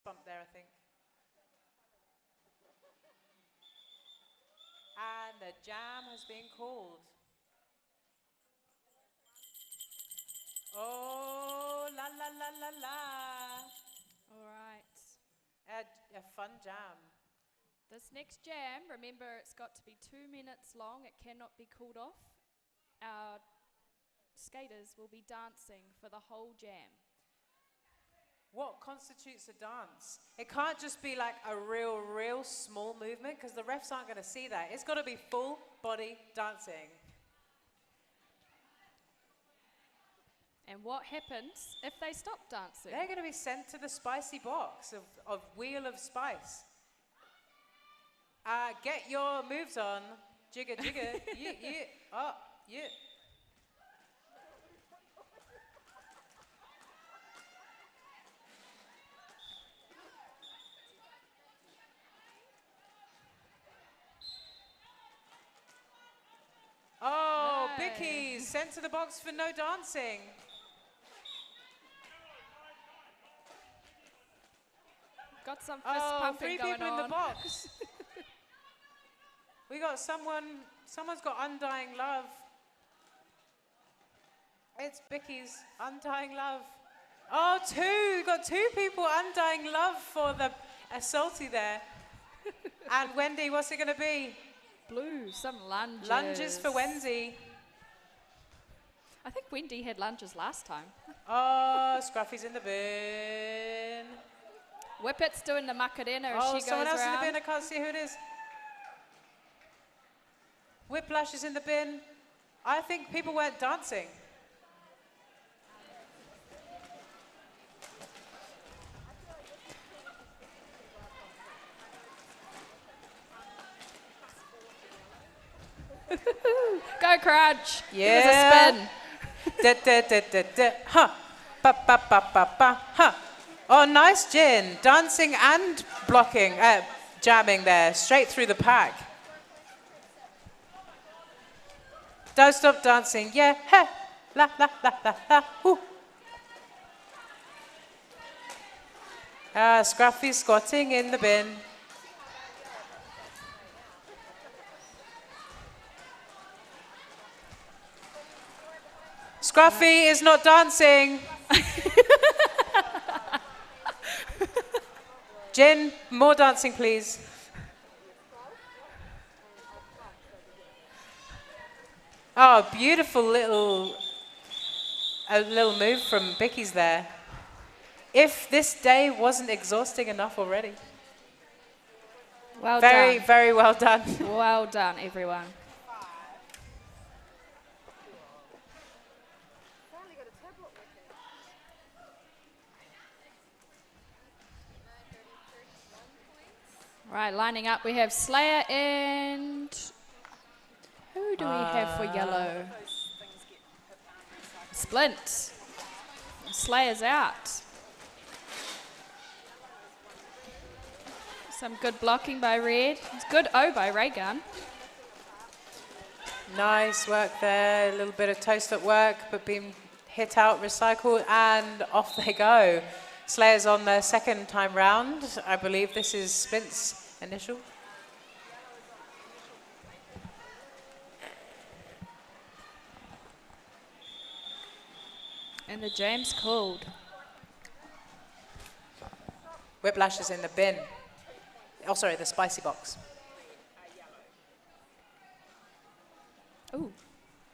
bump there, I think. And the jam has been called. Oh, la la la la la. All right. A fun jam. This next jam, remember, it's got to be 2 minutes long. It cannot be called off. Our skaters will be dancing for the whole jam. What constitutes a dance? It can't just be like a real small movement because the refs aren't going to see that. It's got to be full body dancing. And what happens if they stop dancing? They're going to be sent to the spicy box of Wheel of Spice. Get your moves on. Jigger, jigger. Yeah, yeah. Oh, yeah. Oh, Nice. Bickies sent to the box for no dancing. Got some fist pumping three going people on. in the box. We got someone's got Undying Love. It's Bickies, Undying Love. Oh, we got two people Undying Love for the salty there. And Wendy, what's it gonna be? Blue, some lunges. Lunges for Wendy. I think Wendy had lunges last time. Oh, Scruffy's in the bin. Whippet's doing the Macarena as Oh, she goes someone else around. in the bin, I can't see who it is. Whiplash is in the bin. I think people weren't dancing. Go Crunch. Yeah. Give us a spin. Da, da, da, da, da. Huh. Ba, ba, ba, ba, ba. Huh. Oh, nice Jin. Dancing and blocking, jamming there, straight through the pack. Don't stop dancing. Yeah. Hey. La, la, la, la, la. Ooh. Scruffy squatting in the bin. Scruffy is not dancing. Jin, more dancing, please. Oh, beautiful little move from Bickies there. If this day wasn't exhausting enough already. Well done. Very well done. Well done, everyone. Right, lining up, we have Slayer and who do we have for yellow? Splint. Slayer's out. Some good blocking by Red. It's good O by Raygun. Nice work there. A little bit of toast at work, but being hit out, recycled, and off they go. Slayer's on their second time round. I believe this is Splint's initial. And the jam's called. Whiplash is in the bin. Oh, sorry, the spicy box. Ooh.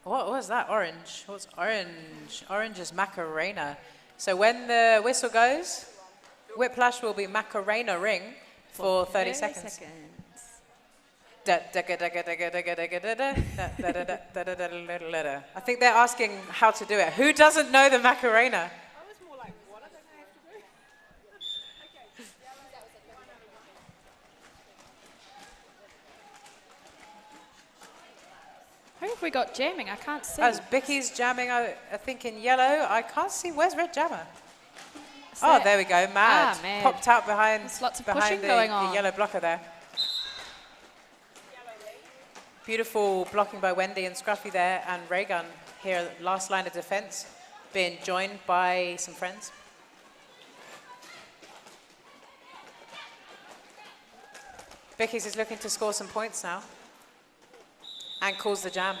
What was that? Orange. What's orange? Orange is Macarena. So when the whistle goes, Whiplash will be Macarena ring for 30 seconds. I think they're asking how to do it. Who doesn't know the Macarena? Who have we got jamming? I can't see. As Bicky's jamming, I think in yellow. I can't see. Where's Red Jammer? Is Oh, that- there we go. Mad. Mad. Popped out behind, There's lots of behind pushing the, going the on. yellow blocker there. Beautiful blocking by Wendy and Scruffy there, and Raygun here, last line of defense, being joined by some friends. Vicky's is looking to score some points now. And calls the jam.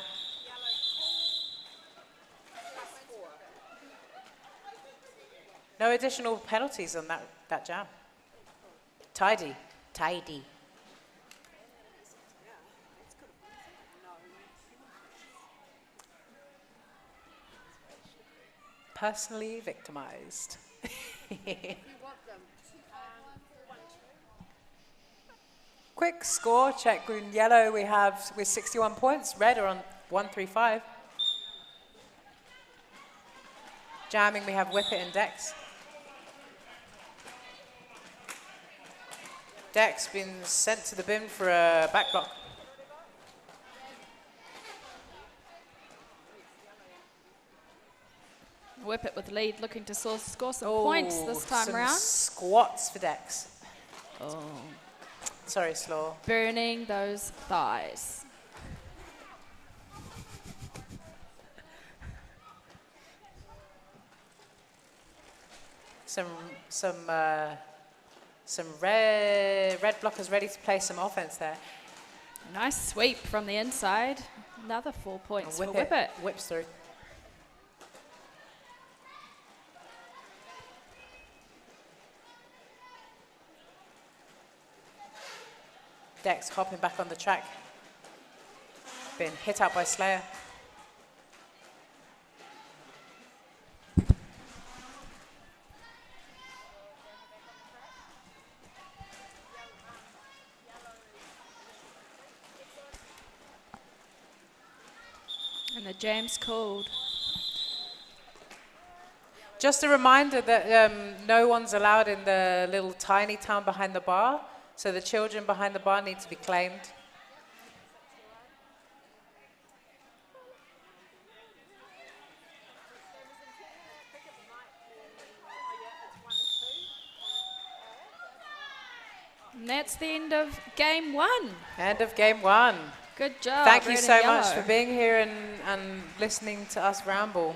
No additional penalties on that jam. Tidy. Tidy. Personally victimized. Quick score check. Green, yellow. We have with 61 points. Red are on 135. Jamming. We have Whippet and Dex. Dex been sent to the bin for a back block. Whippet with the lead, looking to score some points this time some round. Squats for Dex. Oh. Sorry, Slaw. Burning those thighs. Some red blockers ready to play some offense there. Nice sweep from the inside. Another 4 points for Whippet. Whips through. Dex hopping back on the track. Been hit out by Slayer. And the jam's called. Just a reminder that no one's allowed in the little tiny town behind the bar. So the children behind the bar need to be claimed. And that's the end of game one. End of game one. Good job. Thank you Red so and much yellow. for being here and listening to us ramble.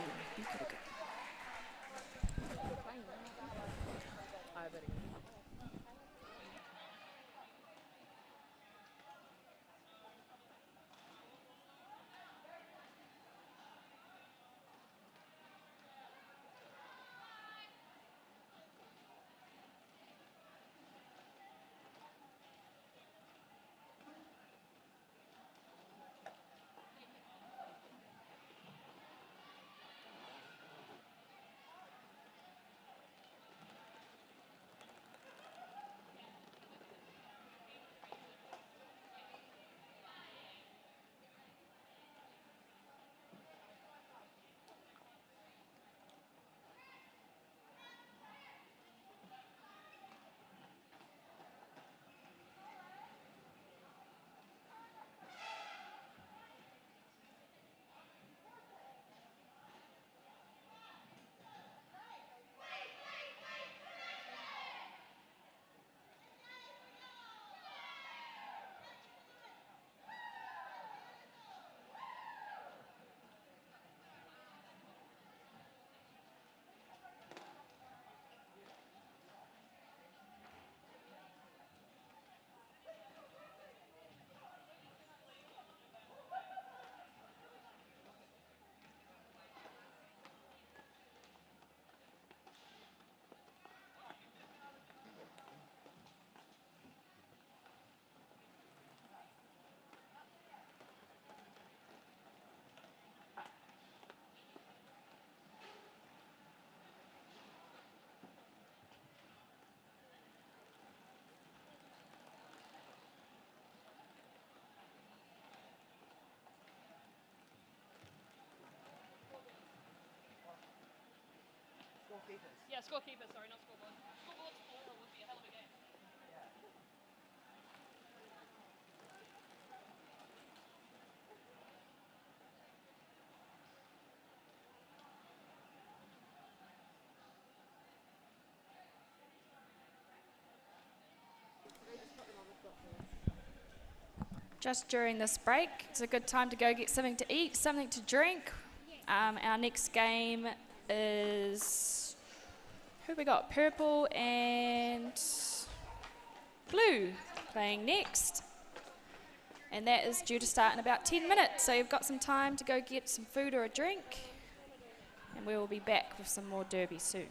Yeah, scorekeeper, sorry, not scoreboard. Scoreboard's 4 would be a hell of a game. Just during this break, it's a good time to go get something to eat, something to drink. Our next game is, who we got? Purple and blue. playing next. And that is due to start in about 10 minutes, so you've got some time to go get some food or a drink. And we will be back with some more derby soon.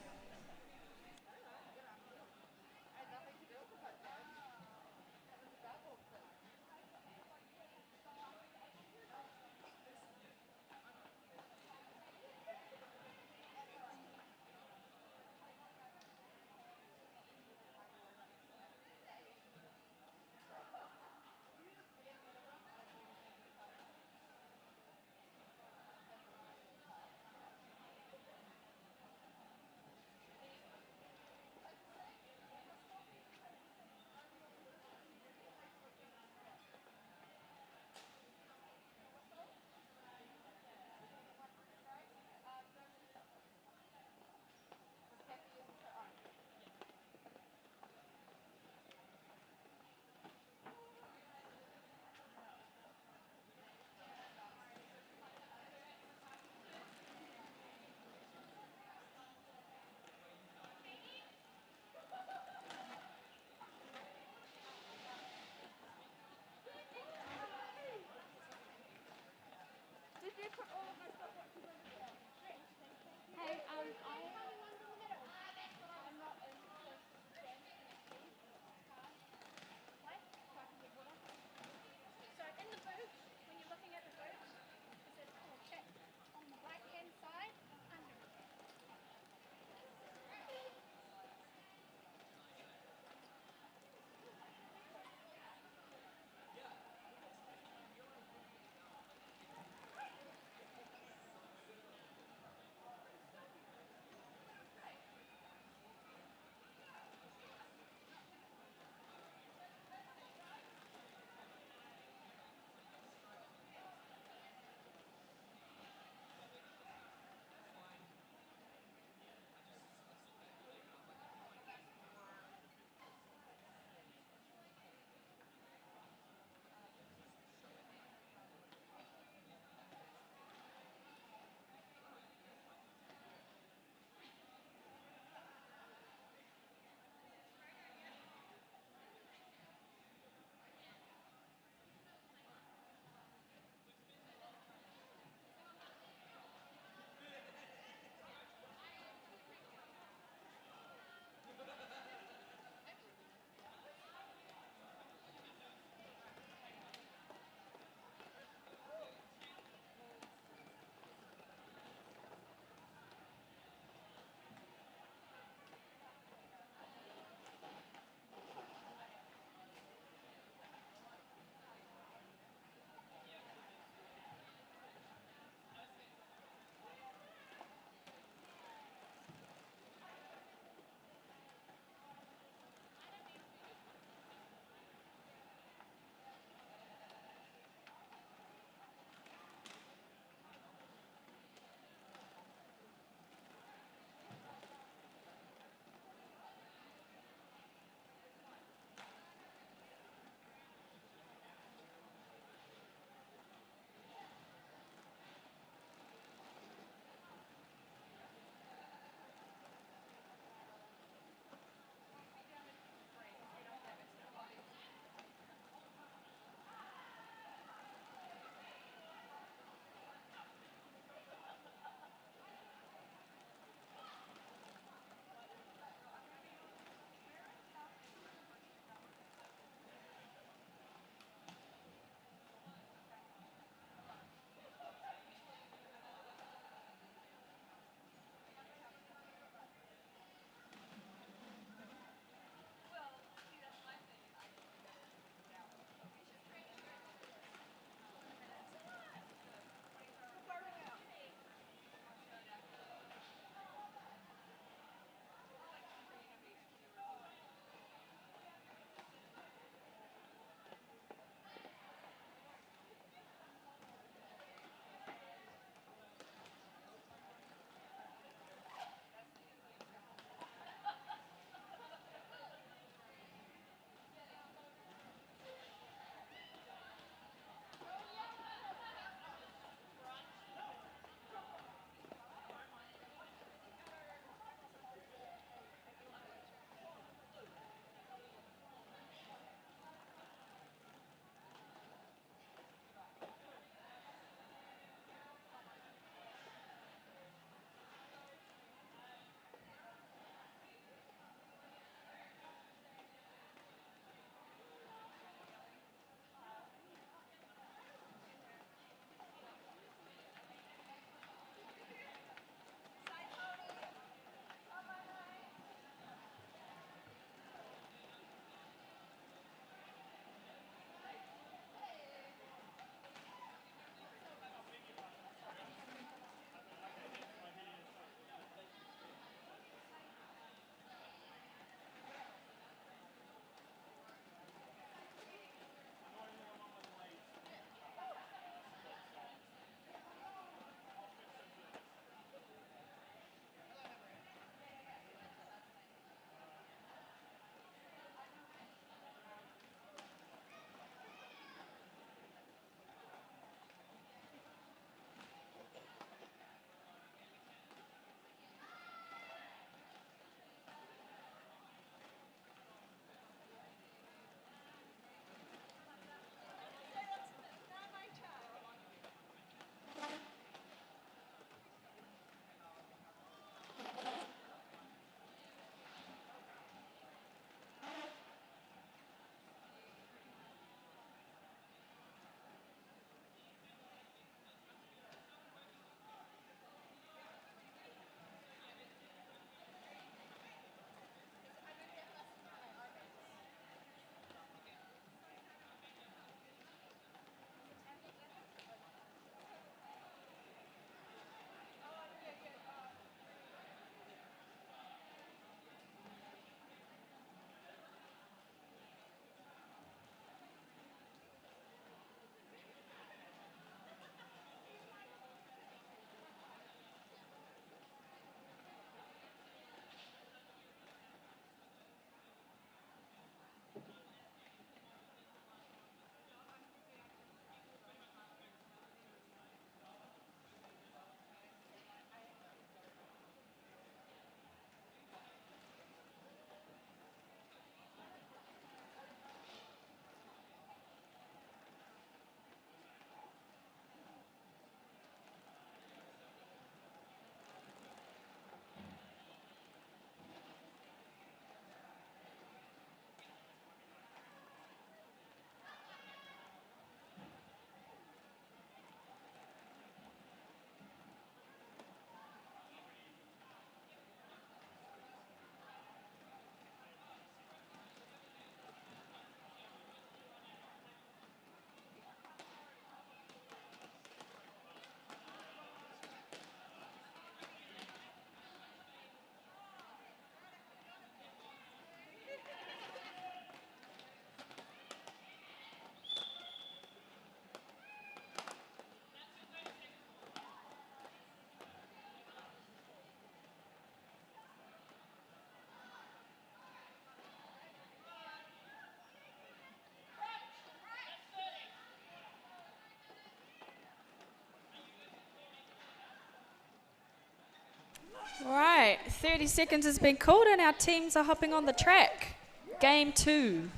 Right, 30 seconds has been called and our teams are hopping on the track. Game 2.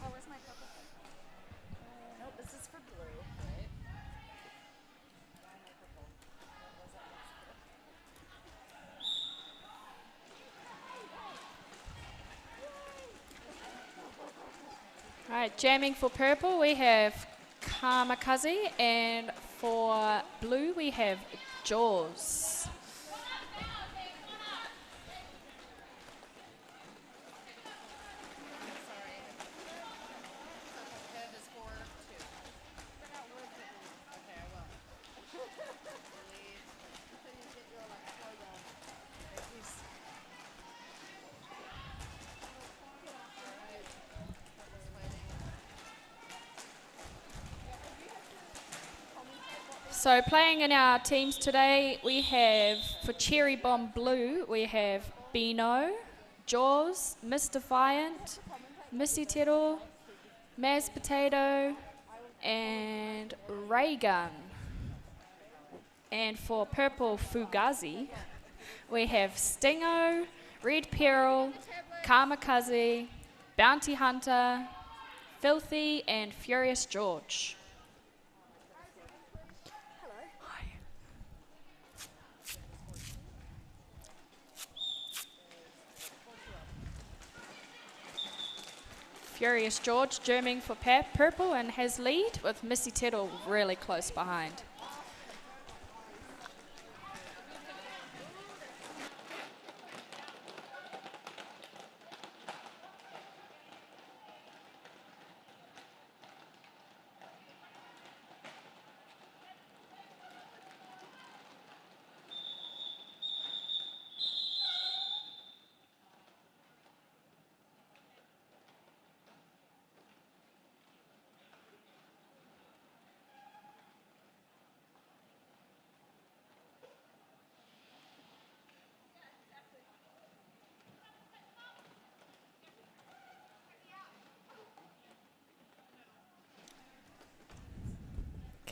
All right, jamming for purple, we have Kamikaze, and for blue, we have Jaws. So playing in our teams today, we have, for Cherry Bomb Blue, we have Beano, Jaws, Miss Defiant, Missy Tero, Maz Potato, and Raygun. And for Purple Fugazi, we have Stingo, Red Peril, Kamikaze, Bounty Hunter, Filthy, and Furious George. Furious George jamming for purple and has lead, with Missy Tero really close behind.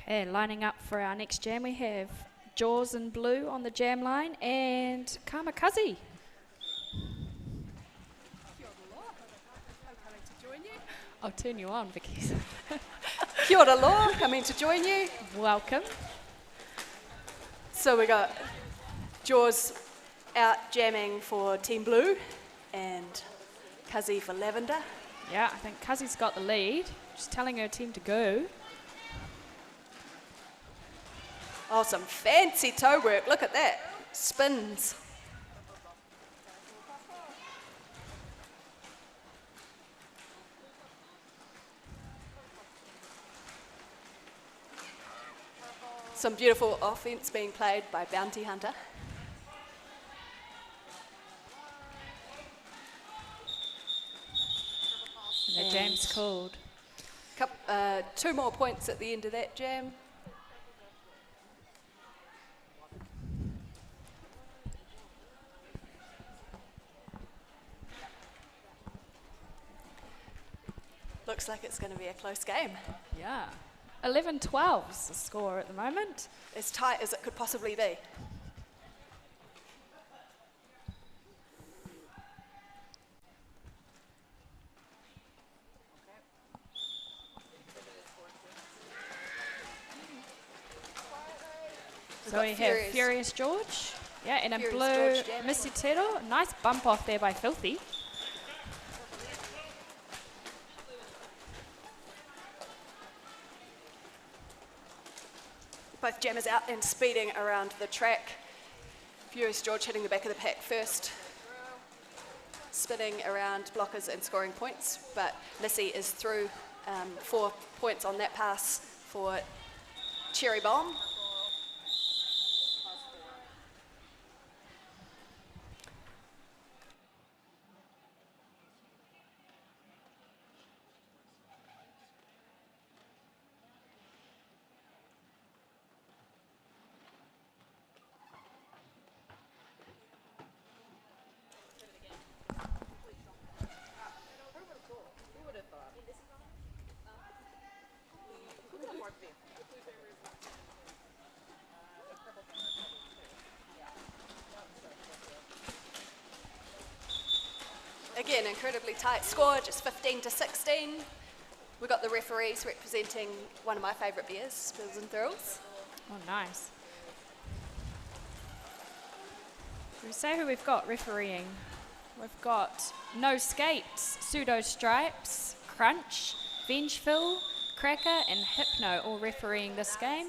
Okay, lining up for our next jam, we have Jaws in blue on the jam line and Kamikaze. I'll turn you on, Vicky. Kia ora Law, coming to join you. Welcome. So we got Jaws out jamming for Team Blue and Kazi for Lavender. Yeah, I think Kazi's got the lead. Just telling her team to go. Oh, some fancy toe work. Look at that. Spins. Some beautiful offense being played by Bounty Hunter. And the jam's called. Two more points at the end of that jam. Looks like it's going to be a close game. Yeah. 11-12 is the score at the moment. As tight as it could possibly be. So we have Furious George. Yeah, and in Furious blue, George jamming. Missy Tero. Nice bump off there by Filthy. Both jammers out and speeding around the track. Furious George hitting the back of the pack first, spinning around blockers and scoring points, but Missy is through 4 points on that pass for Cherry Bomb. Again, incredibly tight score, just 15-16. We've got the referees representing one of my favourite beers, Spills and Thrills. Oh, nice. We say who we've got refereeing. We've got No Skates, Pseudo Stripes, Crunch, Vengeful, Cracker, and Hypno all refereeing this game.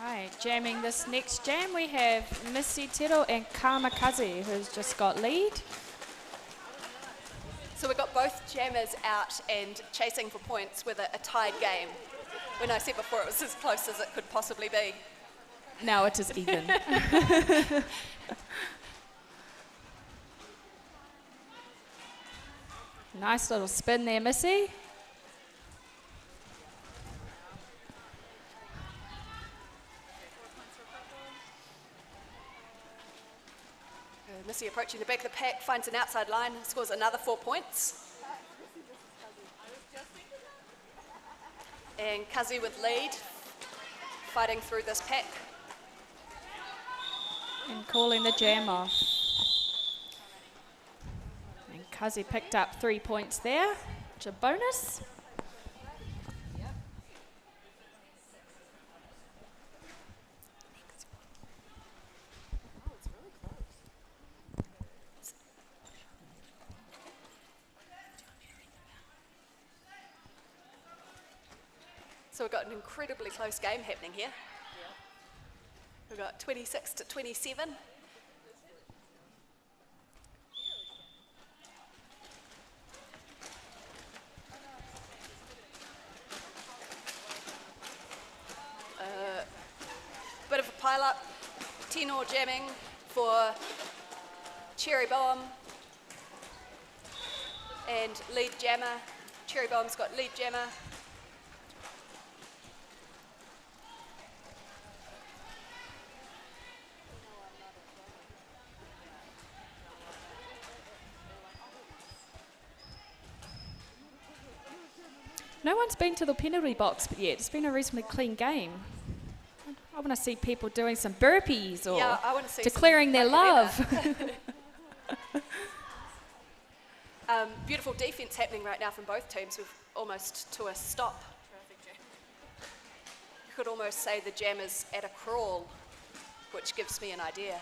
Right, jamming this next jam, we have Missy Tero and Kamikaze, who's just got lead. So we've got both jammers out and chasing for points with a tied game. When I said before it was as close as it could possibly be. Now it is even. Nice little spin there, Missy. Missy approaching the back of the pack, finds an outside line, scores another 4 points. And Kazi with lead, fighting through this pack. And calling the jam off. And Kazi picked up 3 points there, which is a bonus. So we've got an incredibly close game happening here. We've got 26-27. Bit of a pile up. Tino jamming for Cherry Bomb and lead jammer. Cherry Bomb's got lead jammer. No one's been to the penalty box yet. It's been a reasonably clean game. I want to see people doing some burpees or Yeah, I want to see declaring their love. Beautiful defense happening right now from both teams. We've almost to a stop. You could almost say the jammers at a crawl, which gives me an idea.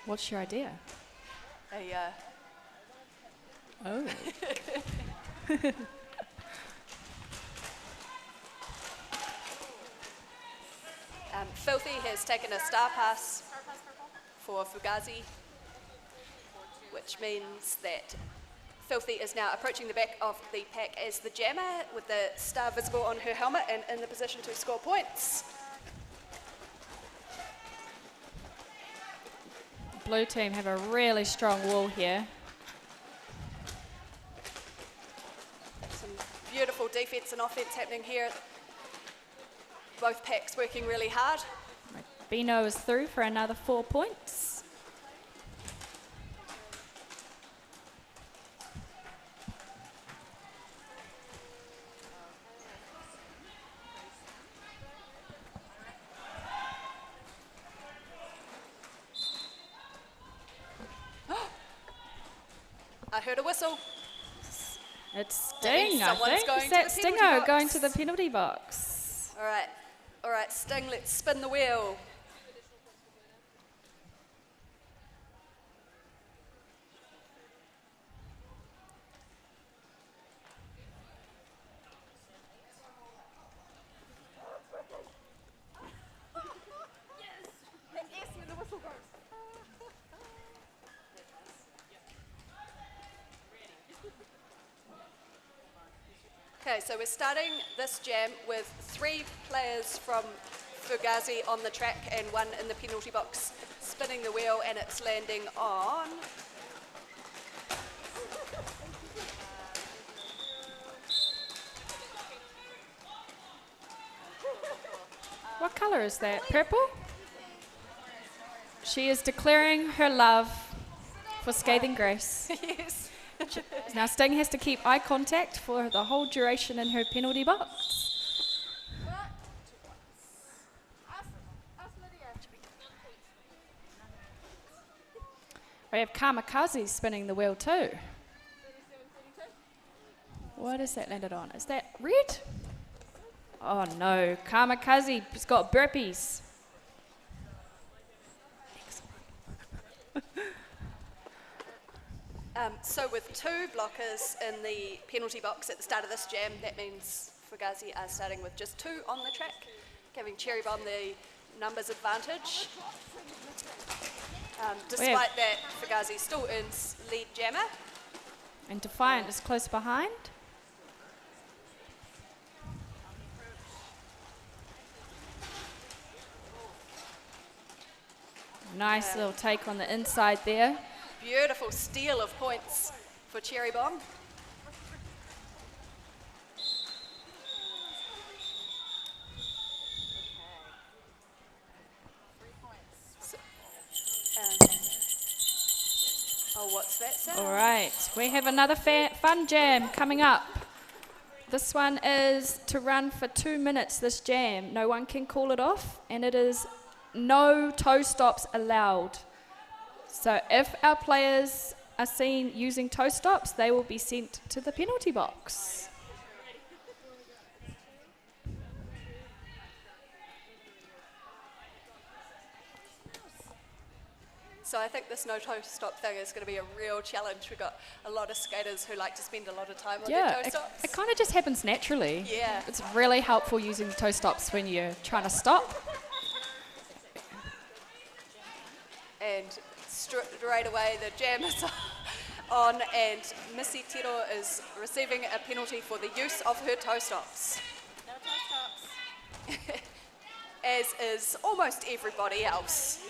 What's your idea? Oh. Filthy has taken a star pass for Fugazi, which means that Filthy is now approaching the back of the pack as the jammer with the star visible on her helmet and in the position to score points. Blue team have a really strong wall here. Some beautiful defense and offense happening here. Both packs working really hard. Bino is through for another 4 points. I heard a whistle. It's That means Sting, I someone's think. going Is to that the penalty Stingo box. going to the penalty box? All right, Sting, let's spin the wheel. Okay, so we're starting this jam with 3 players from Fugazi on the track and one in the penalty box, spinning the wheel, and it's landing on. What colour is that? Purple? She is declaring her love for Scathing Grace. Yes. Now Sting has to keep eye contact for the whole duration in her penalty box. We have Kamikaze spinning the wheel too. What is that landed on? Is that red? Oh no, Kamikaze has got burpees. So with 2 blockers in the penalty box at the start of this jam, that means Fugazi are starting with just 2 on the track, giving Cherry Bomb the numbers advantage. Despite that, Fugazi still earns lead jammer. And Defiant is close behind. Nice little take on the inside there. Beautiful steal of points for Cherry Bomb. Oh, what's that sound? All right, we have another fun jam coming up. This one is to run for 2 minutes, this jam. No one can call it off, and it is no toe stops allowed. So if our players are seen using toe stops, they will be sent to the penalty box. So I think this no toe stop thing is going to be a real challenge. We've got a lot of skaters who like to spend a lot of time on their toe stops. It kind of just happens naturally. Yeah. It's really helpful using toe stops when you're trying to stop. And straight away the jam is on, and Missy Tero is receiving a penalty for the use of her toe stops. No toe stops. As is almost everybody else.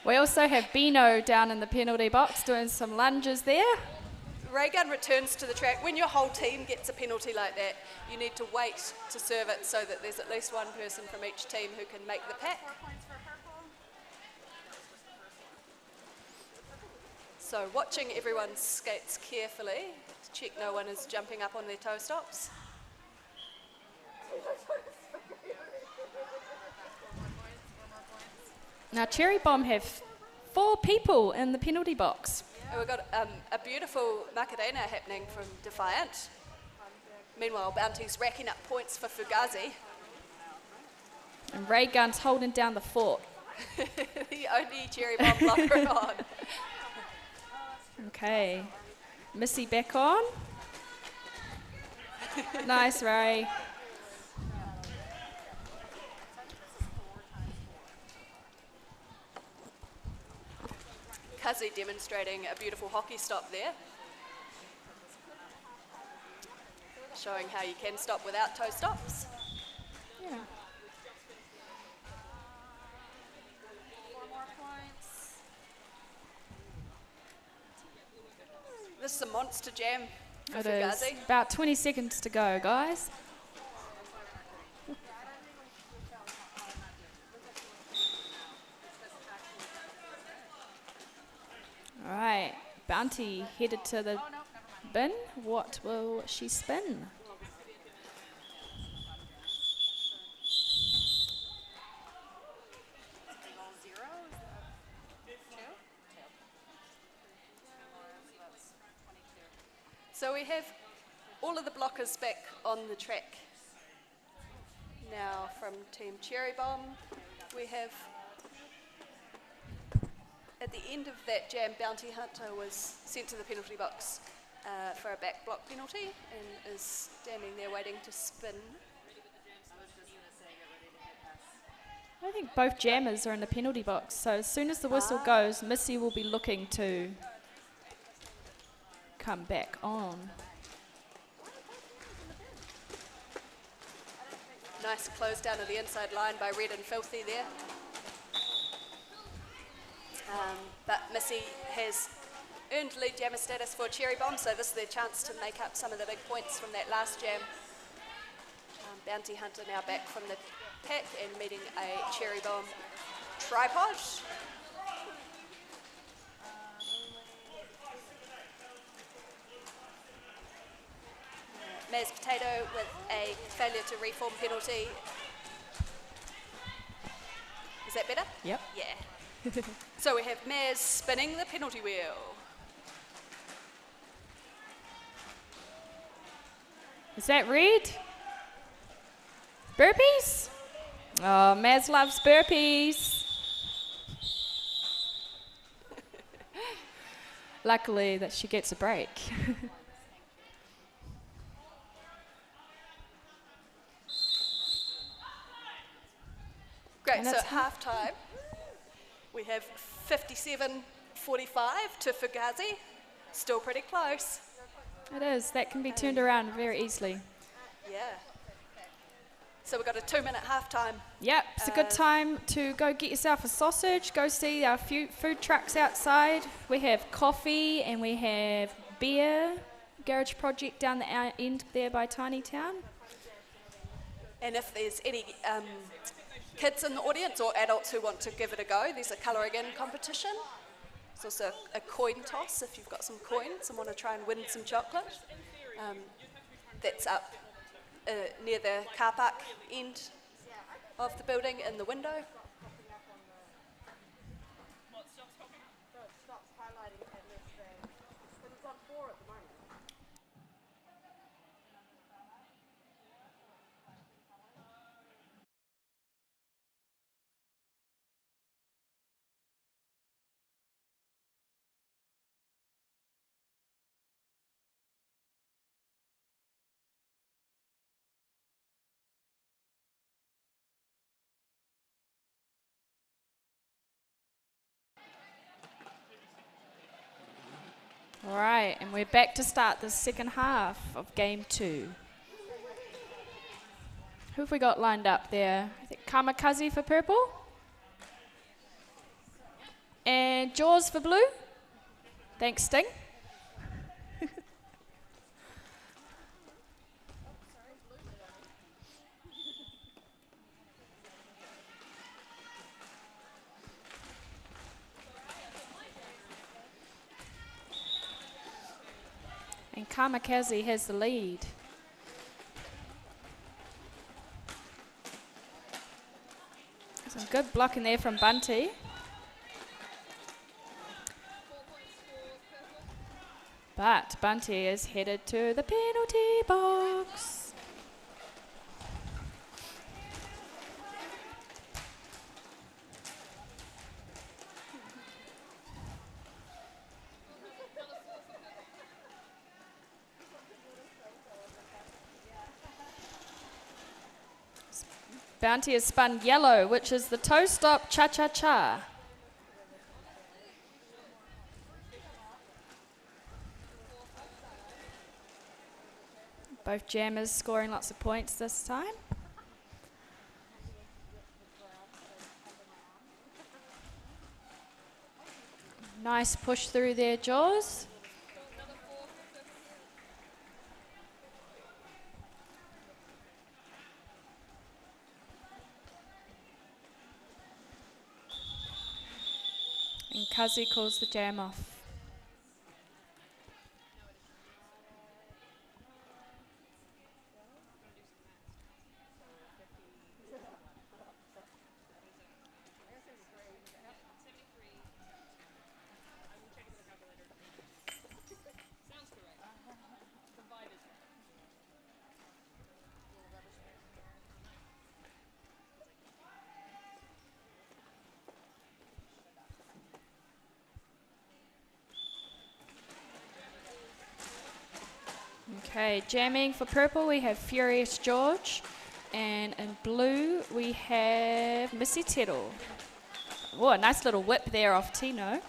We also have Bino down in the penalty box doing some lunges there. Raygun returns to the track. When your whole team gets a penalty like that, you need to wait to serve it so that there's at least one person from each team who can make the pack. So watching everyone's skates carefully to check no one is jumping up on their toe stops. Now Cherry Bomb have 4 people in the penalty box. And we've got a beautiful Macarena happening from Defiant. Meanwhile, Bounty's racking up points for Fugazi. And Ray Gun's holding down the fort. The only Cherry Bomb blocker on. Okay, Missy back on. Nice, Ray. Kazi demonstrating a beautiful hockey stop there. Showing how you can stop without toe stops. Yeah. 4 more points. This is a monster jam for It is Fugazi. about 20 seconds to go, guys. All right, Bounty headed to the bin. What will she spin? So we have all of the blockers back on the track. Now from Team Cherry Bomb, we have, at the end of that jam, Bounty Hunter was sent to the penalty box for a back block penalty and is standing there waiting to spin. I think both jammers are in the penalty box, so as soon as the whistle goes, Missy will be looking to come back on. Nice close down of the inside line by Red and Filthy there. But Missy has earned lead jammer status for Cherry Bomb, so this is their chance to make up some of the big points from that last jam. Bounty Hunter now back from the pack and meeting a Cherry Bomb tripod. Maz Potato with a failure to reform penalty. Is that better? Yep. Yeah. So we have Maz spinning the penalty wheel. Is that red? Burpees? Oh, Maz loves burpees. Luckily that she gets a break. Great, And so at that's half-time, we have 57-45 to Fugazi. Still pretty close. It is. That can be turned around very easily. Yeah. So we've got a 2-minute half-time. Yep, it's a good time to go get yourself a sausage, go see our few food trucks outside. We have coffee and we have beer, garage project down the end there by Tiny Town. And if there's any kids in the audience or adults who want to give it a go, there's a colouring in competition. There's also a coin toss if you've got some coins and want to try and win some chocolate. That's up near the car park end of the building in the window. All right, and we're back to start the second half of game 2. Who have we got lined up there? I think Kamikaze for purple. And Jaws for blue. Thanks, Sting. And Kamikaze has the lead. Some good blocking there from Bunty. But Bunty is headed to the penalty box. Bounty is spun yellow, which is the toe stop cha-cha-cha. Both jammers scoring lots of points this time. Nice push through there, Jaws. And Kazi calls the jam off. Okay, jamming for purple we have Furious George, and in blue we have Missy Tittle. Oh, a nice little whip there off Tino.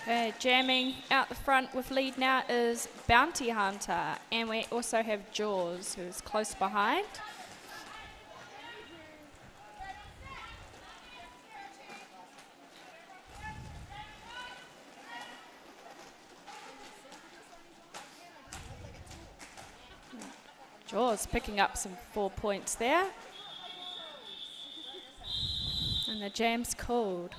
Okay, jamming out the front with lead now is Bounty Hunter, and we also have Jaws, who's close behind. Jaws picking up some 4 points there. And the jam's called.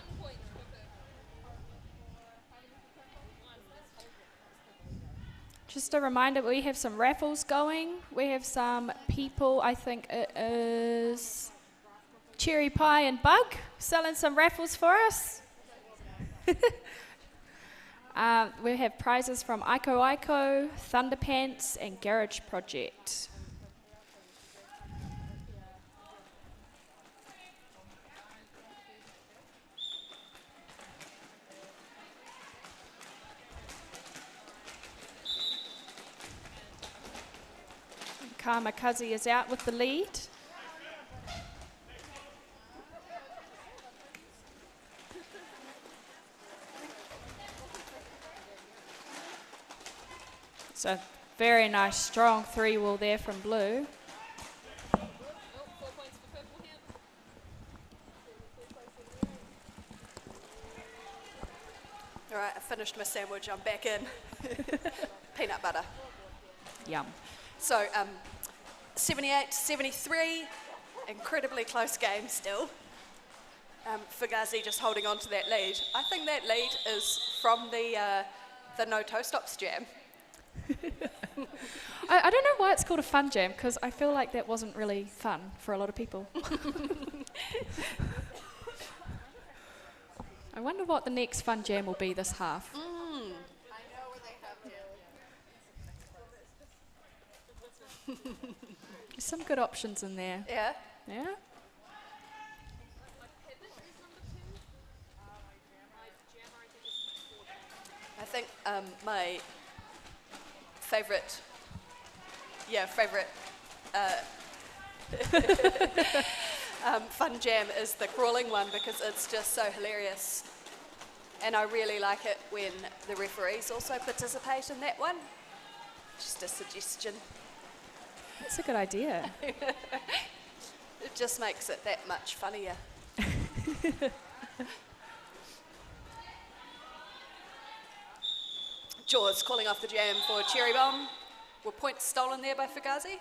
Just a reminder, we have some raffles going. We have some people, I think it is Cherry Pie and Bug, selling some raffles for us. We have prizes from Aiko Aiko, Thunderpants, and Garage Project. Kamikaze is out with the lead. So very nice, strong 3-wheel there from Blue. All right, I finished my sandwich. I'm back in. Peanut butter. Yum. So 78-73, incredibly close game still. Fugazi just holding on to that lead. I think that lead is from the No Toe Stops jam. I don't know why it's called a fun jam, because I feel like that wasn't really fun for a lot of people. I wonder what the next fun jam will be this half. There's some good options in there. Yeah. Yeah? I think my favourite fun jam is the crawling one because it's just so hilarious. And I really like it when the referees also participate in that one. Just a suggestion. That's a good idea. It just makes it that much funnier. Jaws calling off the jam for Cherry Bomb. Were points stolen there by Fugazi?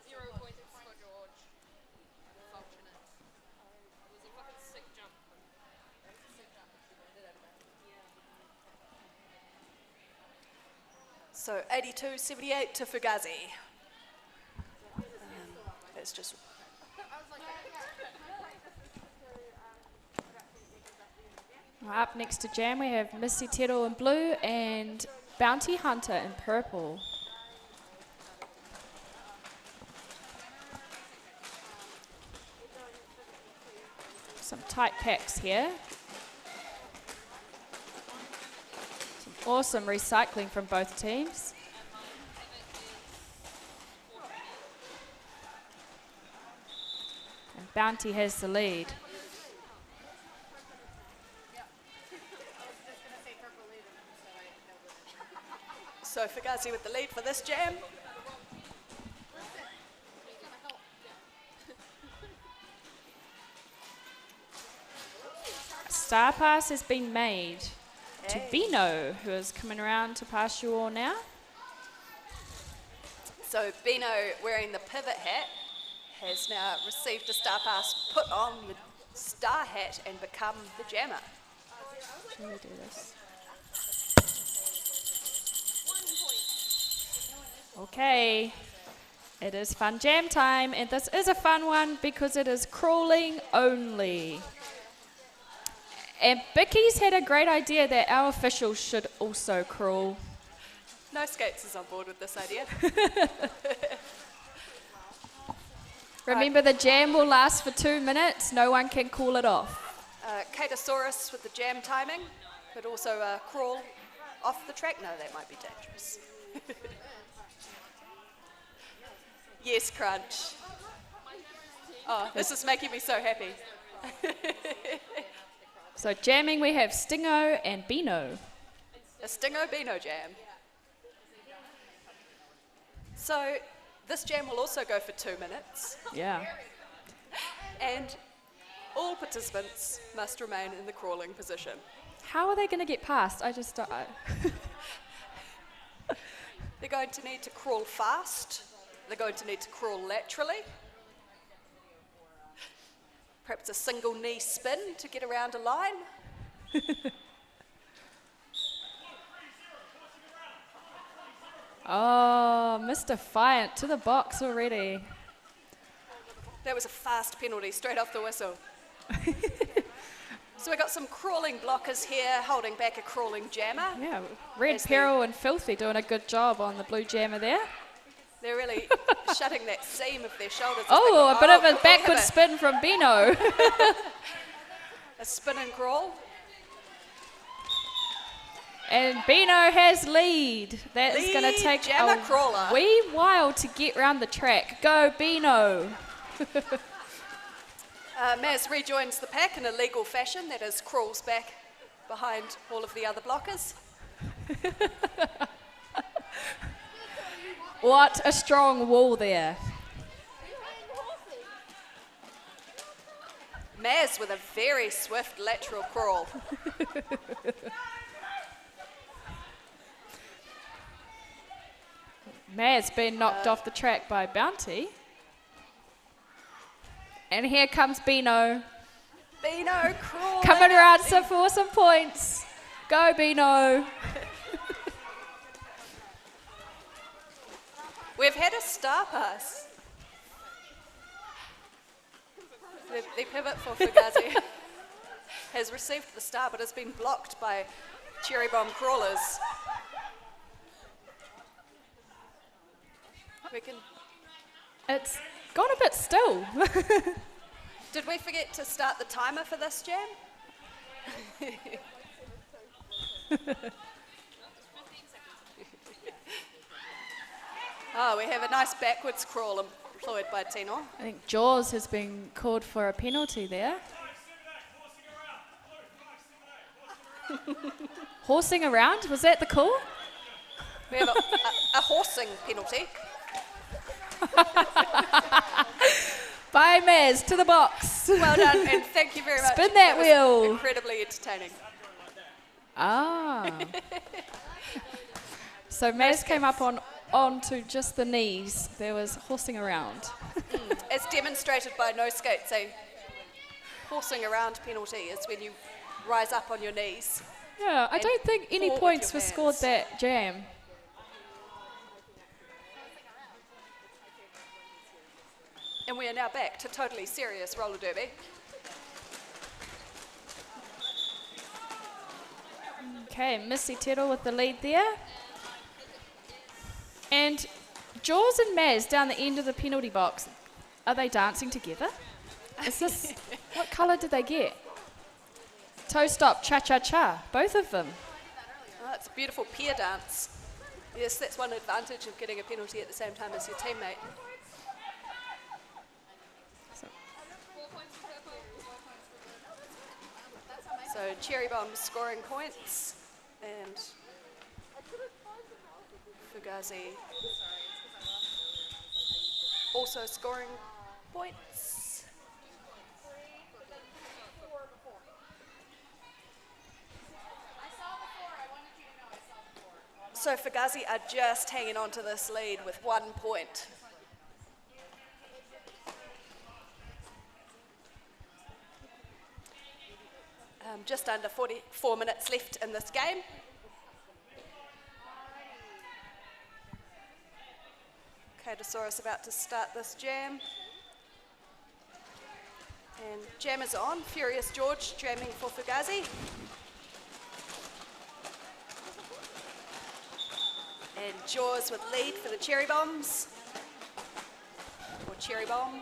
0 points for George. Unfortunate. It was a fucking sick jump. So 82-78 to Fugazi. It's just Up next to jam, we have Missy Tero in blue and Bounty Hunter in purple. Some tight packs here. Some awesome recycling from both teams. And Bounty has the lead. so Fugazi with the lead for this jam. Star pass has been made to Hey. Bino, who is coming around to pass you all now. So Bino, wearing the pivot hat, has now received a star pass, put on the star hat and become the jammer. Should we do this? Okay, it is fun jam time, and this is a fun one because it is crawling only. And Bicky's had a great idea that our officials should also crawl. No Skates is on board with this idea. Remember, the jam will last for 2 minutes. No one can call it off. Katasaurus with the jam timing, could also crawl off the track. No, that might be dangerous. Yes, Crunch. Oh, this is making me so happy. So jamming, we have Stingo and Bino. Stingo Beano jam. So this jam will also go for 2 minutes, Yeah. and all participants must remain in the crawling position. How are they going to get past? I just don't. They're going to need to crawl fast. They're going to need to crawl laterally. Perhaps a single knee spin to get around a line. Oh, Mr. Fiant to the box already. That was a fast penalty straight off the whistle. So we've got some crawling blockers here holding back a crawling jammer. Yeah, Red As they- Peril and Filthy doing a good job on the blue jammer there. They're really shutting that seam of their shoulders. as Oh, they go- a bit of we a have backward spin from Beano. A spin and crawl. And Beano has lead. That is going to Lead take jammer a crawler. wee while to get round the track. Go Beano. Maz rejoins the pack in a legal fashion, that is, crawls back behind all of the other blockers. What a strong wall there. Maz with a very swift lateral crawl. Maz been knocked off the track by Bounty. And here comes Beano. Beano crawling. Coming up around the- for some points. Go Beano. We've had a star pass. The pivot for Fugazi has received the star, but has been blocked by Cherry Bomb crawlers. We can. It's gone a bit still. Did we forget to start the timer for this jam? Oh, we have a nice backwards crawl employed by Tino. I think Jaws has been called for a penalty there. Horsing around, was that the call? We have a horsing penalty. By Maz to the box. Well done, and thank you very much. Spin that was wheel. Incredibly entertaining. Ah. So Maz came up onto just the knees. There was horsing around. As demonstrated by no skates, a horsing around penalty is when you rise up on your knees. Yeah, I And don't think any pull with points your were scored hands. that jam. And we are now back to totally serious roller derby. Okay, Missy Tittle with the lead there. And Jaws and Maz down the end of the penalty box. Are they dancing together? Is this, what colour did they get? Toe stop, cha-cha-cha, both of them. Oh, it's a beautiful peer dance. Yes, that's one advantage of getting a penalty at the same time as your teammate. So Cherry Bomb scoring points, and Fugazi also scoring points. So Fugazi are just hanging on to this lead with 1 point. Just under 44 minutes left in this game. Katosaurus about to start this jam. And jam is on. Furious George jamming for Fugazi. And Jaws with lead for the Cherry Bombs. Or Cherry Bomb.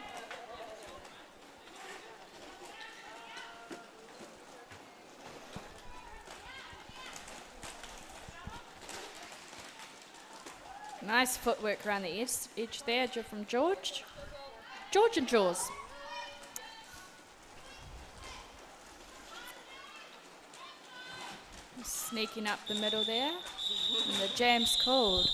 Nice footwork around the edge there from George. George and Jaws. sneaking up the middle there. And the jam's called.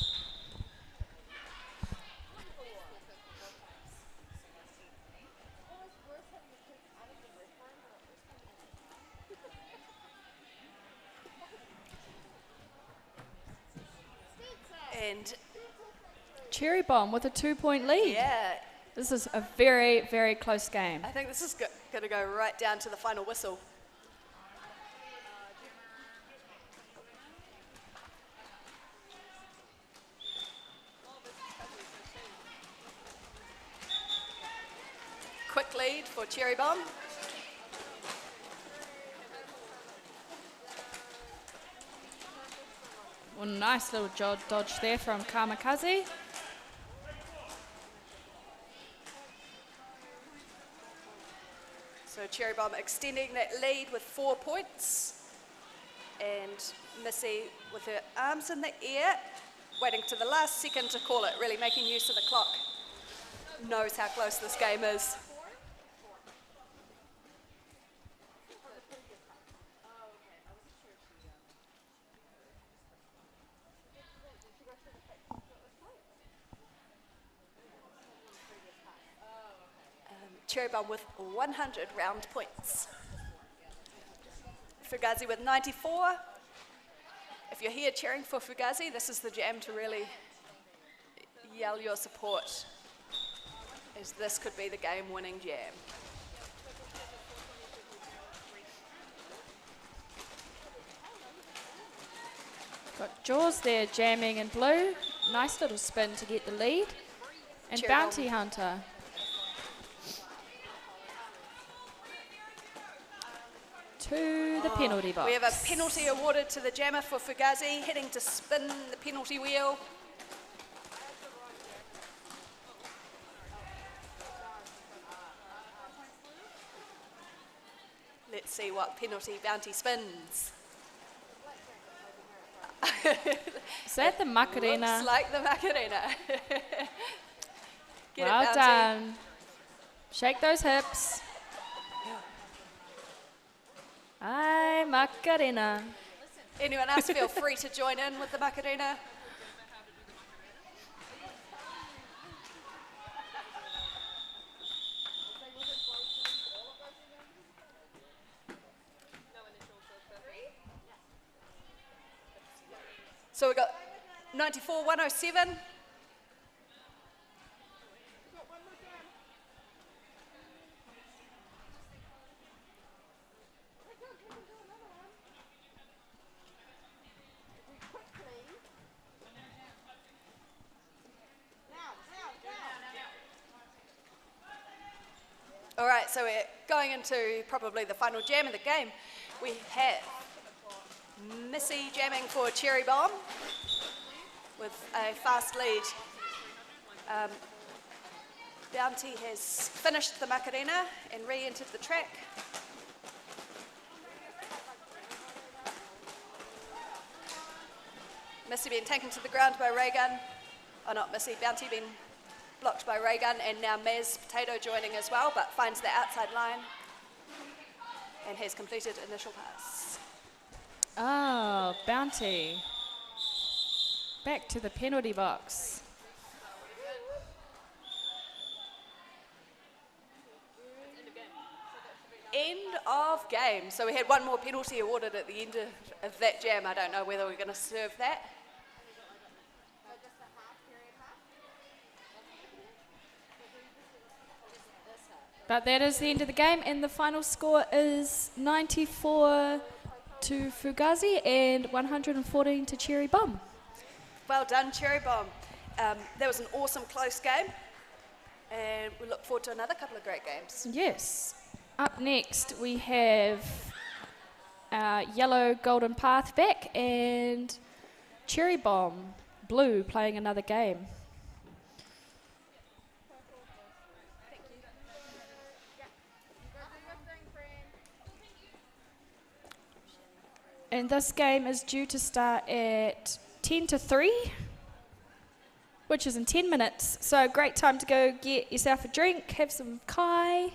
And Cherry Bomb with a 2-point lead. yeah, This is a very, very close game. I think this is going to go right down to the final whistle. Quick lead for Cherry Bomb. Well, nice little dodge there from Kamikaze. So Cherry Bomb extending that lead with 4 points. And Missy with her arms in the air, waiting to the last second to call it, really making use of the clock. Knows how close this game is. Cherry Bomb with 100 round points. Fugazi with 94. If you're here cheering for Fugazi, this is the jam to really yell your support, as this could be the game-winning jam. Got Jaws there jamming in blue. Nice little spin to get the lead. And Cherry Bounty Bomb. Hunter. To the penalty box. We have a penalty awarded to the jammer for Fugazi, heading to spin the penalty wheel. Let's see what penalty Bounty spins. Is that the Macarena? Looks like the Macarena. Get Well it, Bounty. done. Shake those hips. Ay, Macarena. Anyone else feel free to join in with the Macarena? So we got 94, 107. All right, so we're going into probably the final jam of the game. We have Missy jamming for Cherry Bomb with a fast lead. Bounty has finished the Macarena and re-entered the track. Missy being taken to the ground by Raygun. Oh, not Missy, Bounty being blocked by Raygun, and now Maz Potato joining as well, but finds the outside line and has completed initial pass. Oh, Bounty. Back to the penalty box. End of game. So we had one more penalty awarded at the end of that jam. I don't know whether we're going to serve that. But that is the end of the game, and the final score is 94 to Fugazi and 114 to Cherry Bomb. Well done, Cherry Bomb. That was an awesome close game, and we look forward to another couple of great games. Yes. Up next, we have Yellow Golden Path back and Cherry Bomb Blue playing another game. And this game is due to start at 10 to 3, which is in 10 minutes. So great time to go get yourself a drink, have some kai.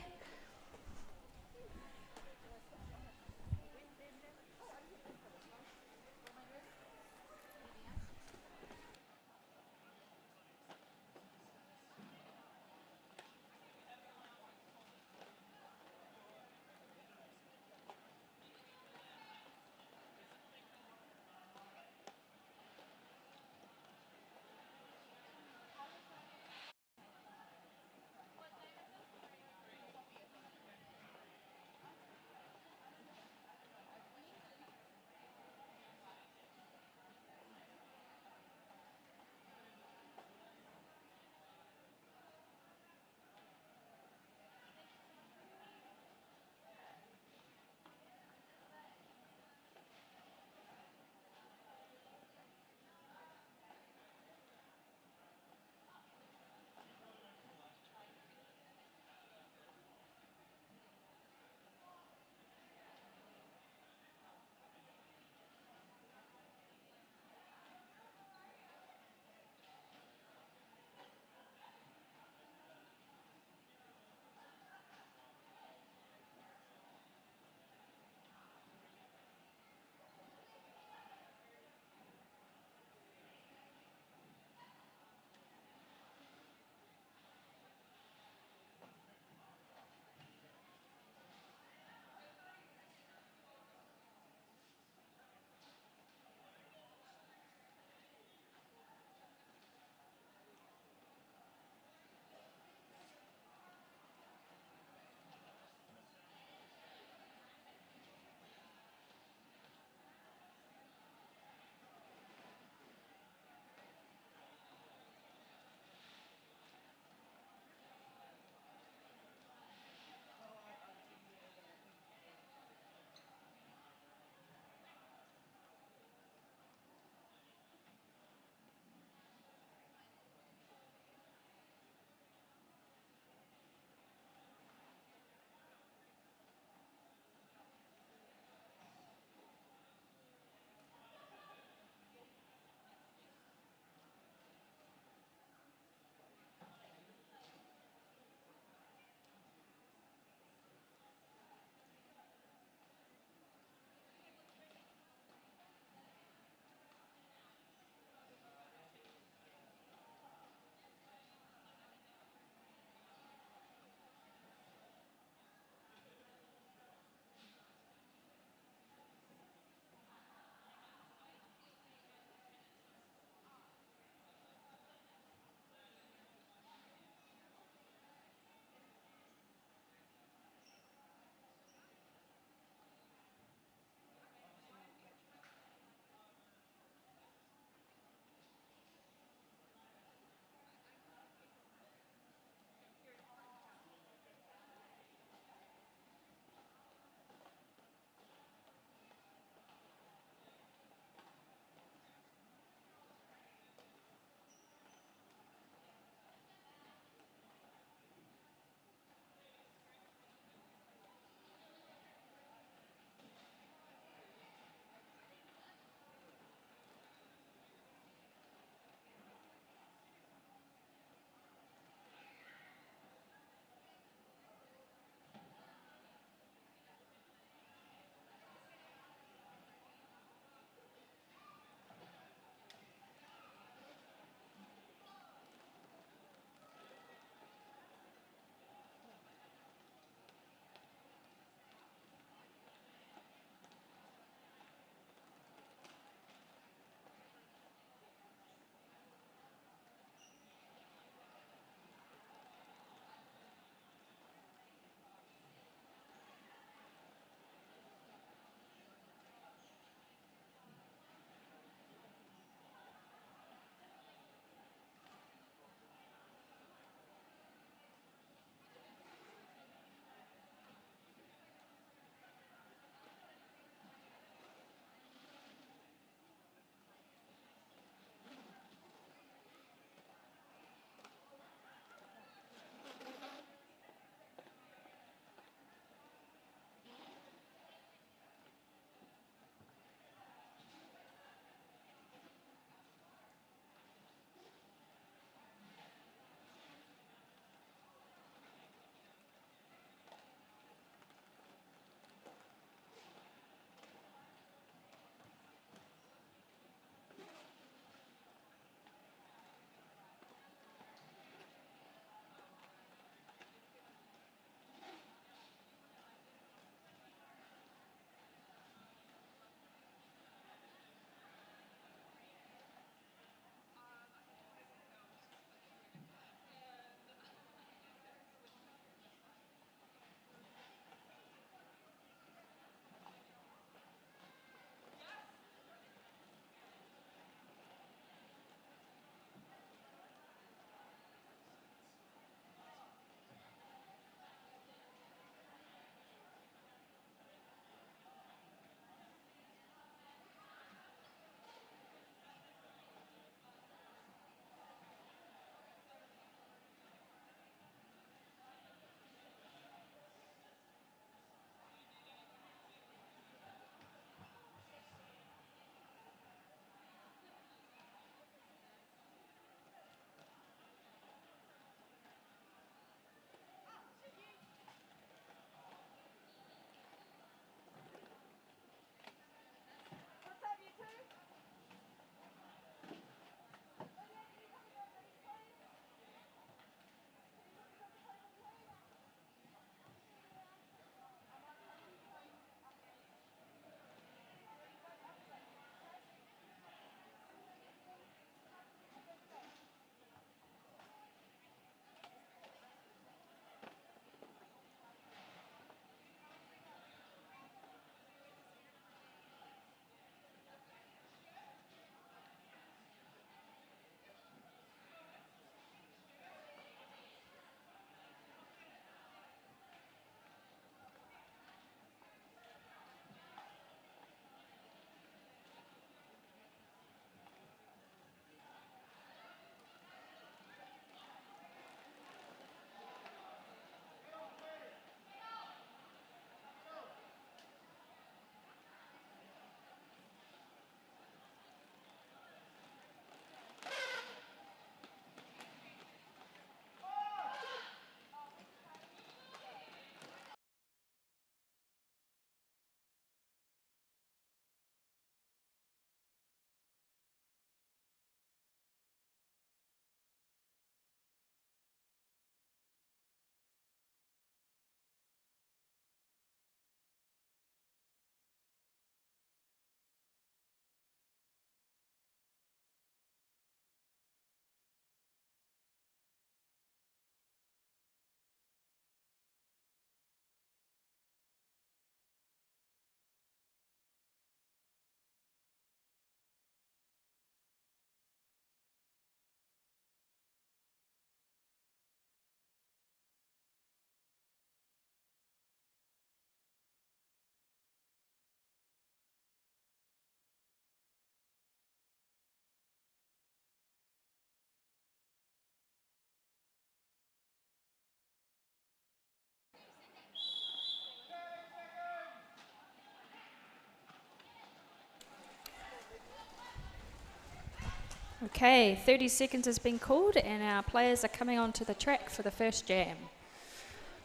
Okay, 30 seconds has been called and our players are coming onto the track for the first jam.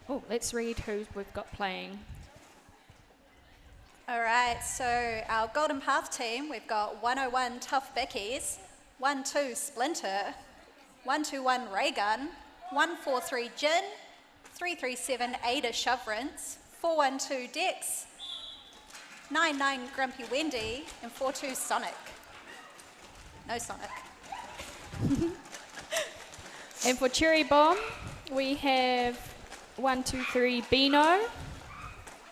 Oh, let's read who we've got playing. All right, so our Golden Path team, we've got 101 Tough Bickies, 12 Splinter, 121 Raygun, 143 Jin, 337 Ada Shoverance, 412 Dex, 99 Grumpy Wendy, and 42 Sonic. No Sonic. And for Cherry Bomb, we have 123 Beano,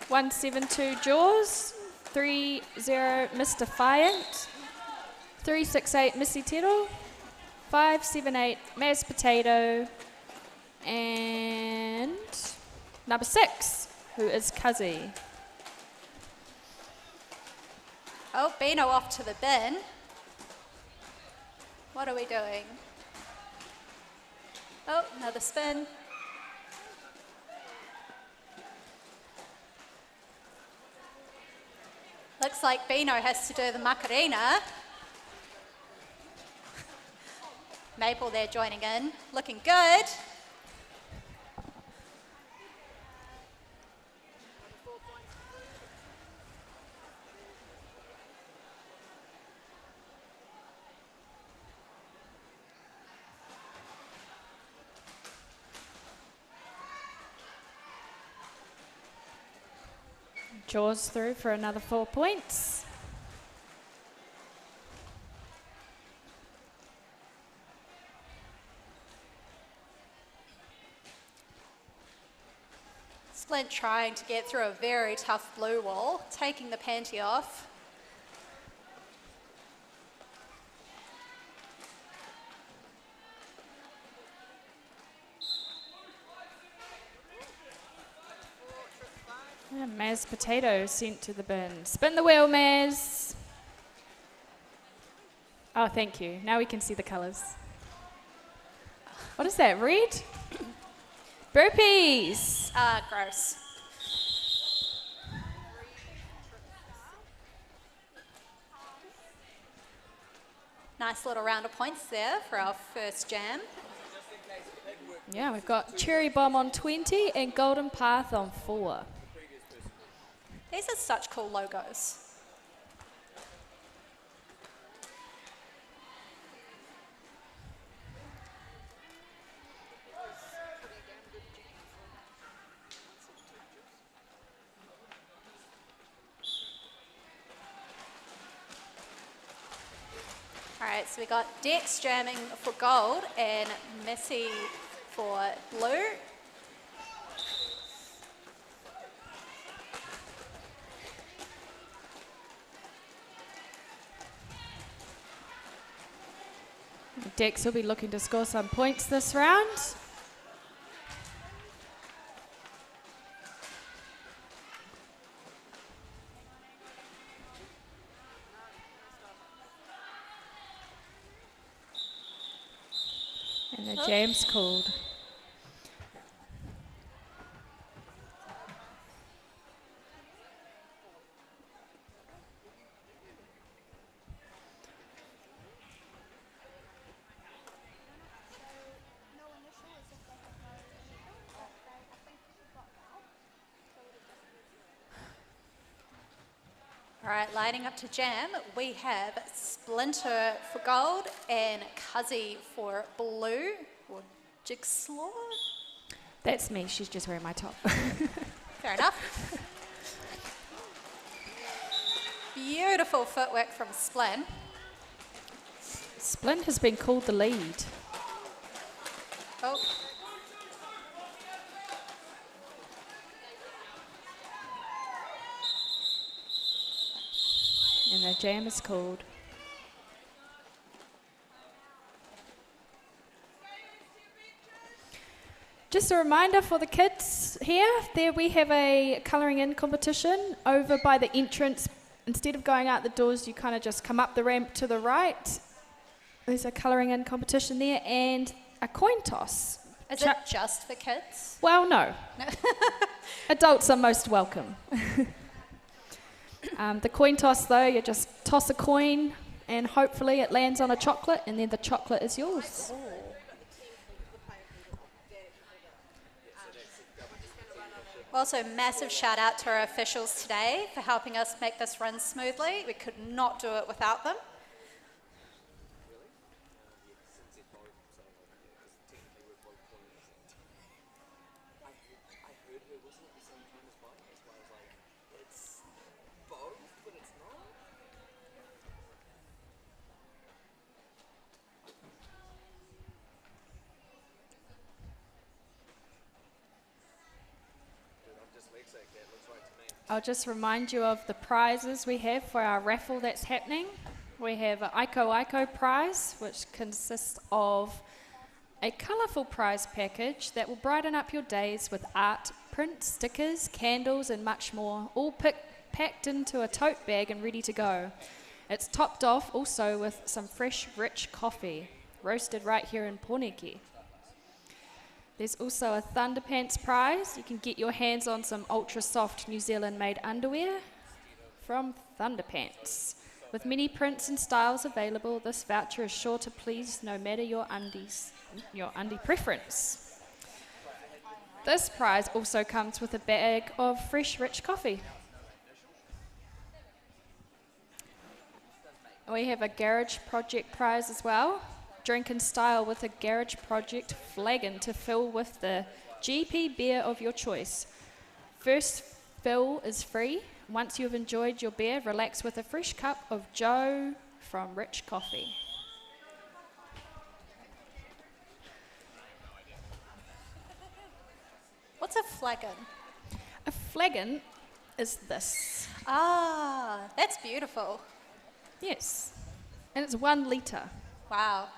172 Jaws, 30 Mr. Defiant, 368 Missy Tittle, 578 Maz Potato, and number 6, who is Cuzzy. Oh, Beano off to the bin. What are we doing? Oh, another spin. Looks like Beano has to do the Macarena. Maple there joining in, looking good. Jaws through for another 4 points. Splint trying to get through a very tough blue wall, taking the panty off. And Maz Potato sent to the bin. Spin the wheel, Maz. Oh, thank you. Now we can see the colours. What is that, red? Burpees. Ah, gross. Nice little round of points there for our first jam. Yeah, we've got Cherry Bomb on 20 and Golden Path on 4. These are such cool logos. All right, so we got Dex jamming for gold and Missy for blue. Dex will be looking to score some points this round. And the jam's called. All right, lining up to jam, we have Splinter for gold and Cuzzy for blue, or Jigsaw. That's me, she's just wearing my top. Fair enough. Beautiful footwork from Splin. Splint has been called the lead. Oh. And the jam is called. Just a reminder for the kids here, there we have a colouring in competition over by the entrance. Instead of going out the doors, you kind of just come up the ramp to the right. There's a colouring in competition there and a coin toss. Is it just for kids? Well, no. Adults are most welcome. The coin toss, though, you just toss a coin and hopefully it lands on a chocolate and then the chocolate is yours. Also, massive shout out to our officials today for helping us make this run smoothly. We could not do it without them. I'll just remind you of the prizes we have for our raffle that's happening. We have an Aiko Aiko prize, which consists of a colourful prize package that will brighten up your days with art, print, stickers, candles and much more, all packed into a tote bag and ready to go. It's topped off also with some fresh, rich coffee, roasted right here in Poneke. There's also a Thunderpants prize. You can get your hands on some ultra soft New Zealand made underwear from Thunderpants. With many prints and styles available, this voucher is sure to please no matter your undie preference. This prize also comes with a bag of fresh rich coffee. We have a Garage Project prize as well. Drink in style with a Garage Project flagon to fill with the GP beer of your choice. First fill is free. Once you've enjoyed your beer, relax with a fresh cup of Joe from Rich Coffee. What's a flagon? A flagon is this. Ah, that's beautiful. Yes. And it's 1 litre. Wow.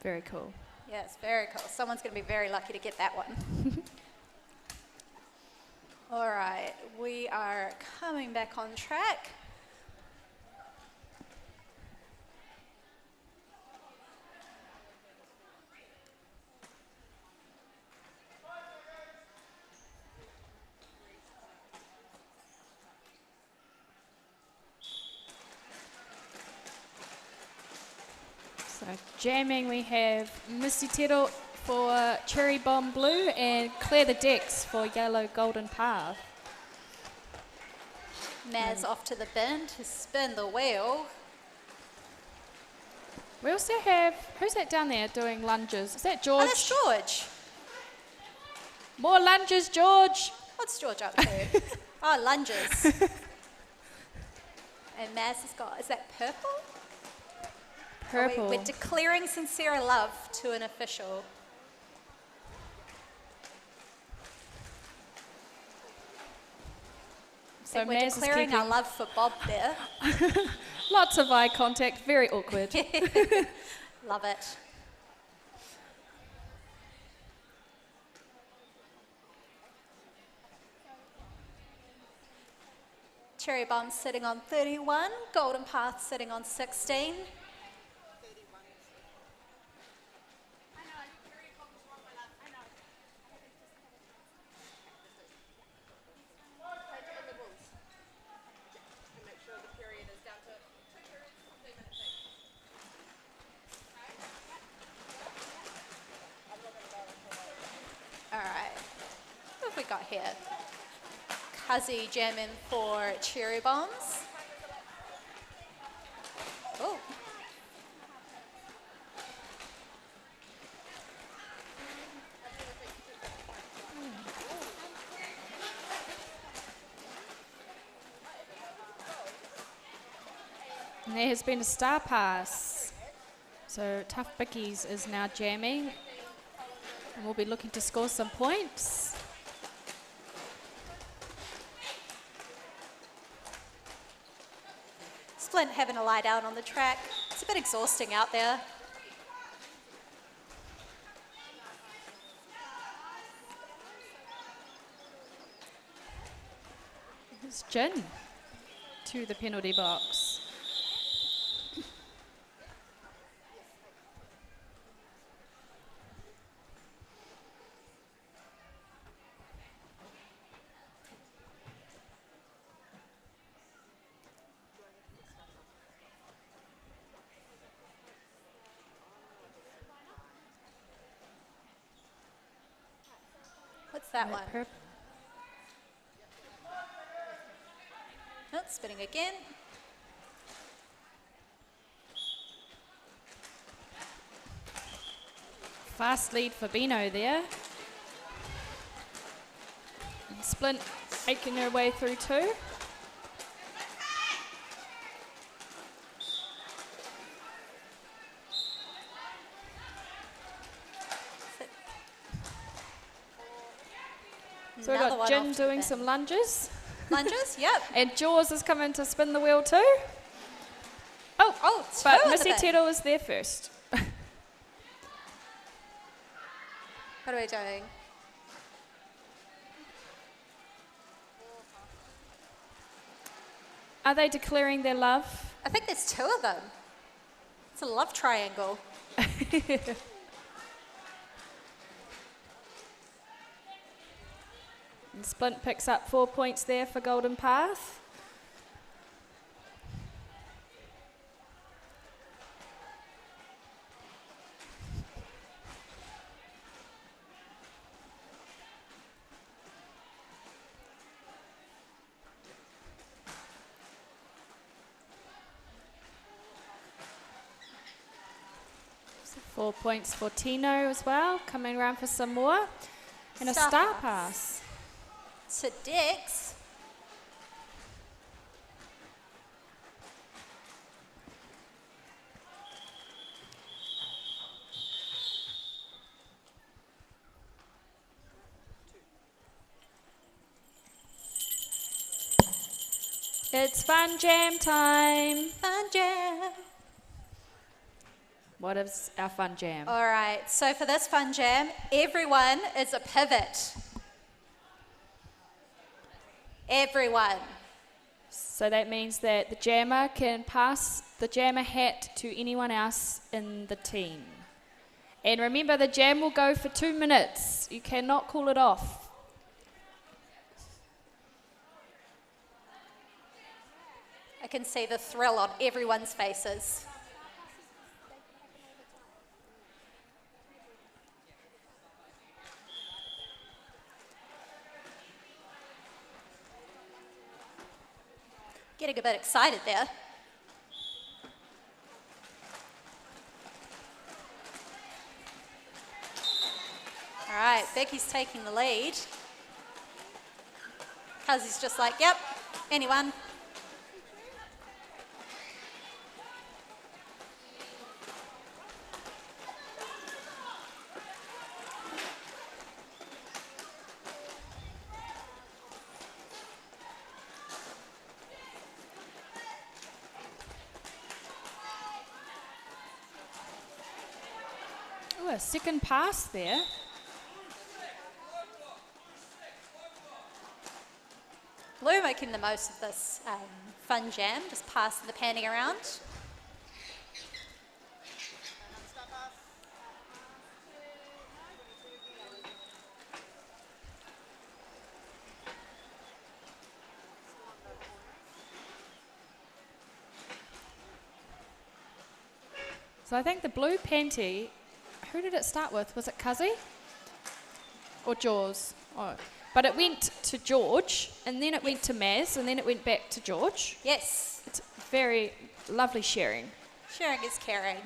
Very cool. Yes, very cool. Someone's going to be very lucky to get that one. All right, we are coming back on track. So jamming, we have Missy Tero for Cherry Bomb Blue and Clear the Decks for Yellow Golden Path. Maz off to the bin to spin the wheel. We also have, who's that down there doing lunges? Is that George? Oh, that's George. More lunges, George. What's George up to? Oh, lunges. And Maz has got, is that purple? Purple. We're declaring sincere love to an official. So We're Maz is declaring our keeping love for Bob there. lots of eye contact, very awkward. Love it. Cherry Bomb sitting on 31, Golden Path sitting on 16. All right, what have we got here? Kazi jamming for Cherry Bombs. Oh. And there has been a star pass. So Tough Bickies is now jamming. And we'll be looking to score some points. Splint having a lie down on the track. It's a bit exhausting out there. It's Jin to the penalty box. That one. Purp- Oh, spinning again. Fast lead for Beano there. And Splint making her way through too. So we've Another got one Jin off to the doing bin. some lunges. Lunges, yep. And Jaws is coming to spin the wheel too. Oh, two But at the Missy bin. Tero is there first. What are we doing? Are they declaring their love? I think there's two of them. It's a love triangle. And Splint picks up 4 points there for Golden Path. So 4 points for Tino as well, coming around for some more. And a Star star pass. pass. To Dex. It's fun jam time. Fun jam. What is our fun jam? All right, so for this fun jam, everyone is a pivot. Everyone. So that means that the jammer can pass the jammer hat to anyone else in the team. And remember, the jam will go for 2 minutes. You cannot call it off. I can see the thrill on everyone's faces. Getting a bit excited there. All right, Becky's taking the lead. Cuzzy's just like, yep, anyone. Oh, a second pass there. Blue making the most of this fun jam, just passing the panning around. So I think the blue panty, who did it start with? Was it Cuzzy? Or Jaws? Oh. But it went to George, and then it went to Maz, and then it went back to George. Yes, It's very lovely sharing. sharing is caring.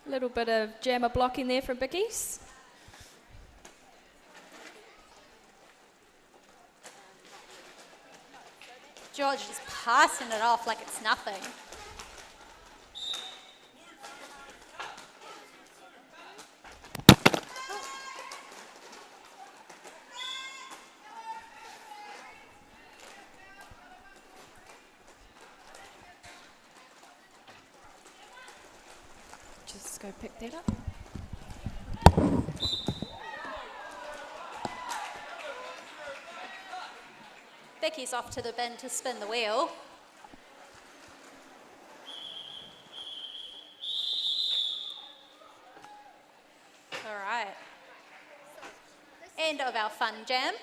A little bit of jammer blocking there from Bickies. George is passing it off like it's nothing. Just go pick that up. Becky's off to the bin to spin the wheel. All right. End of our fun jam.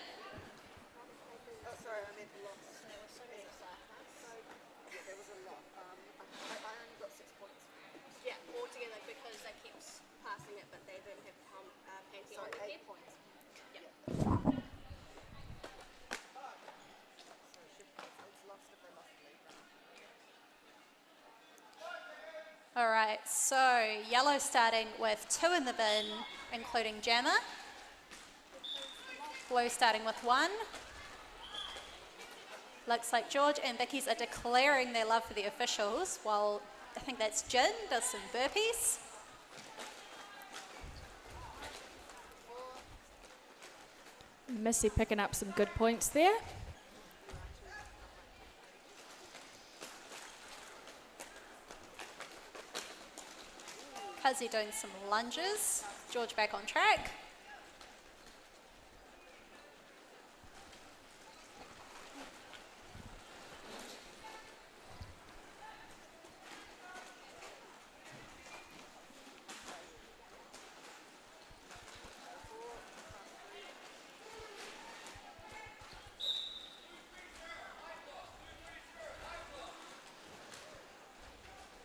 Yeah, all together because they kept passing it, but they didn't have Panty on the head. Yeah. All right, so yellow starting with 2 in the bin, including Jammer. Blue starting with 1. Looks like George and Vicky's are declaring their love for the officials, while I think that's Jin does some burpees. Missy picking up some good points there. Kazi doing some lunges. George back on track.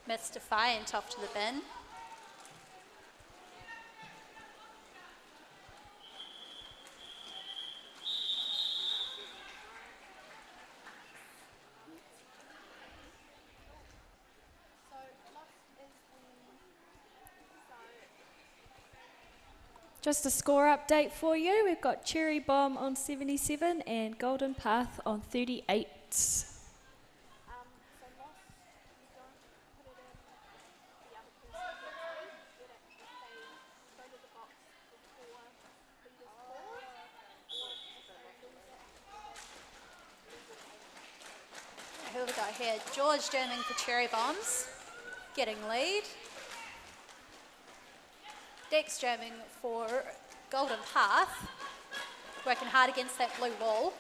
Miss Defiant off to the bin. Just a score update for you. We've got Cherry Bomb on 77 and Golden Path on 38. Who have we got here? George jamming for Cherry Bombs, getting lead. Dex jamming for Golden Path, working hard against that blue wall.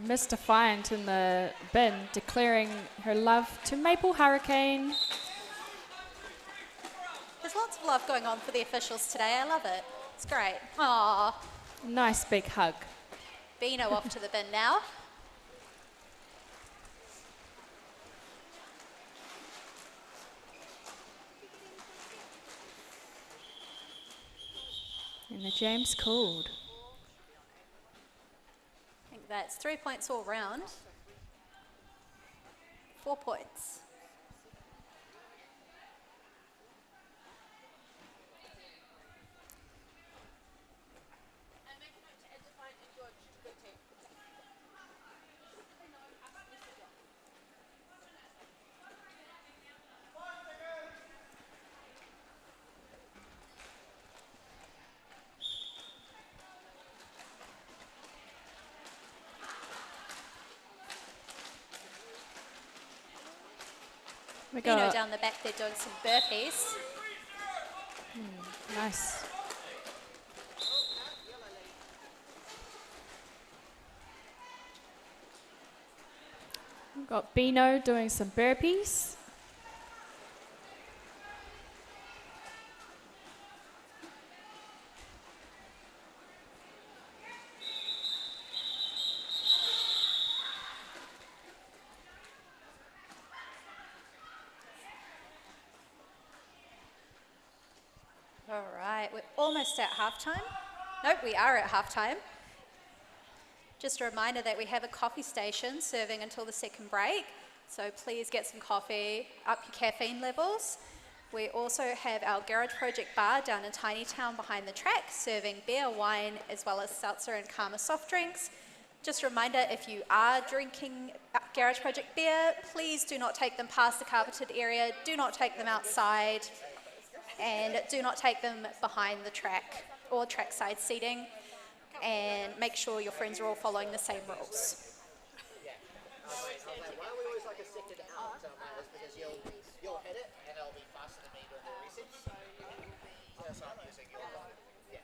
Miss Defiant in the bin declaring her love to Maple Hurricane. There's lots of love going on for the officials today. I love it. It's great. Aww. Nice big hug. Beano off to the bin now. And the jam's called. I think that's 3 points all round. 4 points. We Beano got down the back there doing some burpees. nice. We've got Beano doing some burpees. All right, we're almost at halftime. Nope, we are at halftime. Just a reminder that we have a coffee station serving until the second break, so please get some coffee, up your caffeine levels. We also have our Garage Project bar down in Tiny Town behind the track, serving beer, wine, as well as seltzer and Karma soft drinks. Just a reminder, if you are drinking Garage Project beer, please do not take them past the carpeted area, do not take them outside, and do not take them behind the track or trackside seating, and make sure your friends are all following the same rules. Why we always like a second out is because you'll hit it and it'll be faster than me doing the resets. So I'm using your line. Yeah.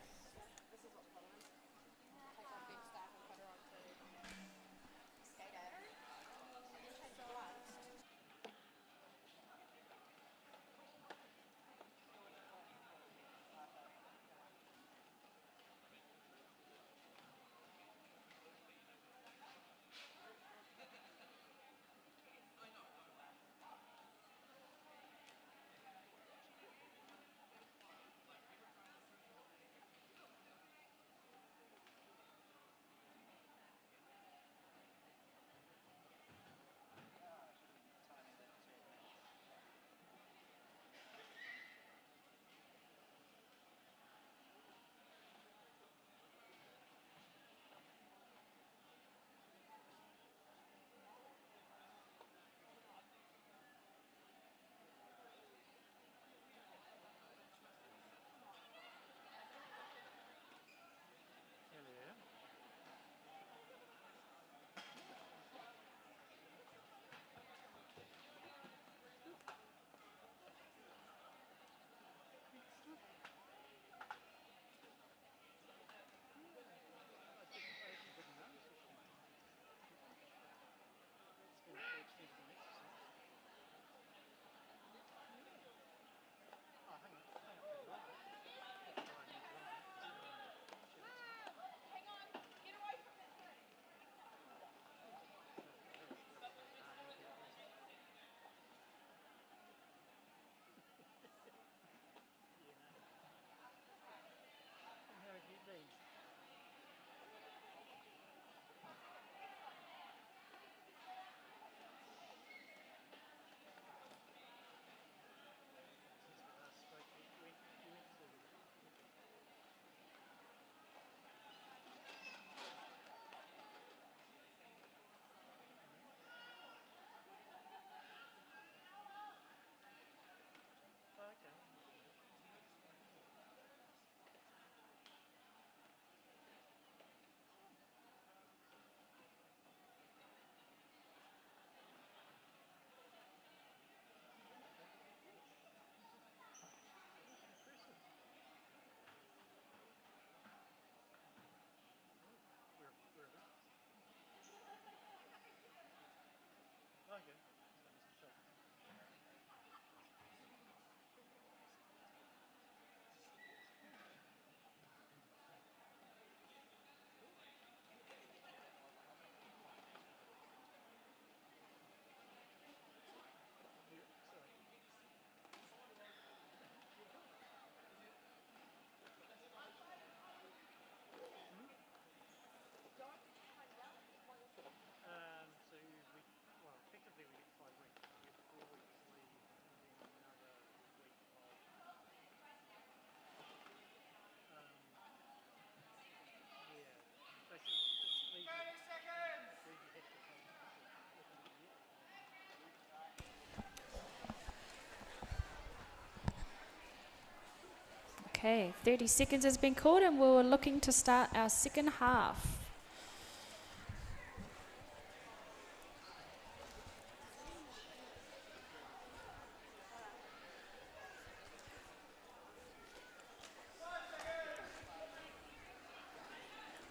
Okay, 30 seconds has been called and we're looking to start our second half.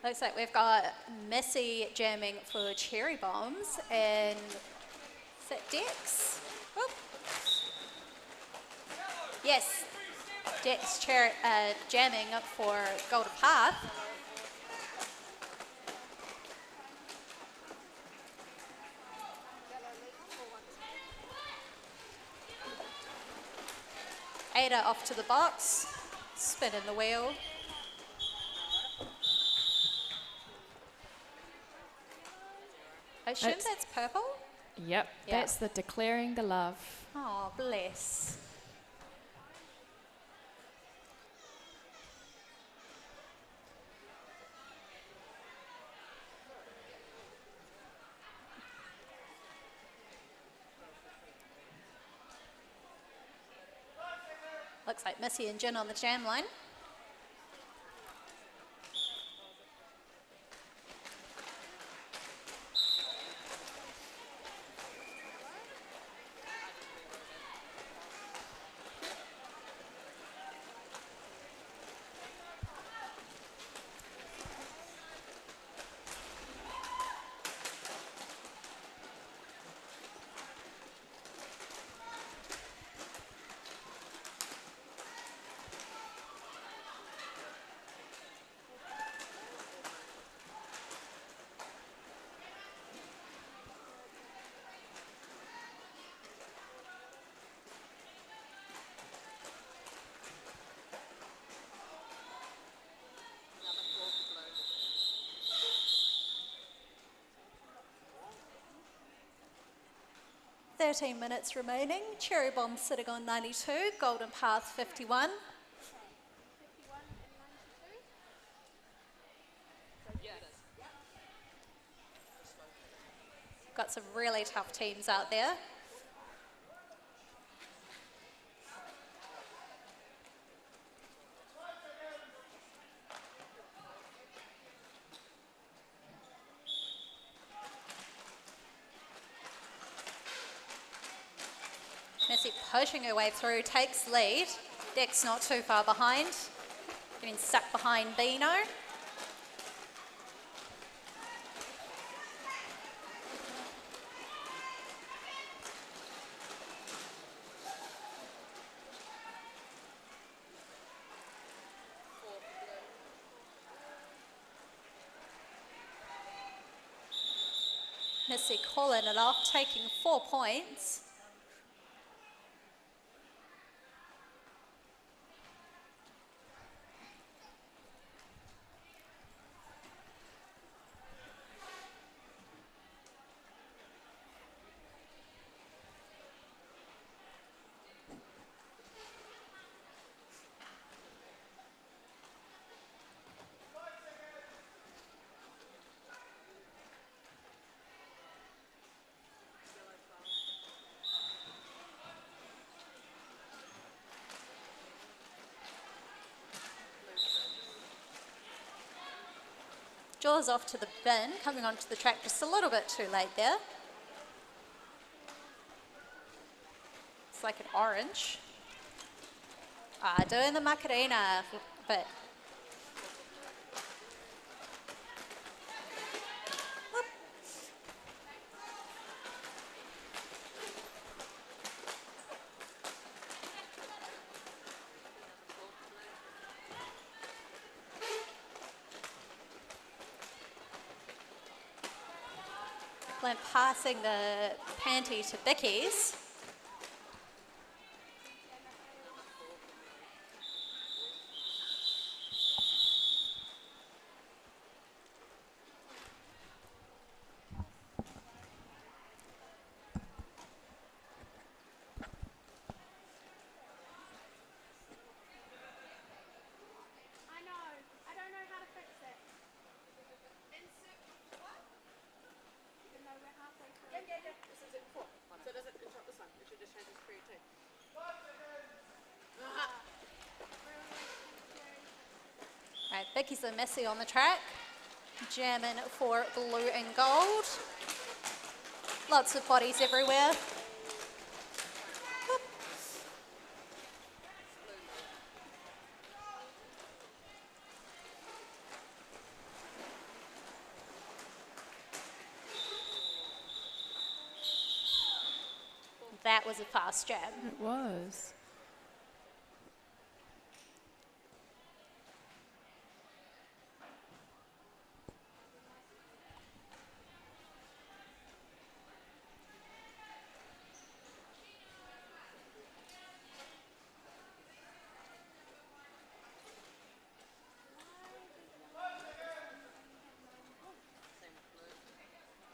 Looks like we've got Missy jamming for Cherry Bombs and is that Dex? Whoop. Yes, Dex jamming for Golden Path. Ada off to the box, spinning the wheel. I assume that's purple? Yep, Yep. that's the declaring the love. Oh, bless. Looks like Missy and Jin on the jam line. Thirteen minutes remaining. Cherry Bomb sitting on 92, Golden Path 51. Got some really tough teams out there. Missy pushing her way through, takes lead. Dex not too far behind. Getting stuck behind Beano. Missy calling it off, taking 4 points. Jaws off to the bin, coming onto the track just a little bit too late there. It's like an orange. Doing the Macarena, but Glenn passing the panty to Vicky's. Vicky's and Missy on the track, jamming for blue and gold. Lots of bodies everywhere. Whoop. That was a fast jam. It was.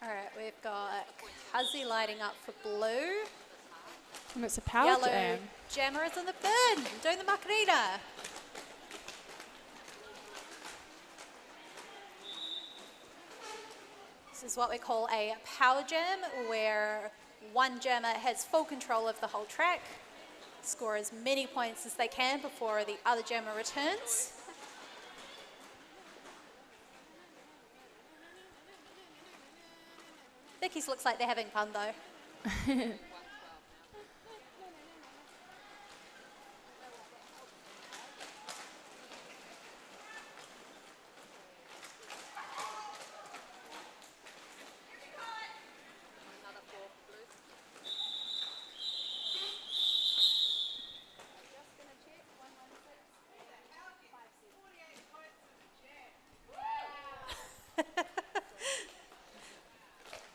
All right, we've got Cuzzy lighting up for blue. And it's a power Yellow jam. jammer is in the bin, doing the Macarena. This is what we call a power jam, where one jammer has full control of the whole track, score as many points as they can before the other jammer returns. Vicky's looks like they're having fun though.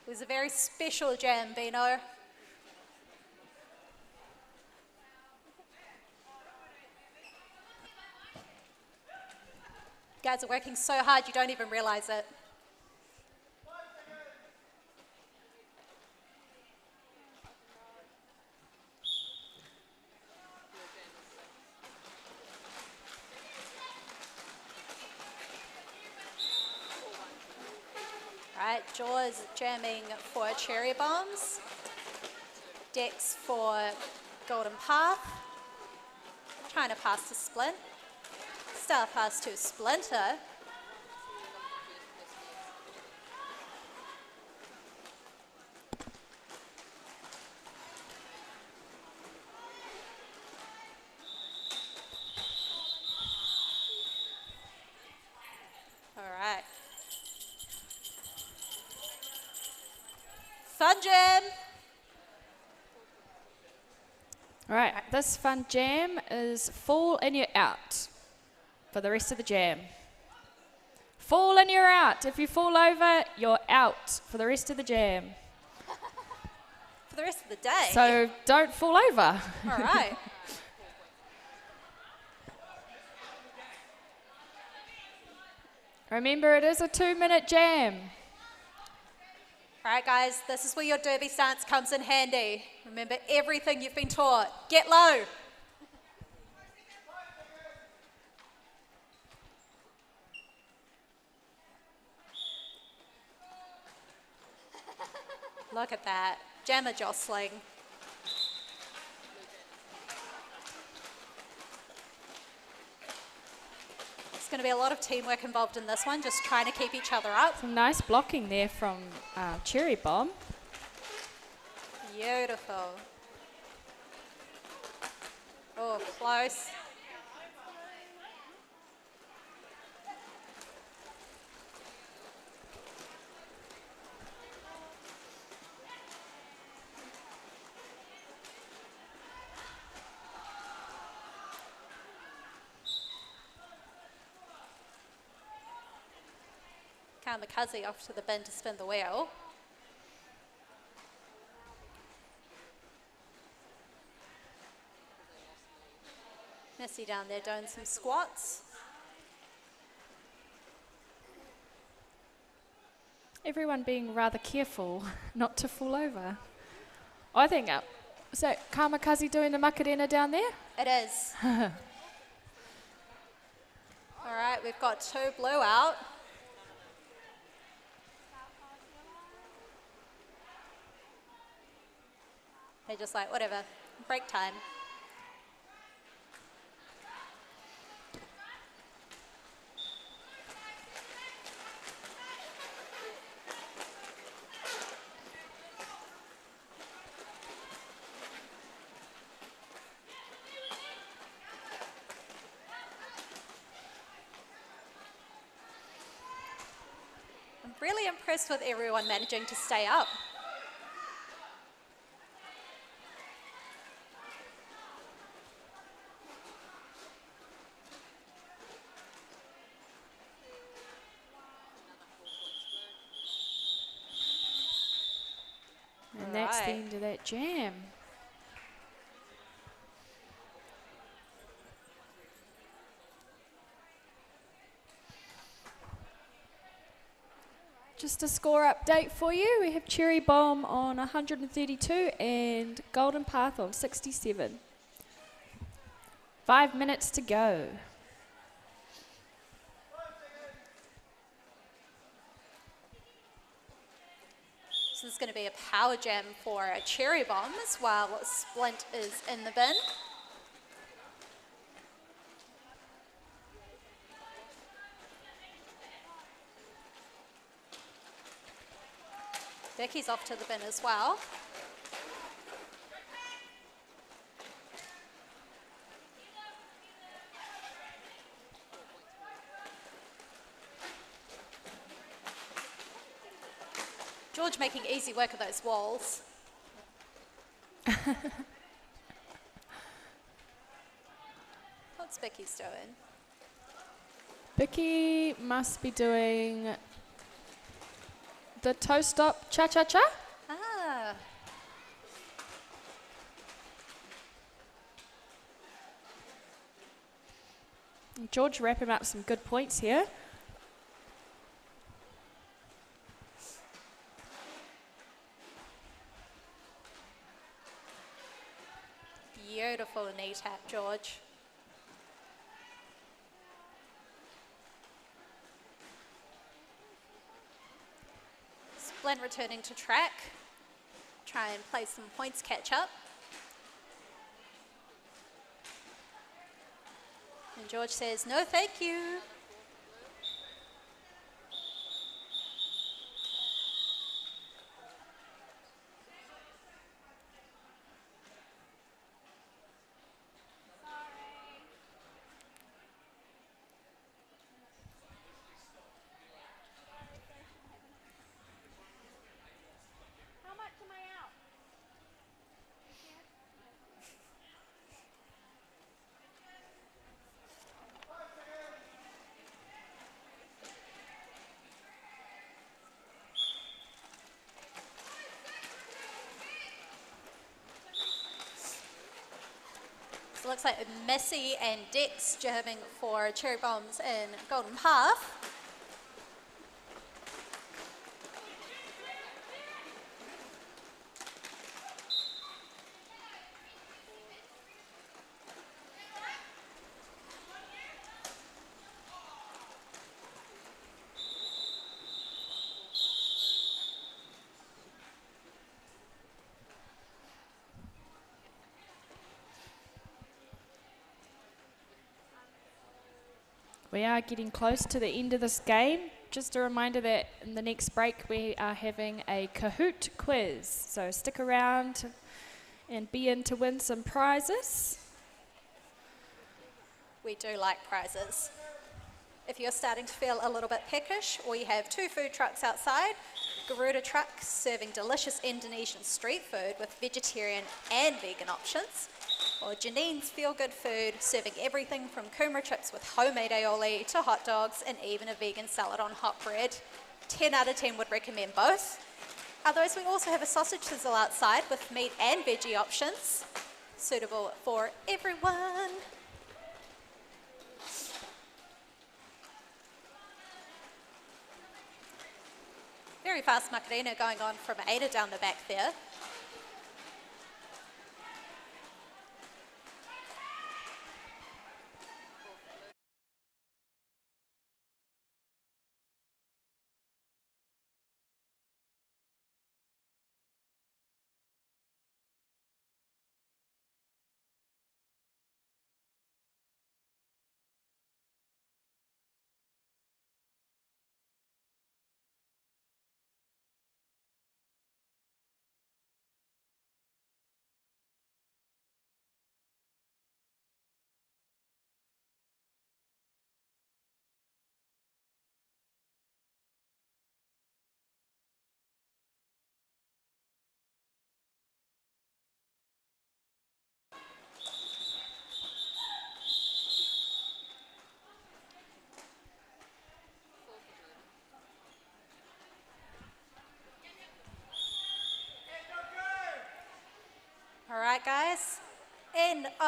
It was a very special jam, Bino. You guys are working so hard you don't even realize it. Right, Jaws jamming for Cherry Bombs. Dex for Golden Path. Trying to pass to Splint. Star pass to Splinter. All right. Fun jam. All right, this fun jam is fall and you're out for the rest of the jam. Fall and you're out. If you fall over, you're out for the rest of the jam. For the rest of the day. So don't fall over. All right. Remember, it is a 2-minute jam. All right, guys, this is where your derby stance comes in handy. Remember everything you've been taught. Get low. Look at that. Jammer jostling. There's going to be a lot of teamwork involved in this one, just trying to keep each other up. Some nice blocking there from Cherry Bomb. Beautiful. Oh, close. Kamikaze off to the bin to spin the wheel. Missy down there doing some squats. Everyone being rather careful not to fall over. I think, is that Kamikaze doing the Macarena down there? It is. All right, we've got 2 blue out. They're just like, whatever, break time. really impressed with everyone managing to stay up. And that's the Right. end of that jam. Just a score update for you. We have Cherry Bomb on 132 and Golden Path on 67. 5 minutes to go. So this is going to be a power jam for Cherry Bombs while Splint is in the bin. Becky's off to the bin as well. George making easy work of those walls. What's Becky's doing? Vicky must be doing the toe stop cha-cha-cha. Ah, George wrapping up some good points here. beautiful knee tap, George. Splint returning to track. Try and play some points catch up. And George says, no thank you. So it looks like Missy and Dex jamming for Cherry Bombs in Golden Path. We are getting close to the end of this game. Just a reminder that in the next break we are having a Kahoot quiz. So stick around and be in to win some prizes. We do like prizes. If you're starting to feel a little bit peckish, we have 2 food trucks outside. Garuda Truck serving delicious Indonesian street food with vegetarian and vegan options. Or Janine's Feel Good Food serving everything from kumara chips with homemade aioli to hot dogs and even a vegan salad on hot bread. 10 out of 10 would recommend both. Otherwise, we also have a sausage sizzle outside with meat and veggie options, suitable for everyone. Very fast Macarena going on from Ada down the back there.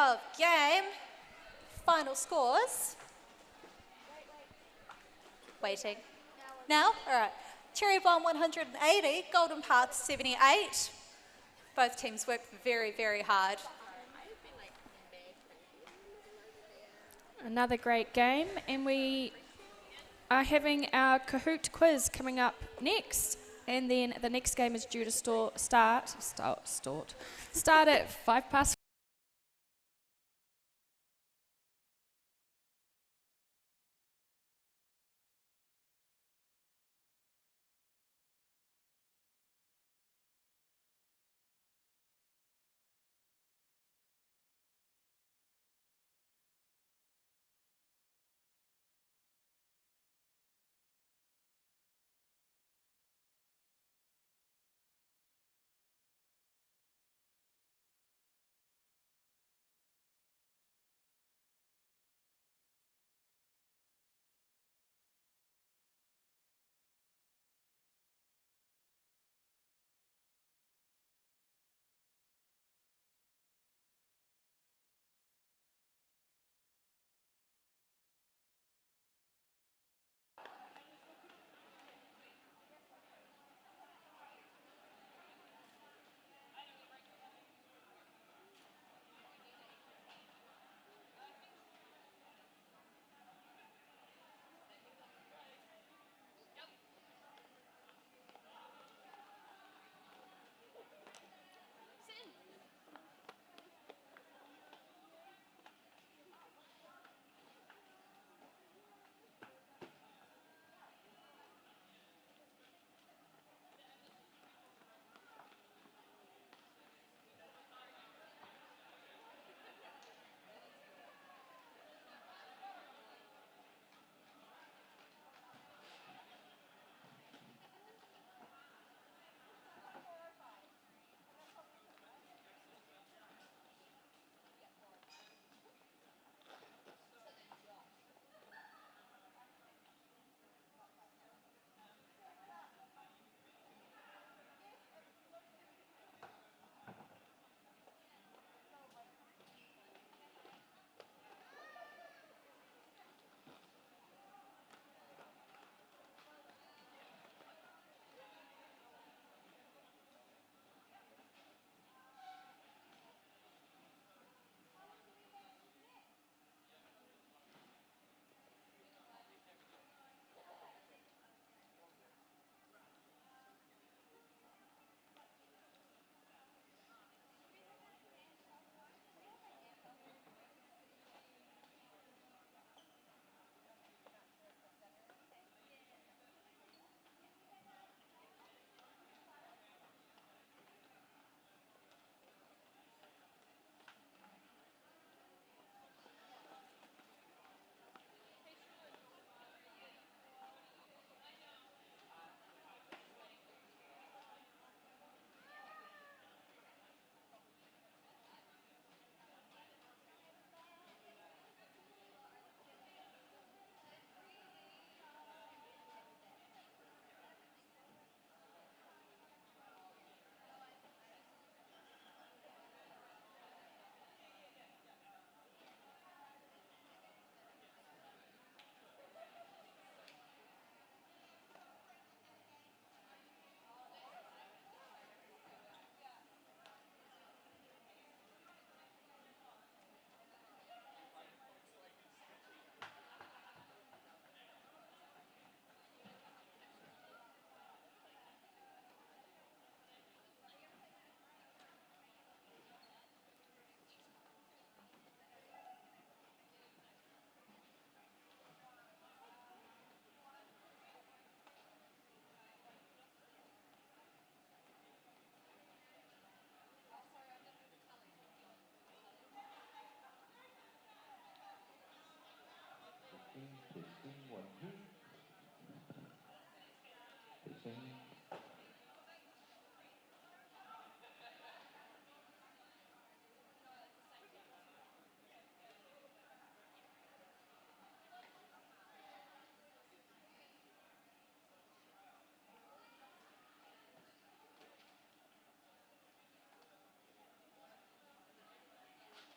of game. Final scores. Waiting. Now? All right. Cherry Bomb 180, Golden Path 78. Both teams worked very, very hard. Another great game, and we are having our Kahoot quiz coming up next, and then the next game is due to start at 5 past.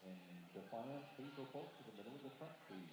And Defiant, please report to the middle of the track, please.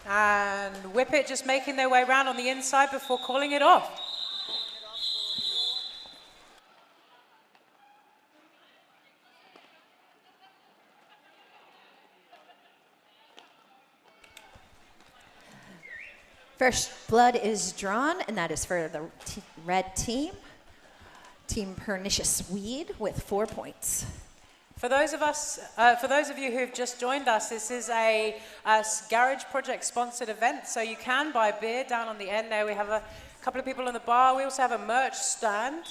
And Whip It just making their way around on the inside before calling it off. First blood is drawn, and that is for the red team. Team Pernicious Weed with 4 points. For those of you who've just joined us, this is a Garage Project sponsored event, so you can buy beer down on the end there. We have a couple of people in the bar. We also have a merch stand.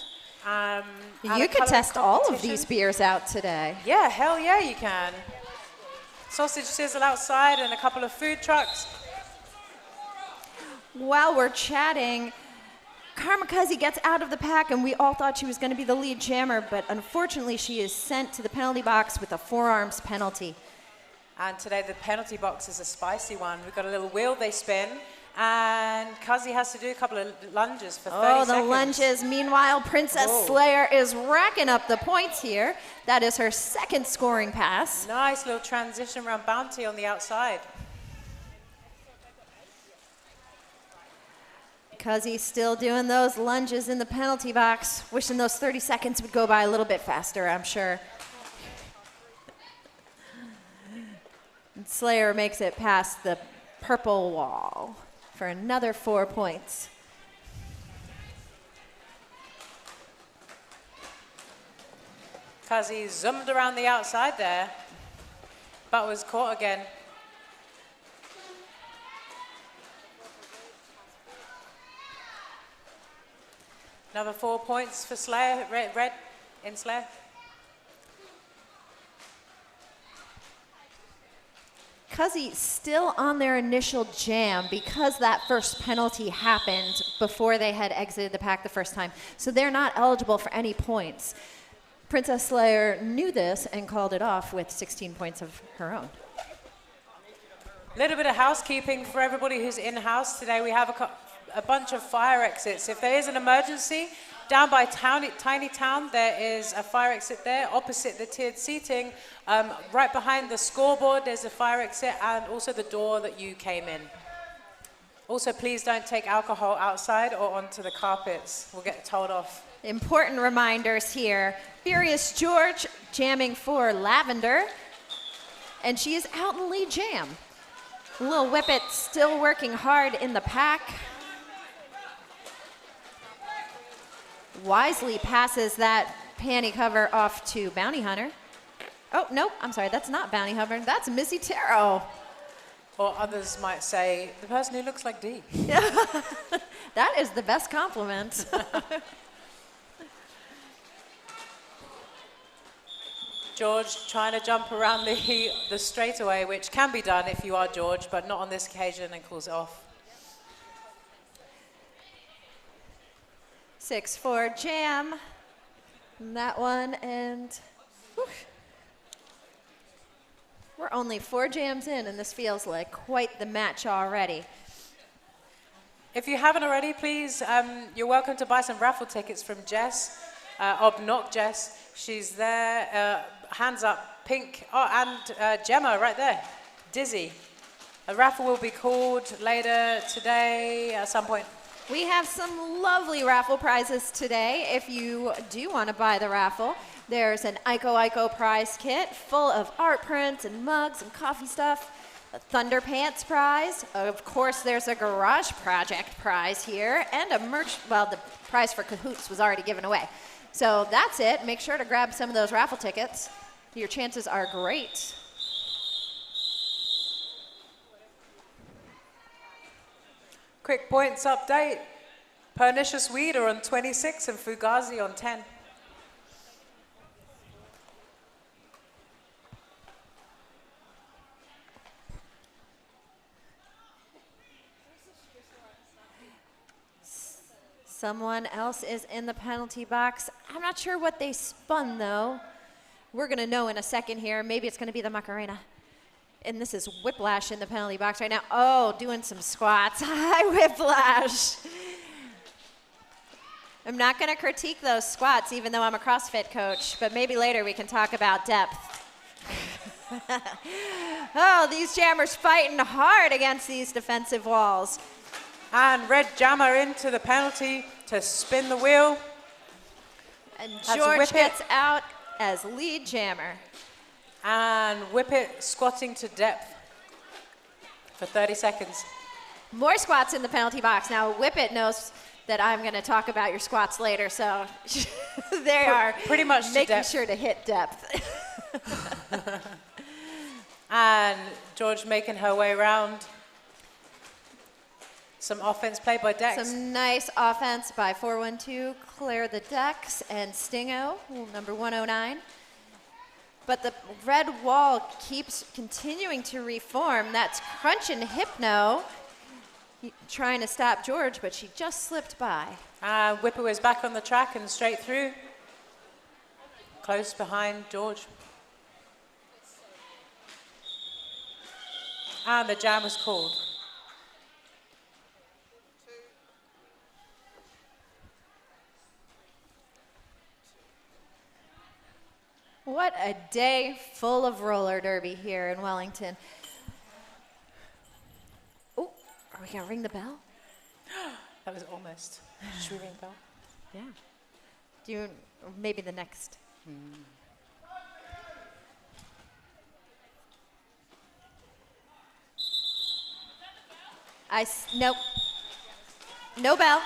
And You a could colouring test all of competition. these beers out today. Yeah, hell yeah, you can. Sausage sizzle outside and a couple of food trucks. While we're chatting, Karmakazi gets out of the pack, and we all thought she was going to be the lead jammer, but unfortunately she is sent to the penalty box with a forearms penalty. And today the penalty box is a spicy one. We've got a little wheel they spin, and Kazi has to do a couple of lunges for 30 Oh, the seconds. lunges. Meanwhile, Princess Whoa. Slayer is racking up the points here. That is her second scoring pass. Nice little transition around Bounty on the outside. Kazi's still doing those lunges in the penalty box. Wishing those 30 seconds would go by a little bit faster, I'm sure. And Slayer makes it past the purple wall for another 4 points. Kazi zoomed around the outside there, but was caught again. Another 4 points for Slayer, red in Slayer. Kazi still on their initial jam because that first penalty happened before they had exited the pack the first time. So they're not eligible for any points. Princess Slayer knew this and called it off with 16 points of her own. A little bit of housekeeping for everybody who's in-house today. We have a bunch of fire exits. If there is an emergency, down by Tiny Town, there is a fire exit there, opposite the tiered seating. Right behind the scoreboard, there's a fire exit, and also the door that you came in. Also, please don't take alcohol outside or onto the carpets. We'll get told off. Important reminders here. Furious George jamming for Lavender, and she is out in lead jam. Lil Whippet still working hard in the pack. Wisely passes that panty cover off to Bounty Hunter. Oh, nope, I'm sorry, that's not Bounty Hunter, that's Missy Taro. Or others might say, the person who looks like Dee. That is the best compliment. George trying to jump around the straightaway, which can be done if you are George, but not on this occasion, and calls it off. 6-4 jam. And that one, and whew. We're only 4 jams in, and this feels like quite the match already. If you haven't already, please, you're welcome to buy some raffle tickets from Jess, Knock Jess. She's there, hands up, pink. Oh, and Gemma right there, Dizzy. A raffle will be called later today at some point. We have some lovely raffle prizes today. If you do want to buy the raffle, there's an Ico prize kit full of art prints and mugs and coffee stuff. A Thunder Pants prize. Of course, there's a Garage Project prize here, and a merch, well, the prize for Cahoots was already given away. So that's it. Make sure to grab some of those raffle tickets. Your chances are great. Quick points update. Pernicious Weed are on 26 and Fugazi on 10. Someone else is in the penalty box. I'm not sure what they spun, though. We're going to know in a second here. Maybe it's going to be the Macarena. And this is Whiplash in the penalty box right now. Oh, doing some squats. Hi, Whiplash. I'm not going to critique those squats, even though I'm a CrossFit coach, but maybe later we can talk about depth. Oh, these jammers fighting hard against these defensive walls. And red jammer into the penalty to spin the wheel. And That's George Whippet. gets out as lead jammer. And Whippet squatting to depth for 30 seconds. More squats in the penalty box. Now, Whippet knows that I'm going to talk about your squats later, so they are pretty much to making depth. sure to hit depth. And George making her way around. Some offense play by Dex. Some nice offense by 412, clear the decks, and Stingo, number 109. But the red wall keeps continuing to reform. That's Crunch and Hypno trying to stop George, but she just slipped by. And Whipper was back on the track and straight through. Close behind George. And the jam was called. What a day full of roller derby here in Wellington. Oh, are we gonna ring the bell? That was almost. Should we ring the bell? Yeah. Do you, or maybe the next. Nope. No bell.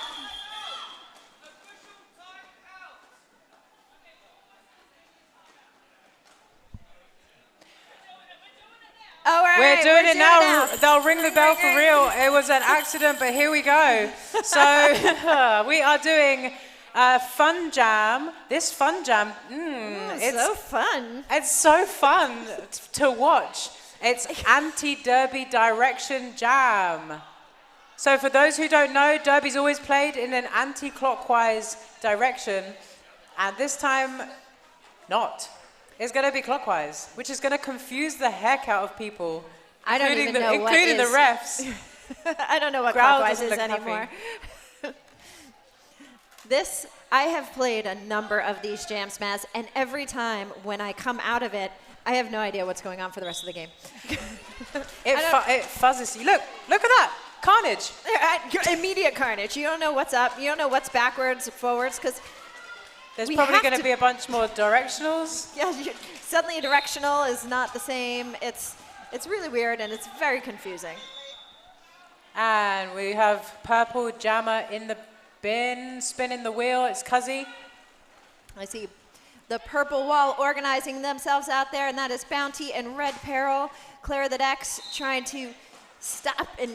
Oh, all right, We're doing it now. They'll ring the bell for real. It was an accident, but here we go. So we are doing a fun jam. This fun jam, It's so fun. it's so fun to watch. It's anti-derby direction jam. So for those who don't know, derby's always played in an anti-clockwise direction, and this time, not. It's going to be clockwise, which is going to confuse the heck out of people, I don't including even know what including the is- refs. I don't know what Growl clockwise doesn't is look happy. anymore. I have played a number of these jams, Maz, and every time when I come out of it, I have no idea what's going on for the rest of the game. It fuzzes you. Look at that. Carnage. Immediate carnage. You don't know what's up. You don't know what's backwards, forwards, because There's We probably have going to to- be a bunch more directionals. suddenly a directional is not the same. It's really weird, and it's very confusing. And we have purple jammer in the bin, spinning the wheel. It's Cuzzy. I see the purple wall organizing themselves out there, and that is Bounty and Red Peril. Clear the decks, trying to stop and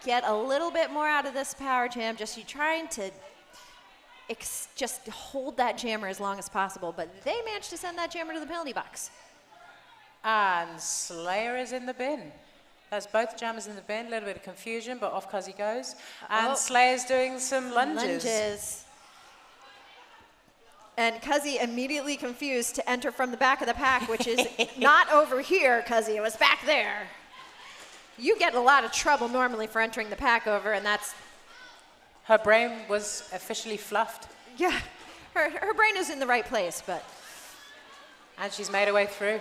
get a little bit more out of this power jam. Just you trying to just hold that jammer as long as possible, but they managed to send that jammer to the penalty box. And Slayer is in the bin. That's both jammers in the bin. A little bit of confusion, but off Cuzzy goes. And Oh. Slayer's doing some lunges. And Cuzzy immediately confused to enter from the back of the pack, which is not over here, Cuzzy. It was back there. You get a lot of trouble normally for entering the pack over, and that's, Her brain was officially fluffed, yeah, her brain is in the right place, but and she's made her way through.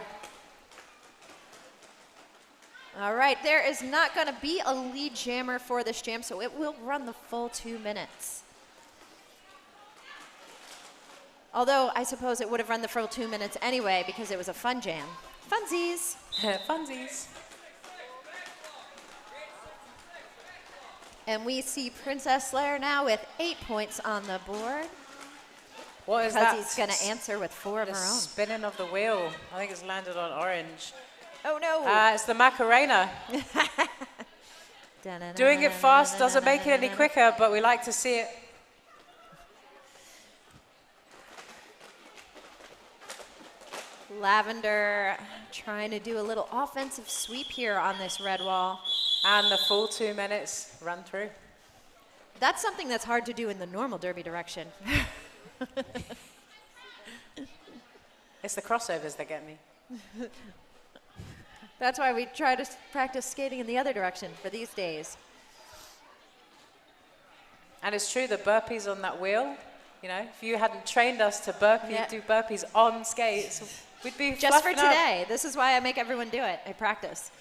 all right, there is not going to be a lead jammer for this jam, so it will run the full 2 minutes. Although I suppose it would have run the full 2 minutes anyway because it was a fun jam. Funsies. Funsies. And we see Princess Slayer now with 8 points on the board. What is that? Cuzzy's going to answer with 4 of The her own. spinning of the wheel. I think it's landed on orange. Oh no. It's the Macarena. Doing it fast doesn't make it any quicker, but we like to see it. Lavender trying to do a little offensive sweep here on this red wall. And the full 2 minutes run through. That's something that's hard to do in the normal derby direction. It's the crossovers that get me. That's why we try to practice skating in the other direction for these days. And it's true, the burpees on that wheel, you know, if you hadn't trained us to Yeah. do burpees on skates, We'd be Just for fluffing up. today. This is why I make everyone do it. I practice.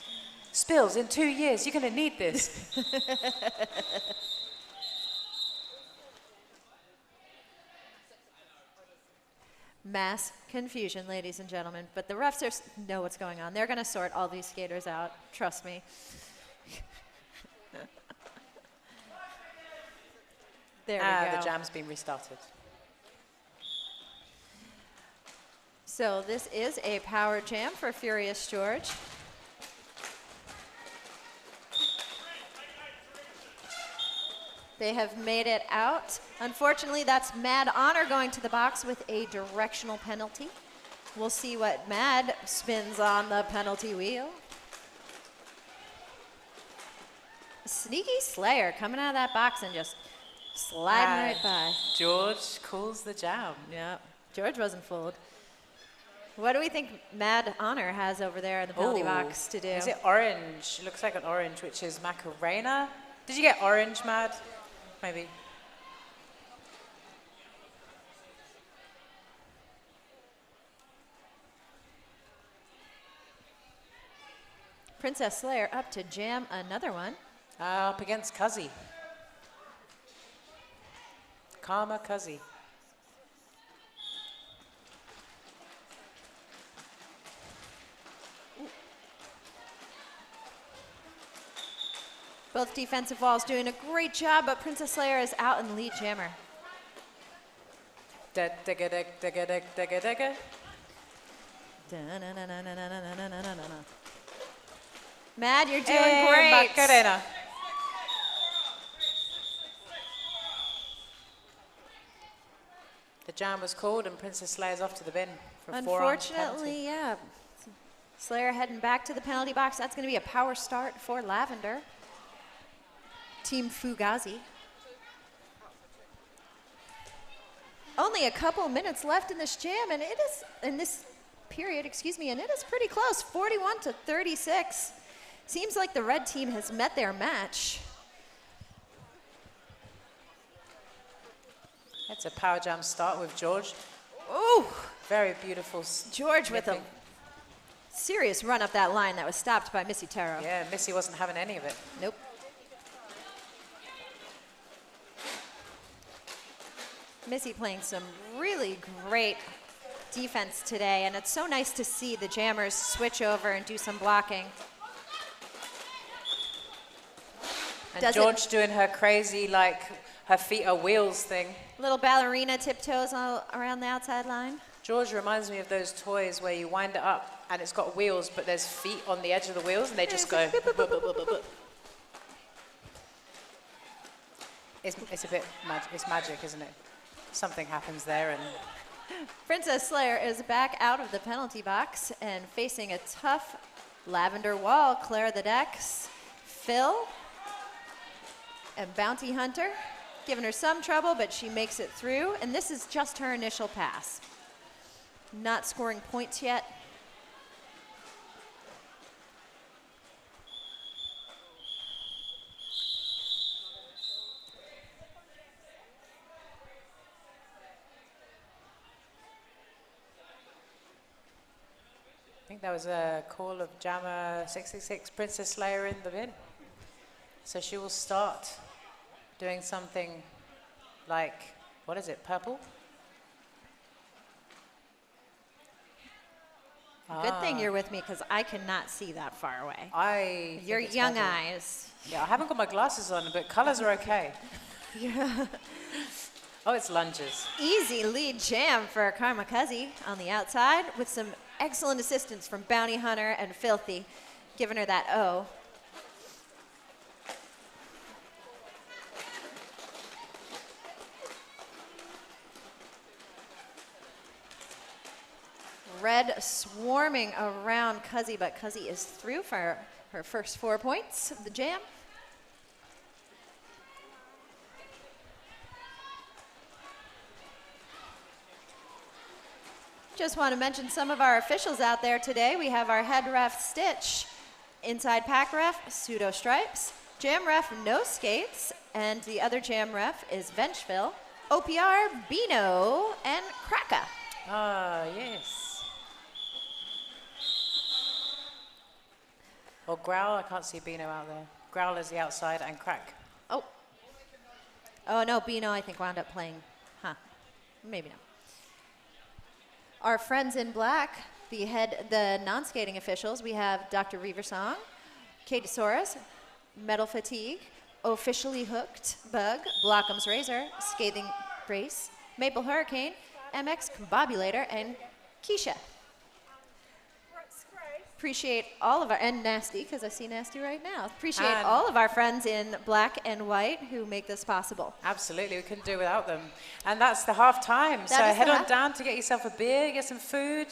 Spills, in 2 years, you're going to need this. Mass confusion, ladies and gentlemen. But the refs know what's going on. They're going to sort all these skaters out. Trust me. There we go. The jam's been restarted. So this is a power jam for Furious George. They have made it out. Unfortunately, that's Mad Honor going to the box with a directional penalty. We'll see what Mad spins on the penalty wheel. Sneaky Slayer coming out of that box and just sliding right by. George calls the jam. Yep, George wasn't fooled. What do we think Mad Honor has over there in the penalty Ooh. box to do? Is it orange? It looks like an orange, which is Macarena. Did you get orange, Mad? Maybe. Princess Slayer up to jam another one. Up against Cuzzy. Karma Cuzzy. Both defensive walls doing a great job, but Princess Slayer is out in the lead jammer. Digga. Mad, you're doing great. Macarena. The jam was called and Princess Slayer's off to the bin for a forearm penalty. Unfortunately, yeah. Slayer heading back to the penalty box. That's going to be a power start for Lavender. Team Fugazi. Only a couple minutes left in this jam, and it is in this period, and it is pretty close, 41-36. Seems like the red team has met their match. It's a power jam start with George. Oh, Very beautiful. George with a nipping. serious run up that line that was stopped by Missy Taro. Yeah, Missy wasn't having any of it. Nope. Missy playing some really great defense today, and it's so nice to see the jammers switch over and do some blocking. And George doing her crazy, like, her feet are wheels thing. Little ballerina tiptoes around the outside line. George reminds me of those toys where you wind it up and it's got wheels, but there's feet on the edge of the wheels and they just go. It's a bit magic. It's magic, isn't it? Something happens there, and Princess Slayer is back out of the penalty box and facing a tough Lavender wall. Clear the decks. Phil and Bounty Hunter giving her some trouble, but she makes it through. And this is just her initial pass. Not scoring points yet. I think that was a call of Jammer 666, Princess Slayer in the bin. So she will start doing something like, what is it, purple? Good thing you're with me because I cannot see that far away. I Your think it's young purple. eyes. Yeah, I haven't got my glasses on, but colors are okay. Yeah. Oh, it's lunges. Easy lead jam for Karmakazi on the outside with some excellent assistance from Bounty Hunter and Filthy, giving her that O. Red swarming around Cuzzy, but Cuzzy is through for her first 4 points of the jam. Just want to mention some of our officials out there today. We have our head ref, Stitch, inside pack ref, Pseudo Stripes, jam ref, No Skates, and the other jam ref is Venchville, OPR, Beano, and Kraka. Ah, yes. Or Growl, I can't see Beano out there. Growl is the outside and Crack. Oh. Oh, no, Beano, I think, wound up playing. Huh. Maybe not. Our friends in black, the non-skating officials, we have Dr. Reaversong, Katosaurus, Metal Fatigue, Officially Hooked, Bug, Blockham's Razor, Scathing Brace, Maple Hurricane, MX Combobulator, and Keisha. Appreciate all of our, and Nasty, because I see Nasty right now. Appreciate And all of our friends in black and white who make this possible. Absolutely, we couldn't do without them. And that's the half time. So That is head the on half- down to get yourself a beer, get some food,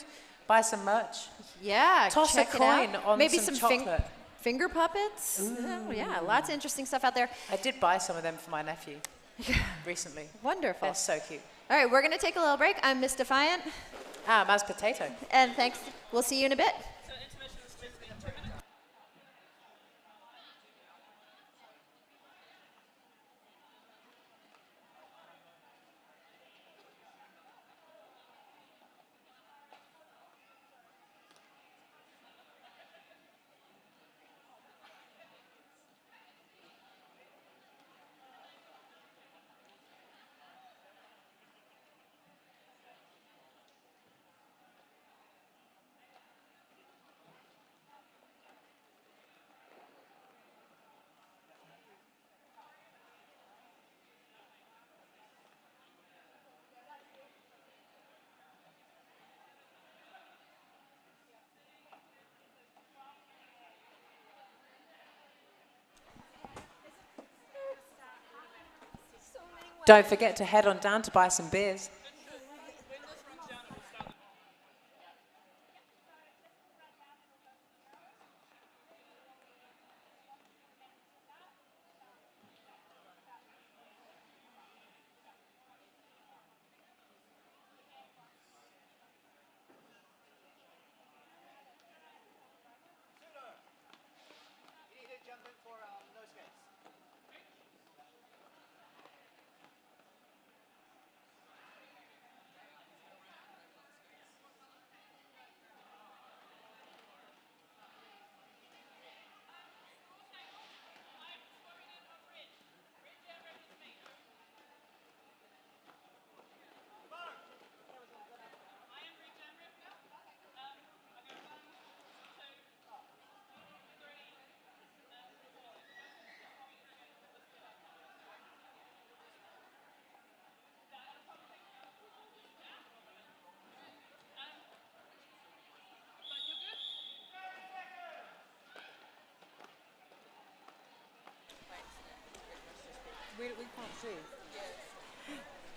buy some merch. Yeah, Toss a check it out. coin on Maybe some some chocolate. finger puppets. Oh, yeah, lots of interesting stuff out there. I did buy some of them for my nephew recently. Wonderful. They're so cute. All right, we're going to take a little break. I'm Miss Defiant, Mashed potato. and thanks. We'll see you in a bit. Don't forget to head on down to buy some beers. You need to jump in for no skates. We can't see.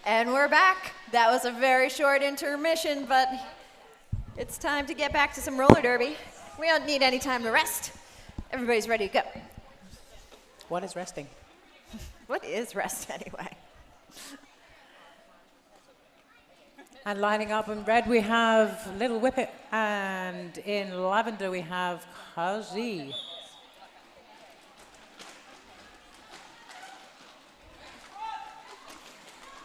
And we're back. That was a very short intermission, but it's time to get back to some roller derby. We don't need any time to rest. Everybody's ready to go. What is resting? What is rest anyway? And lining up in red we have Little Whippet, and in lavender we have Kazi.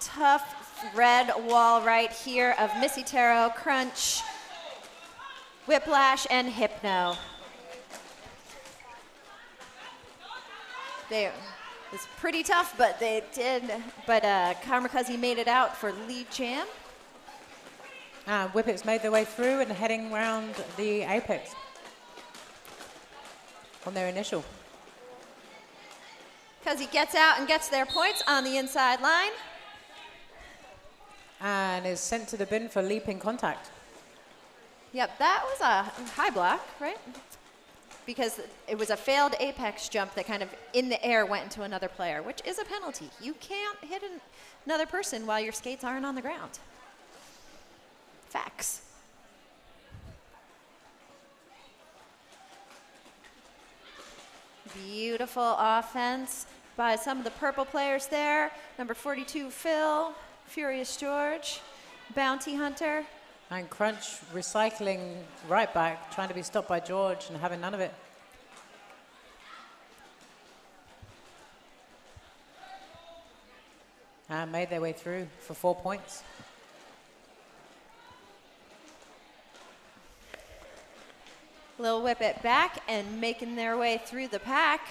Tough red wall right here of Missy Taro, Crunch, Whiplash, and Hypno. It was pretty tough, but they did. But Kamikaze made it out for lead jam. And Whippets made their way through and heading round the apex on their initial. Because he gets out and gets their points on the inside line. And is sent to the bin for leaping contact. Yep, that was a high block, right? Because it was a failed apex jump that kind of in the air went into another player, which is a penalty. You can't hit another person while your skates aren't on the ground. Facts. Beautiful offense by some of the purple players there. Number 42, Phil, Furious George, Bounty Hunter. And Crunch recycling right back, trying to be stopped by George and having none of it. And made their way through for 4 points. Lil Whip It back and making their way through the pack.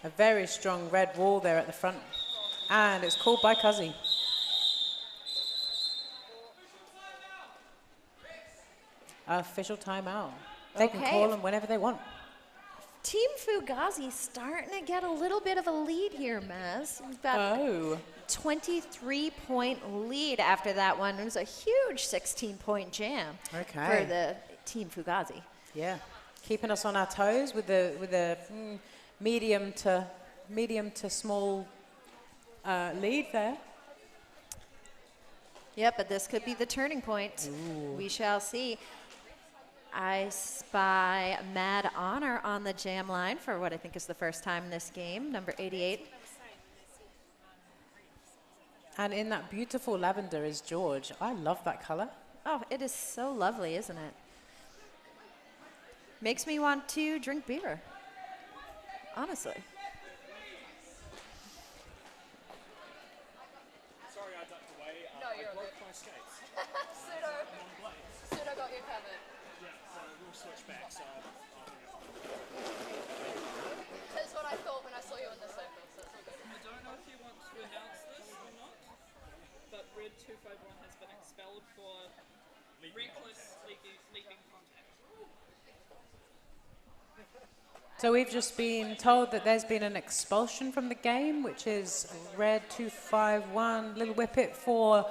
A very strong red wall there at the front. And it's called by Cuzzy. Official timeout. They can Okay. call them whenever they want. Team Fugazi starting to get a little bit of a lead here, Maz. We've got Oh. 23-point lead after that one. It was a huge 16-point jam Okay. for the Team Fugazi. Yeah. Keeping us on our toes with the medium to small lead there. Yep, but this could be the turning point. We shall see. I spy Mad Honor on the jam line for what I think is the first time in this game, number 88. And in that beautiful lavender is George. I love that color. Oh, it is so lovely, isn't it? Makes me want to drink beer, honestly. Sorry I ducked away. No, you're I all broke good. my skates. Pseudo got you covered. Yeah, so we'll switch back. So That's what I thought when I saw you on the sofa, so it's all good. I don't know if you want to announce this or not, but Red 251 has been expelled for reckless leaping contact. So we've just been told that there's been an expulsion from the game, which is Red 251, Little Whippet for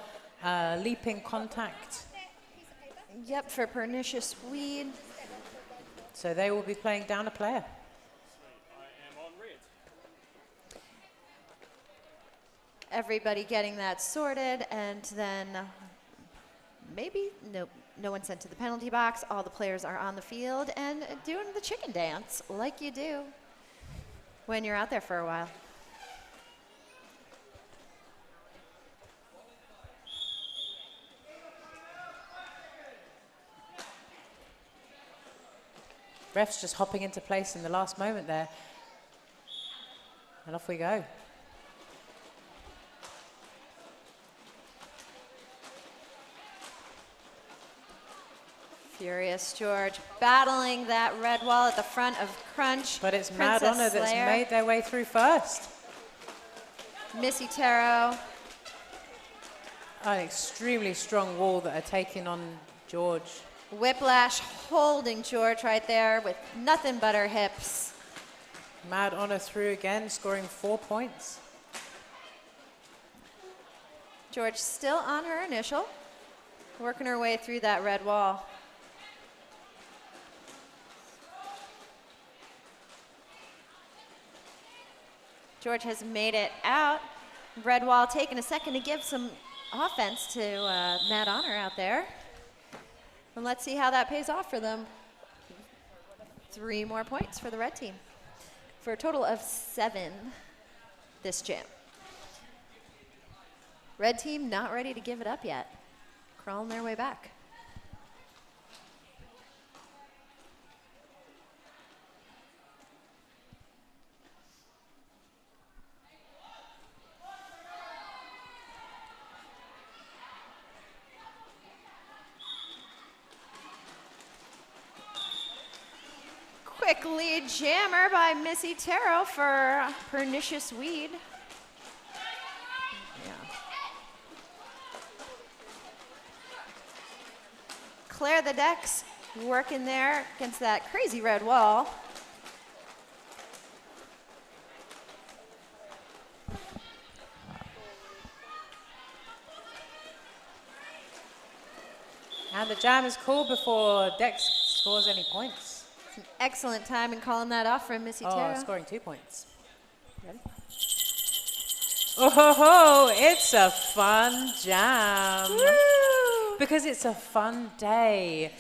leaping contact. Yep, for Pernicious Weed. So they will be playing down a player. I am on red. Everybody getting that sorted, and then maybe no one sent to the penalty box. All the players are on the field and doing the chicken dance like you do when you're out there for a while. Ref's just hopping into place in the last moment there. And off we go. Furious George battling that red wall at the front of Crunch. But it's Princess Mad Honor that's Slayer, made their way through first. Missy Taro. An extremely strong wall that are taking on George. Whiplash holding George right there with nothing but her hips. Mad Honor through again, scoring 4 points. George still on her initial, working her way through that red wall. George has made it out. Red wall taking a second to give some offense to Mad Honor out there. And let's see how that pays off for them. 3 more points for the red team for a total of 7 this jam. Red team not ready to give it up yet. Crawling their way back. Quick lead jammer by Missy Taro for Pernicious Weed. Yeah. Clear the decks, working there against that crazy red wall. And the jam is called before Dex scores any points. It's an excellent time in calling that off from Missy Oh, Taro. scoring 2 points. Ready? Oh ho ho! It's a fun jam. Woo! Because it's a fun day.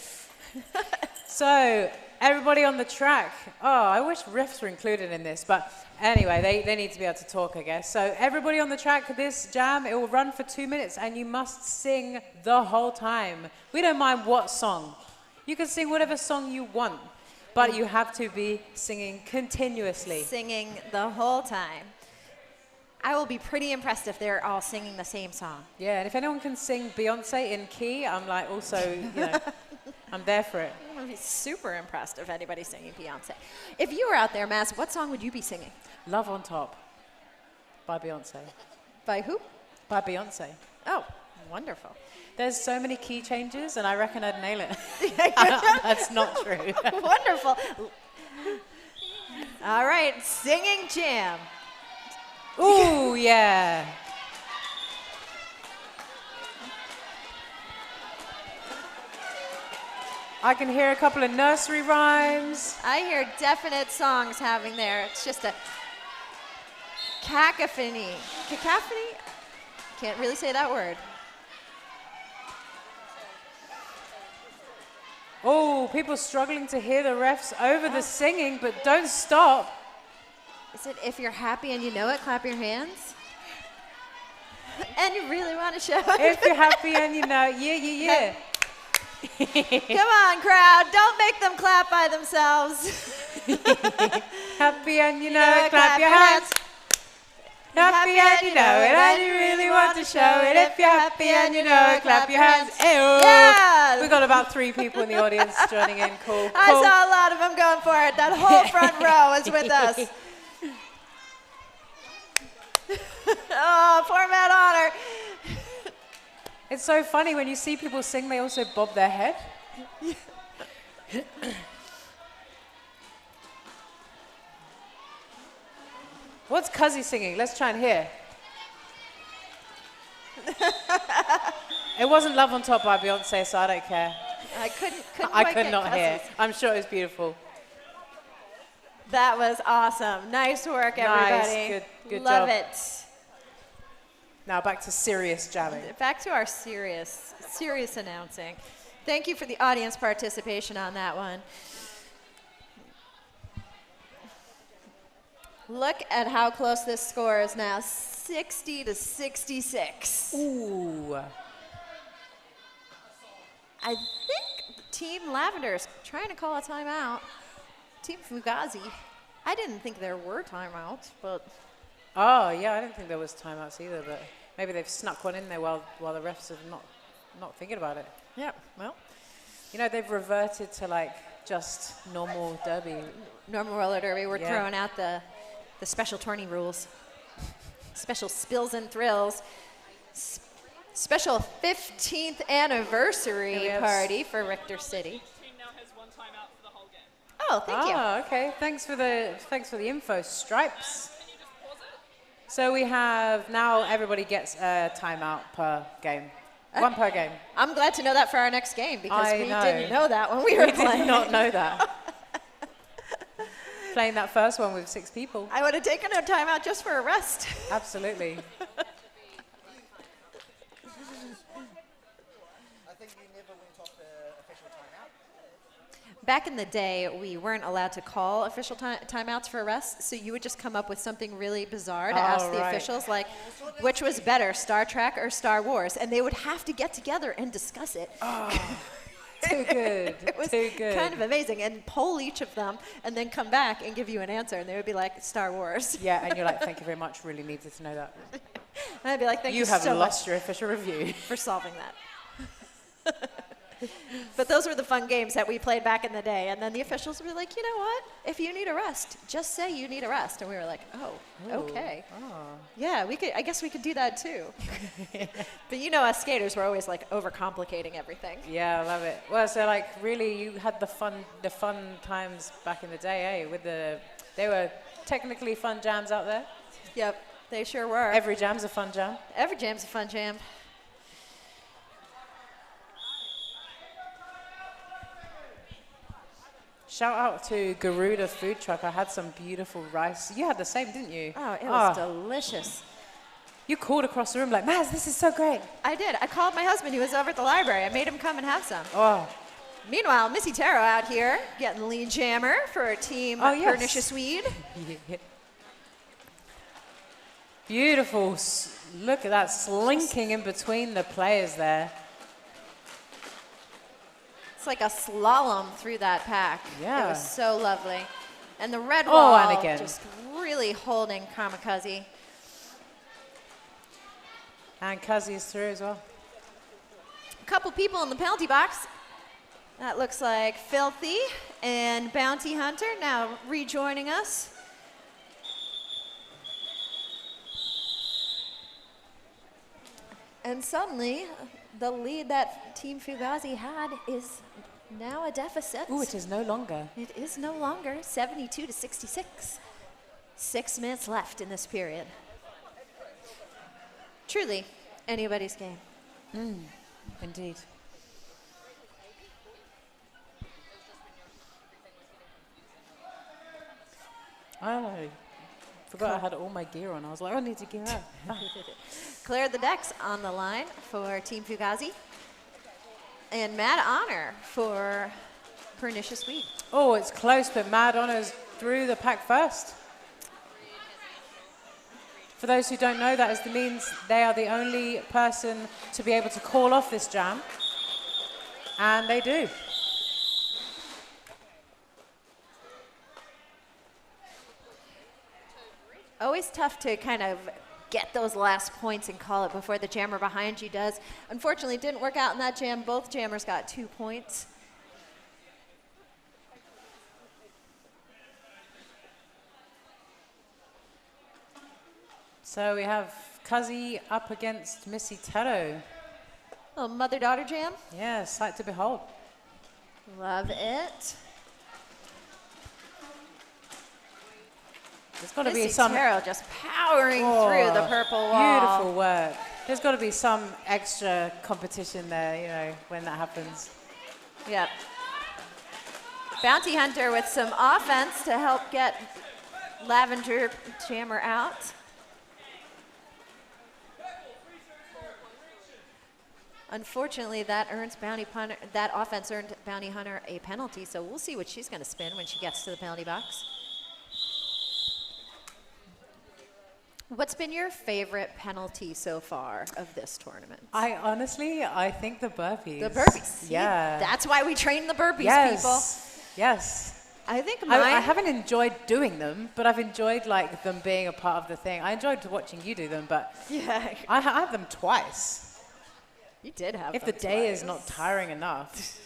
So, everybody on the track. Oh, I wish riffs were included in this, but anyway, they need to be able to talk, I guess. So, everybody on the track, this jam, it will run for 2 minutes, and you must sing the whole time. We don't mind what song. You can sing whatever song you want, but you have to be singing continuously. Singing the whole time. I will be pretty impressed if they're all singing the same song. Yeah, and if anyone can sing Beyonce in key, I'm like also, I'm there for it. I'm going to be super impressed if anybody's singing Beyonce. If you were out there, Maz, what song would you be singing? Love on Top by Beyonce. By who? By Beyonce. Oh, wonderful. There's so many key changes, and I reckon I'd nail it. That's not true. Wonderful. All right, singing jam. Ooh, yeah. I can hear a couple of nursery rhymes. I hear definite songs having there. It's just a cacophony. Cacophony? Can't really say that word. Oh, people struggling to hear the refs over the singing, but don't stop. Is it if you're happy and you know it, clap your hands? And you really want to show it? If you're happy and you know, yeah. Come on, crowd. Don't make them clap by themselves. Happy and you know it, clap your hands. Happy and you know it, and you really want to show it. If you're happy and you know it, clap your hands. Ayo. Yeah. We've got about 3 people in the audience joining in. Cool. I saw a lot of them going for it. That whole front row is with us. Oh, poor Matt Honor. It's so funny when you see people sing, they also bob their head. What's Cuzzy singing? Let's try and hear. It wasn't Love on Top by Beyonce, so I don't care. I couldn't I quite could get not hear. Cuzzy's. I'm sure it was beautiful. That was awesome. Nice work, everybody. Nice, good Love job. it. Now back to serious jamming. Back to our serious announcing. Thank you for the audience participation on that one. Look at how close this score is now, 60-66. Ooh. I think Team Lavender is trying to call a timeout. Team Fugazi. I didn't think there were timeouts, but Oh, yeah, I didn't think there was timeouts either, but maybe they've snuck one in there while the refs are not thinking about it. yeah, well, They've reverted to like just normal derby. normal roller derby. We're Yeah. throwing out the special tourney rules. Special spills and thrills. Special 15th anniversary Yeah, we have party for Richter City. Team now has 1 timeout for the whole game. Oh, thank you. Okay. Thanks for the info, Stripes. So we have now everybody gets a timeout per game. 1 per game. I'm glad to know that for our next game because I we know. didn't know that when we were We playing. did not know that. Playing that first one with 6 people. I would have taken a timeout just for a rest. Absolutely. I think you never went off the official timeout. Back in the day, we weren't allowed to call official timeouts for arrests, so you would just come up with something really bizarre to ask the right. officials, like, which was better, Star Trek or Star Wars? And they would have to get together and discuss it. Too good. It was Too good. kind of amazing, and poll each of them, and then come back and give you an answer, and they would be like, Star Wars. Yeah, and you're like, thank you very much. Really needed to know that. And I'd be like, thank you, You have so lost much your official review. for solving that. But those were the fun games that we played back in the day. And then the officials would be like, you know what? If you need a rest, just say you need a rest. And we were like, oh, okay. Yeah, I guess we could do that too. But us skaters were always like overcomplicating everything. Yeah, I love it. Well, so like really you had the fun times back in the day, eh? They were technically fun jams out there. Yep, they sure were. Every jam's a fun jam. Every jam's a fun jam. Shout out to Garuda Food Truck. I had some beautiful rice. You had the same, didn't you? Oh, it was delicious. You called across the room like, Maz, this is so great. I did. I called my husband who was over at the library. I made him come and have some. Oh, Meanwhile, Missy Taro out here getting lead jammer for Team yes. Pernicious Swede. beautiful. Look at that slinking in between the players there. It's like a slalom through that pack. Yeah. It was so lovely. And the red Oh, wall and again. just really holding Kamikaze. And Kazi is through as well. A couple people in the penalty box. That looks like Filthy and Bounty Hunter now rejoining us. And suddenly, the lead that Team Fugazi had is now a deficit. Ooh, it is no longer. It is no longer 72 to 66. 6 minutes left in this period. Truly, anybody's game. Indeed. I don't know. Forgot I had all my gear on. I was like, I need to gear up. Clear the decks on the line for Team Fugazi. And Mad Honor for Pernicious Weed. Oh, it's close, but Mad Honor's through the pack first. For those who don't know, that means they are the only person to be able to call off this jam. And they do. Always tough to kind of get those last points and call it before the jammer behind you does. Unfortunately, it didn't work out in that jam. Both jammers got 2 points. So we have Kazi up against Missy Tero. A mother-daughter jam. Yeah, sight to behold. Love it. There's got to be Missy some Tero just powering through the purple wall. Beautiful work. There's got to be some extra competition there, you know, when that happens. Yep. Bounty Hunter with some offense to help get Lavender Jammer out. Unfortunately, that offense earned Bounty Hunter a penalty, so we'll see what she's going to spin when she gets to the penalty box. What's been your favorite penalty so far of this tournament? I think the burpees. The burpees. Yeah. That's why we train the burpees, people. Yes. I think mine. I haven't enjoyed doing them, but I've enjoyed like them being a part of the thing. I enjoyed watching you do them, but yeah. I have them twice. You did have If them the day twice. is not tiring enough.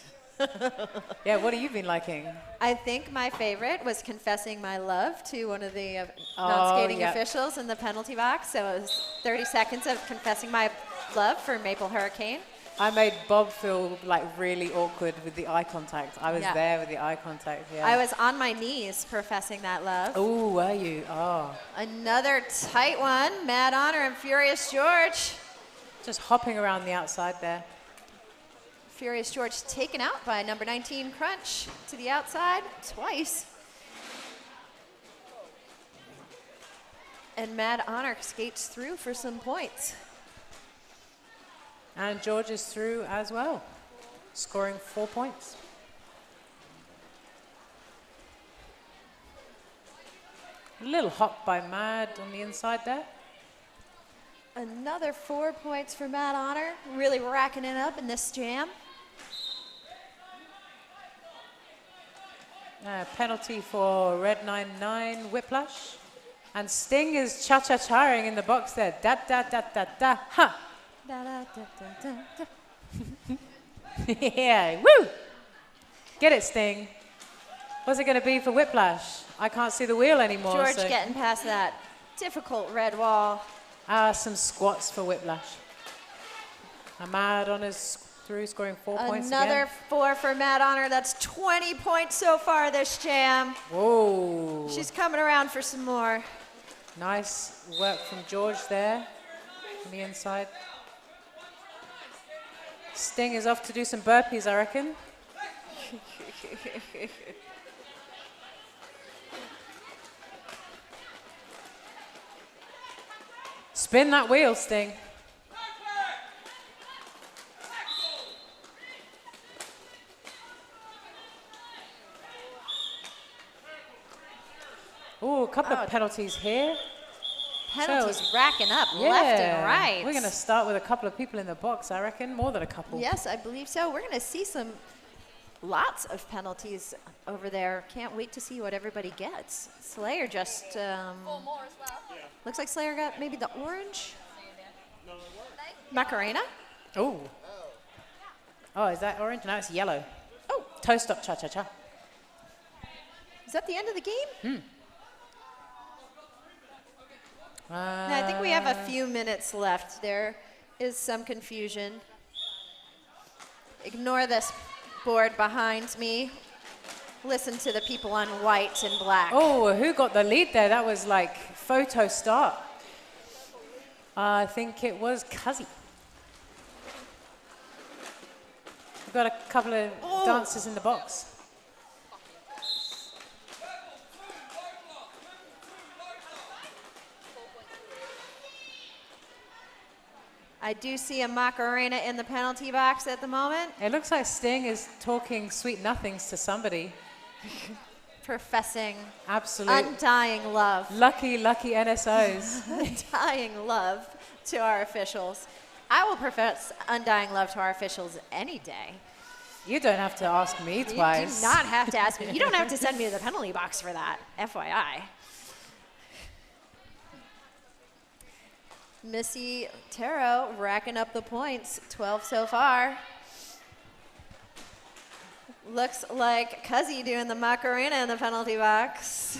Yeah, what have you been liking? I think my favorite was confessing my love to one of the non-skating yeah. officials in the penalty box. So it was 30 seconds of confessing my love for Maple Hurricane. I made Bob feel like really awkward with the eye contact. I was Yeah. there with the eye contact, yeah. I was on my knees professing that love. Oh, were you? Oh. Another tight one, Mad Honor and Furious George. Just hopping around the outside there. Furious George taken out by number 19 Crunch to the outside twice. And Mad Honor skates through for some points. And George is through as well, scoring 4 points. A little hop by Mad on the inside there. Another 4 points for Mad Honor, really racking it up in this jam. Penalty for Red 99 Whiplash. And Sting is cha-cha-charing in the box there. Da-da-da-da-da, ha! Yeah, woo! Get it, Sting. What's it going to be for Whiplash? I can't see the wheel anymore. George so getting past that difficult red wall. some squats for Whiplash. Mad Honor's through, scoring 4 points again. Another 4 for Mad Honor. That's 20 points so far this jam. Whoa. She's coming around for some more. Nice work from George there on the inside. Sting is off to do some burpees, I reckon. Spin that wheel, Sting. Ooh, a couple of penalties here. Penalties racking up left and right. We're going to start with a couple of people in the box, I reckon. More than a couple. Yes, I believe so. We're going to see lots of penalties over there. Can't wait to see what everybody gets. Slayer just looks like Slayer got maybe the orange. Macarena? Oh. Oh, is that orange? No, it's yellow. Oh, toast up cha-cha-cha. Is that the end of the game? No, I think we have a few minutes left. There is some confusion. Ignore this board behind me. Listen to the people on white and black. Oh, who got the lead there? That was like photo start. I think it was Cuzzy. We've got a couple of dancers in the box. I do see a Macarena in the penalty box at the moment. It looks like Sting is talking sweet nothings to somebody. Professing Absolute undying love. lucky NSOs. Undying love to our officials. I will profess undying love to our officials any day. You don't have to ask me You twice. do not have to ask me. You don't have to send me to the penalty box for that, FYI. Missy Taro racking up the points, 12 so far. Looks like Cuzzy doing the Macarena in the penalty box.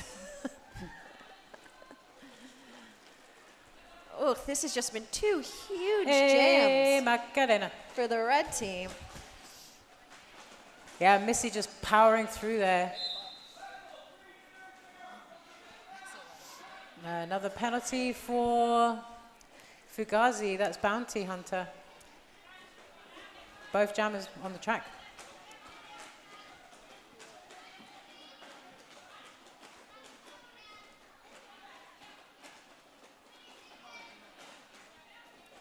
Oh, this has just been two huge Hey, jams Macarena. for the red team. Yeah, Missy just powering through there. Another penalty for Fugazi, that's Bounty Hunter. Both jammers on the track.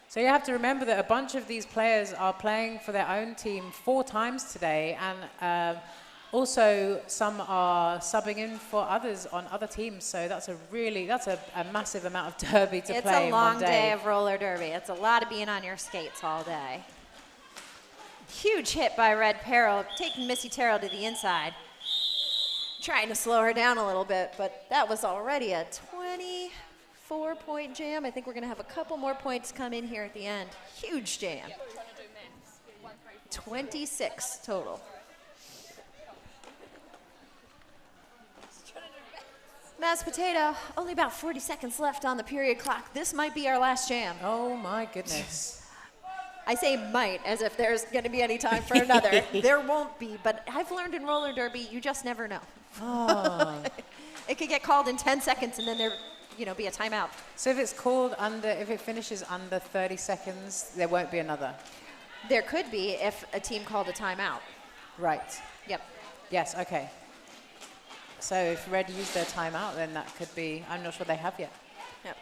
So you have to remember that a bunch of these players are playing for their own team 4 times today, and also some are subbing in for others on other teams. So that's a massive amount of derby to It's play a in long one day of roller derby. It's a lot of being on your skates all day. Huge hit by Red Peril, taking Missy Terrell to the inside. Trying to slow her down a little bit, but that was already a 24-point jam. I think we're going to have a couple more points come in here at the end. Huge jam. 26 total. Mashed potato, only about 40 seconds left on the period clock. This might be our last jam. Oh my goodness. I say might as if there's going to be any time for another. There won't be, but I've learned in roller derby, you just never know. Oh. It could get called in 10 seconds and then there, be a timeout. So if if it finishes under 30 seconds, there won't be another? There could be if a team called a timeout. Right. Yep. Yes, okay. So if Red used their timeout, then that could be, I'm not sure they have yet. Yep.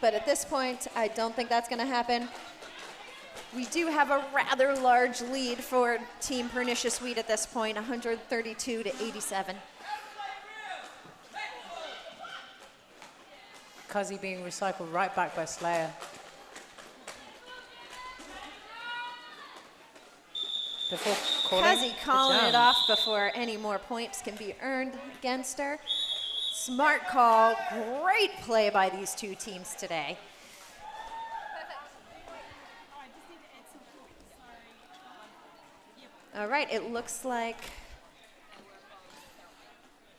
But at this point, I don't think that's going to happen. We do have a rather large lead for Team Pernicious Weed at this point, 132 to 87. Cuzzy being recycled right back by Slayer. Before Cuzzy calling it off before any more points can be earned against her. Smart call, great play by these two teams today. All right, it looks like...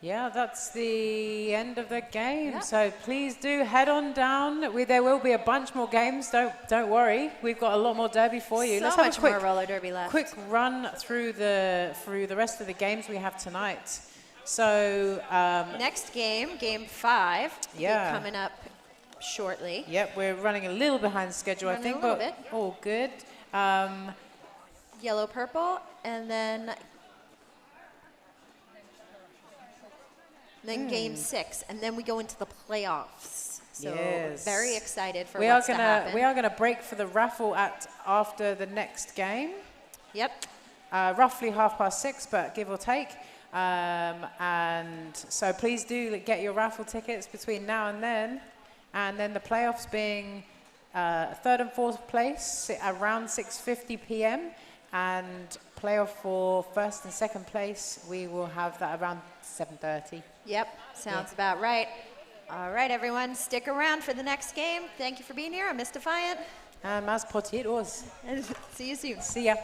Yeah, that's the end of the game. Yep. So please do head on down. There will be a bunch more games. Don't worry. We've got a lot more derby for you. So Let's have much a quick more roller derby left. Quick run through the rest of the games we have tonight. So next game, game 5, Yeah. coming up shortly. Yep, we're running a little behind schedule, I Running think, a little but bit. all good. Yellow, purple, and then game 6, and then we go into the playoffs. So Yes. very excited for We what's to are happen. gonna break for the raffle after the next game. Yep. Roughly 6:30, but give or take. And so please do get your raffle tickets between now and then. And then the playoffs being 3rd and 4th place around 6:50 p.m. And playoff for 1st and 2nd place, we will have that around 7:30. Yep, sounds about right. All right, everyone, stick around for the next game. Thank you for being here. I'm Miss Defiant. Mas potatoes. See you soon. See ya.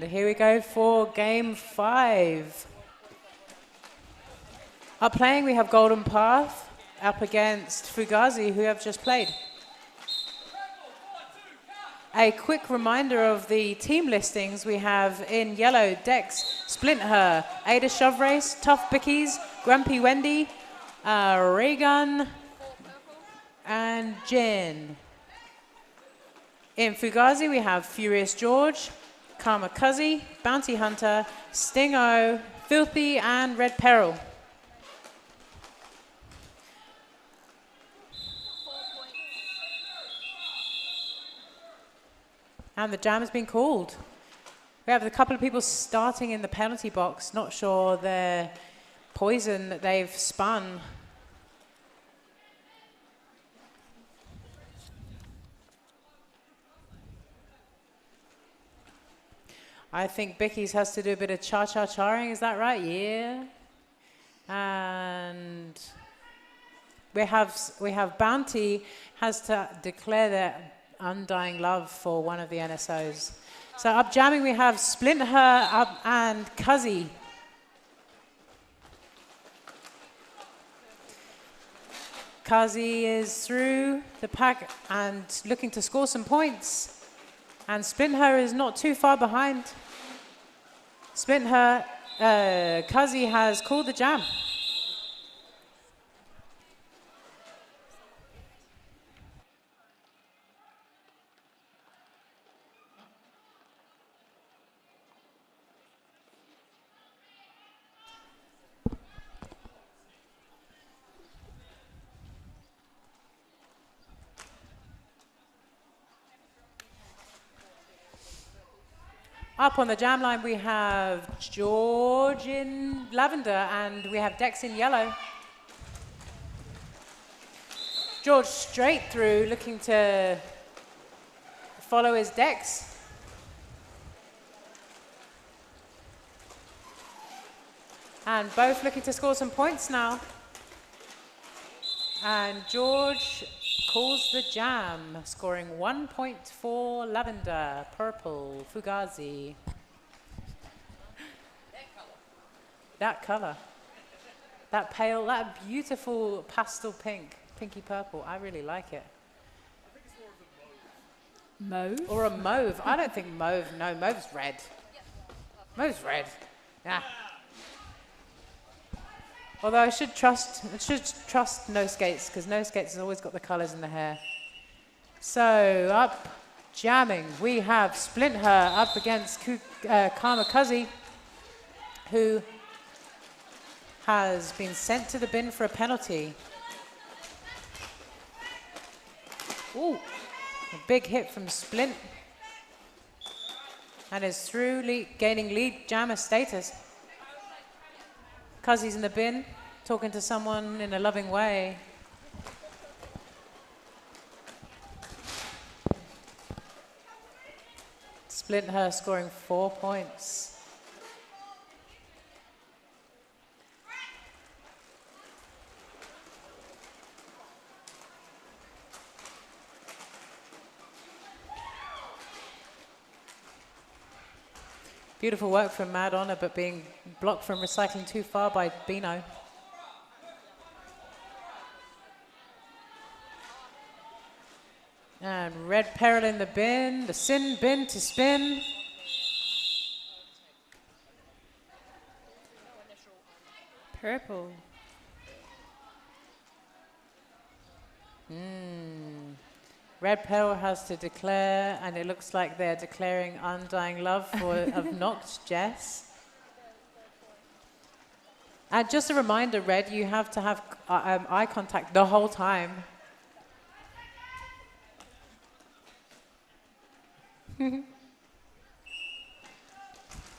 And here we go for game 5. Up playing, we have Golden Path up against Fugazi, who have just played. A quick reminder of the team listings. We have in yellow, Dex, Splinter, Ada Shovrace, Tough Bickies, Grumpy Wendy, Raygun, and Jin. In Fugazi, we have Furious George, Kamikaze, Bounty Hunter, Stingo, Filthy, and Red Peril. And the jam has been called. We have a couple of people starting in the penalty box, not sure their poison that they've spun. I think Bickies has to do a bit of cha-cha-charing, is that right? Yeah. And we have Bounty has to declare their undying love for one of the NSOs. So up jamming we have Splinter up and Cuzzy. Cuzzy is through the pack and looking to score some points. And Splinter is not too far behind. Splinter, Cuzzy has called the jam. Up on the jam line, we have George in lavender and we have Dex in yellow. George straight through, looking to follow his Dex. And both looking to score some points now. And George calls the jam, scoring 1 point for lavender, purple, Fugazi. That color. That pale, that beautiful pastel pink, pinky purple. I really like it. Mauve? Or a mauve. I don't think mauve. No, mauve's red. Mauve's red. Yeah. Although I should trust No Skates, because No Skates has always got the colours in the hair. So up jamming, we have Splinter up against Kamikaze, who has been sent to the bin for a penalty. Ooh, a big hit from Splint, and is through, gaining lead jammer status. Cuzzy's in the bin, talking to someone in a loving way. Splinter scoring 4 points. Beautiful work from Mad Honor, but being blocked from recycling too far by Bino. And Red Peril in the bin, the sin bin to spin. Purple. Red Peril has to declare, and it looks like they're declaring undying love of Noct Jess. And just a reminder, Red, you have to have eye contact the whole time.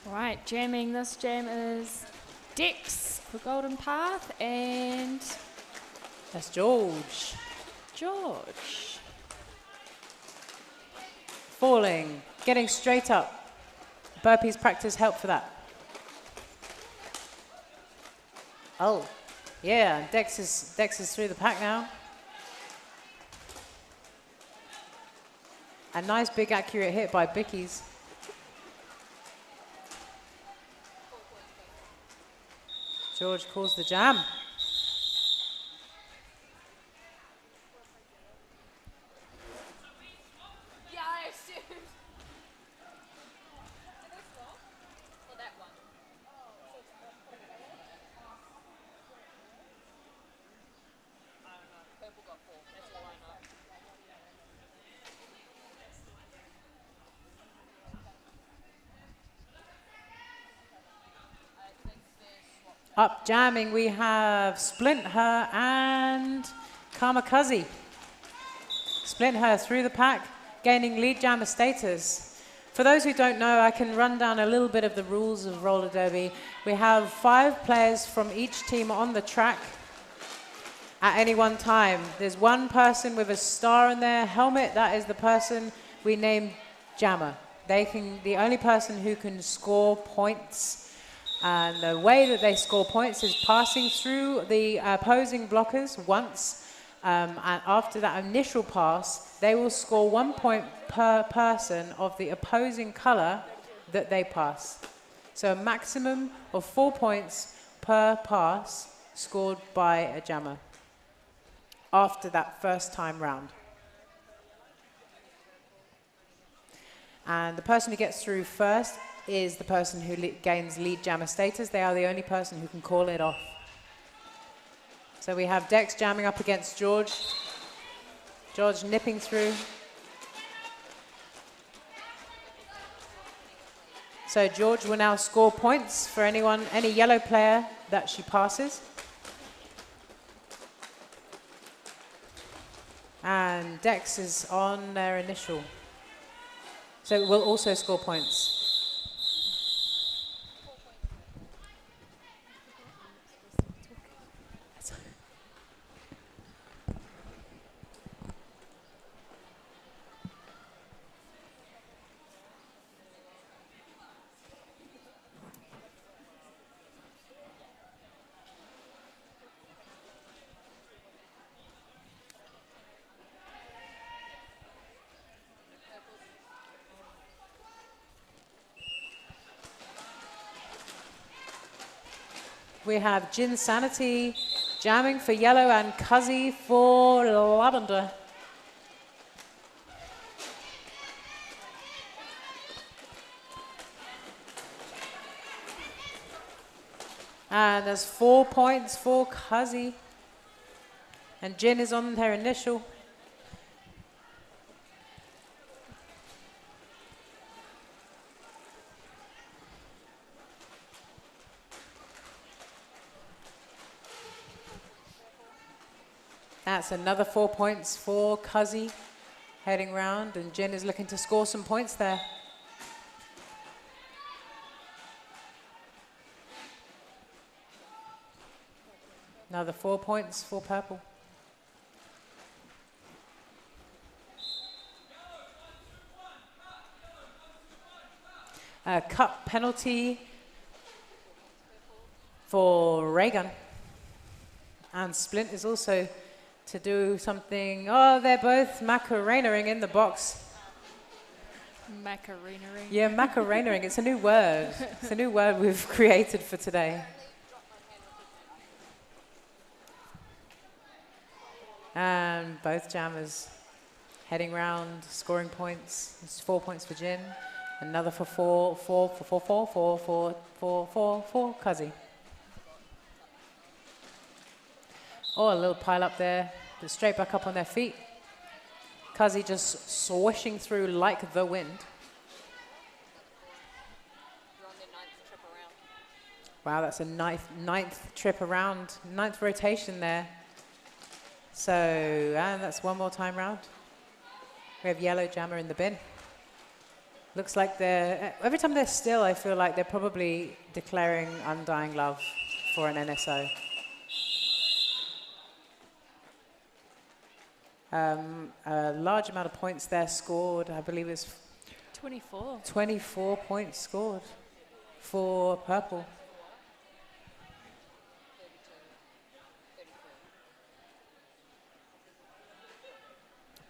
Right, jamming. This jam is Dex for Golden Path and That's George. George. Falling, getting straight up. Burpees practice help for that. Oh, yeah, Dex is through the pack now. A nice big accurate hit by Bickies. George calls the jam. Up jamming, we have Splint Her and Kamikaze. Splint Her through the pack, gaining lead jammer status. For those who don't know, I can run down a little bit of the rules of roller derby. We have 5 players from each team on the track at any one time. There's one person with a star on their helmet. That is the person we name jammer. The only person who can score points. And the way that they score points is passing through the opposing blockers once. And after that initial pass, they will score 1 point per person of the opposing color that they pass. So a maximum of 4 points per pass scored by a jammer after that first time round. And the person who gets through first is the person who gains lead jammer status. They are the only person who can call it off. So we have Dex jamming up against George. George nipping through. So George will now score points for any yellow player that she passes. And Dex is on their initial. So it will also score points. We have Jin Sanity jamming for yellow and Cuzzy for lavender. And there's 4 points for Cuzzy. And Jin is on her initial. That's another 4 points for Cuzzy heading round, and Jin is looking to score some points there. Another 4 points for purple. A cut penalty for Raygun. And Splint is also to do something. Oh, they're both Macarena-ing in the box. Macarena-ing. Yeah, Macarena-ing. It's a new word. It's a new word we've created for today. And both jammers heading round, scoring points. It's 4 points for Jin. Another for Cuzzy. Oh, a little pile up there, but straight back up on their feet. Cuzzy just swishing through like the wind. Wow, that's a ninth trip around, 9th rotation there. So, and that's one more time round. We have yellow jammer in the bin. Looks like every time they're still, I feel like they're probably declaring undying love for an NSO. A large amount of points there scored. I believe it's 24. 24 points scored for purple.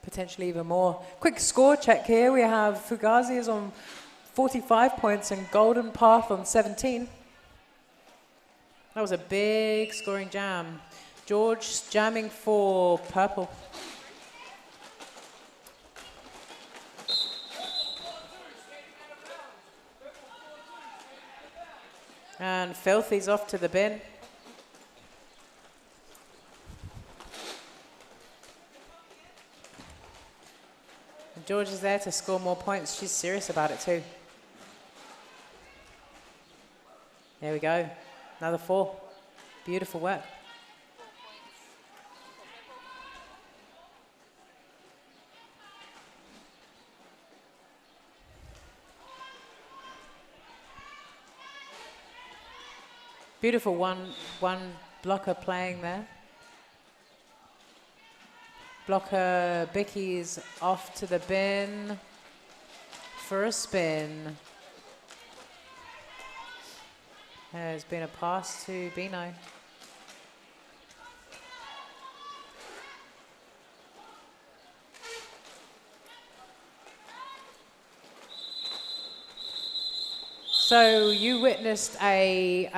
Potentially even more. Quick score check here. We have Fugazi is on 45 points and Golden Path on 17. That was a big scoring jam. George jamming for purple. And Filthy's off to the bin. And George is there to score more points. She's serious about it too. There we go. Another 4. Beautiful work. Beautiful one blocker playing there. Blocker Bicky's off to the bin for a spin. There's been a pass to Bino. So you witnessed a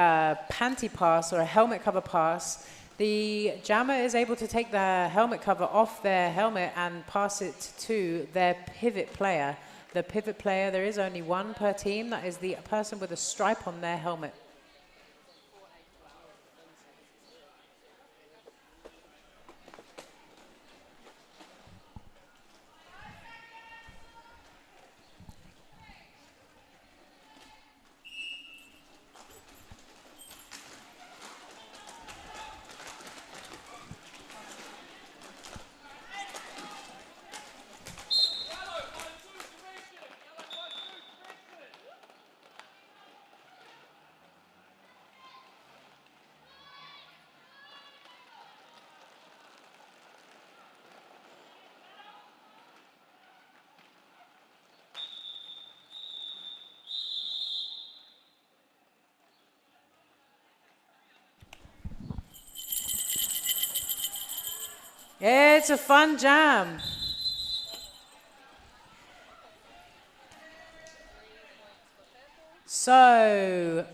panty pass or a helmet cover pass. The jammer is able to take the helmet cover off their helmet and pass it to their pivot player. The pivot player, there is only one per team. That is the person with a stripe on their helmet. It's a fun jam. So,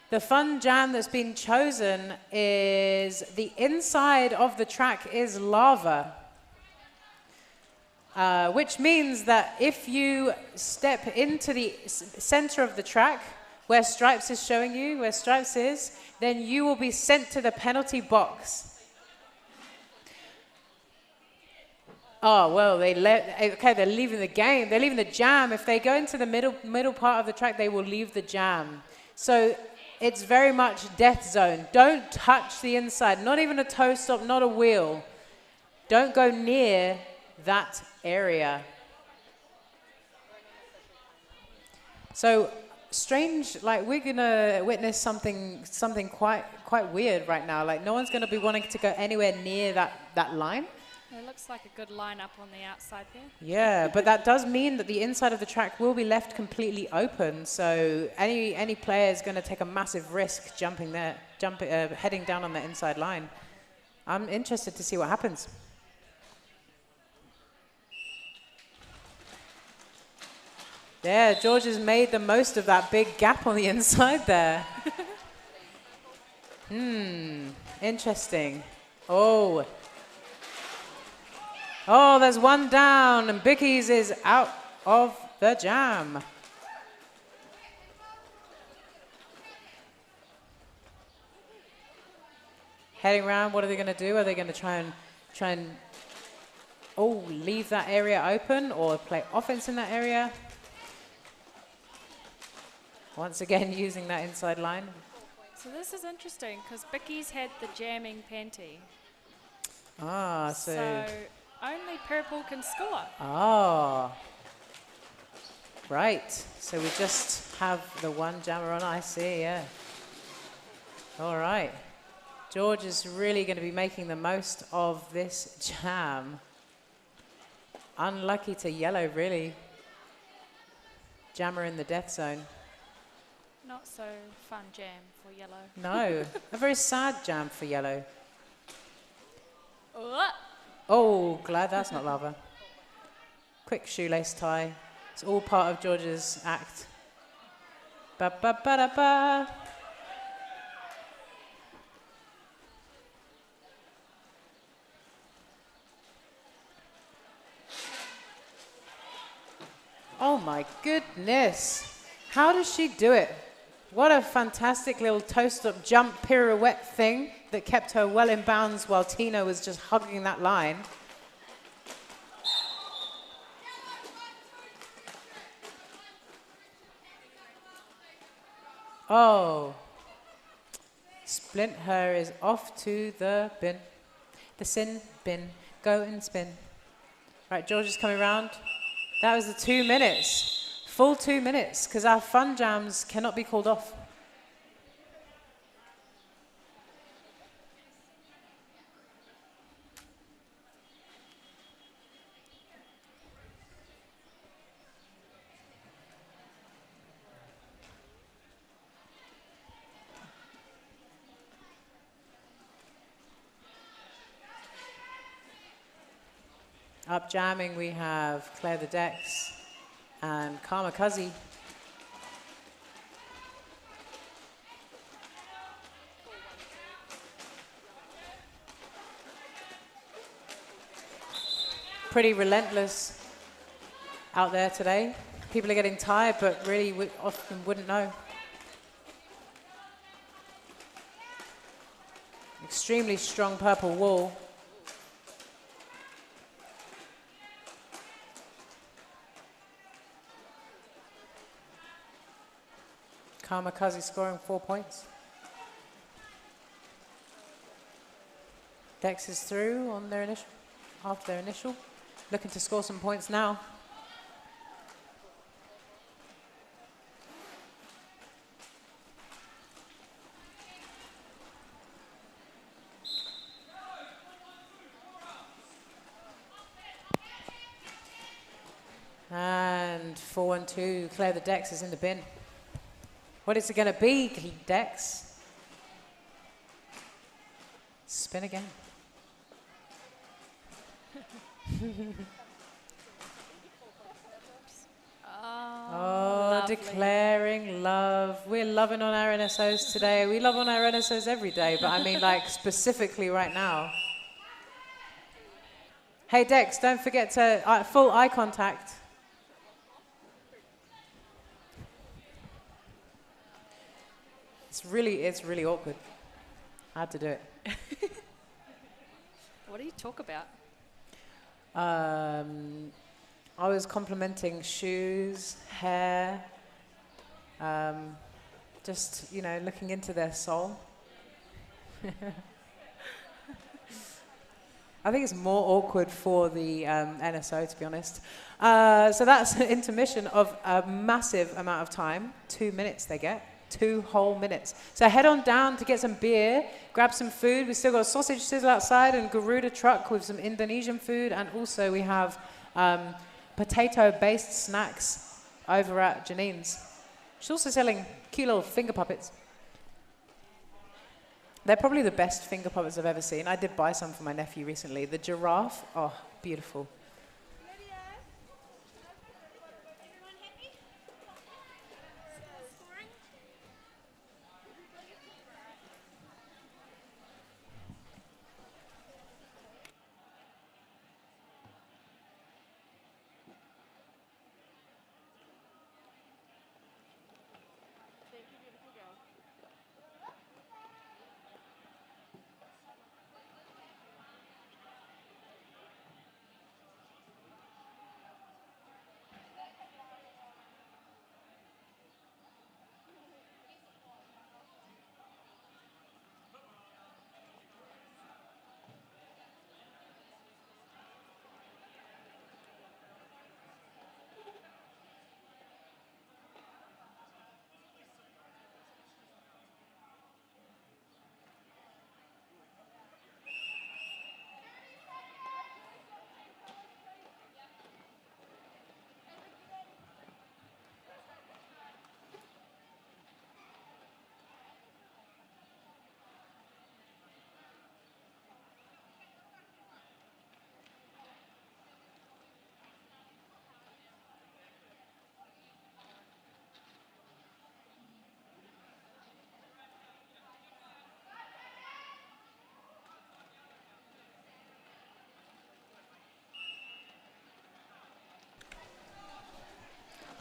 the fun jam that's been chosen is the inside of the track is lava. Which means that if you step into the center of the track, where Stripes is showing you, where Stripes is, then you will be sent to the penalty box. Oh, well, they're leaving the game. They're leaving the jam. If they go into the middle part of the track, they will leave the jam. So it's very much death zone. Don't touch the inside, not even a toe stop, not a wheel. Don't go near that area. So strange, like we're gonna witness something quite weird right now. Like no one's gonna be wanting to go anywhere near that line. It looks like a good lineup on the outside there. Yeah, but that does mean that the inside of the track will be left completely open. So any player is going to take a massive risk heading down on the inside line. I'm interested to see what happens. Yeah, George has made the most of that big gap on the inside there. Interesting. Oh, there's one down, and Bickies is out of the jam. Heading around, what are they going to do? Are they going to try and leave that area open or play offense in that area? Once again, using that inside line. So this is interesting because Bickies had the jamming panty. So only purple can score. Right. So we just have the one jammer on. I see, yeah. All right. George is really going to be making the most of this jam. Unlucky to yellow, really. Jammer in the death zone. Not so fun jam for yellow. No, a very sad jam for yellow. Oh. Oh, glad that's not lava. Quick shoelace tie. It's all part of George's act. Ba ba ba da ba. Oh my goodness. How does she do it? What a fantastic little toast-up jump pirouette thing that kept her well in bounds while Tina was just hugging that line. Oh. Splint her is off to the bin. The sin bin. Go and spin. Right, George is coming around. That was the 2 minutes. Full 2 minutes, because our fun jams cannot be called off. Up jamming, we have Claire the Dex and Karma Cuzzy. Pretty relentless out there today. People are getting tired, but really often wouldn't know. Extremely strong purple wall. Karma Cuzzy scoring 4 points. Dex is through on their initial, after their initial. Looking to score some points now. And 4-1-2, Claire the Dex is in the bin. What is it going to be, Dex? Spin again. Oh, declaring love. We're loving on our NSOs today. We love on our NSOs every day, but I mean like specifically right now. Hey Dex, don't forget to full eye contact. It's really awkward. I had to do it. What do you talk about? I was complimenting shoes, hair, just, you know, looking into their soul. I think it's more awkward for the NSO, to be honest. So that's an intermission of a massive amount of time. 2 minutes they get. 2 whole minutes. So head on down to get some beer, grab some food. We've still got a sausage sizzle outside and Garuda truck with some Indonesian food. And also we have potato-based snacks over at Janine's. She's also selling cute little finger puppets. They're probably the best finger puppets I've ever seen. I did buy some for my nephew recently. The giraffe, oh, beautiful.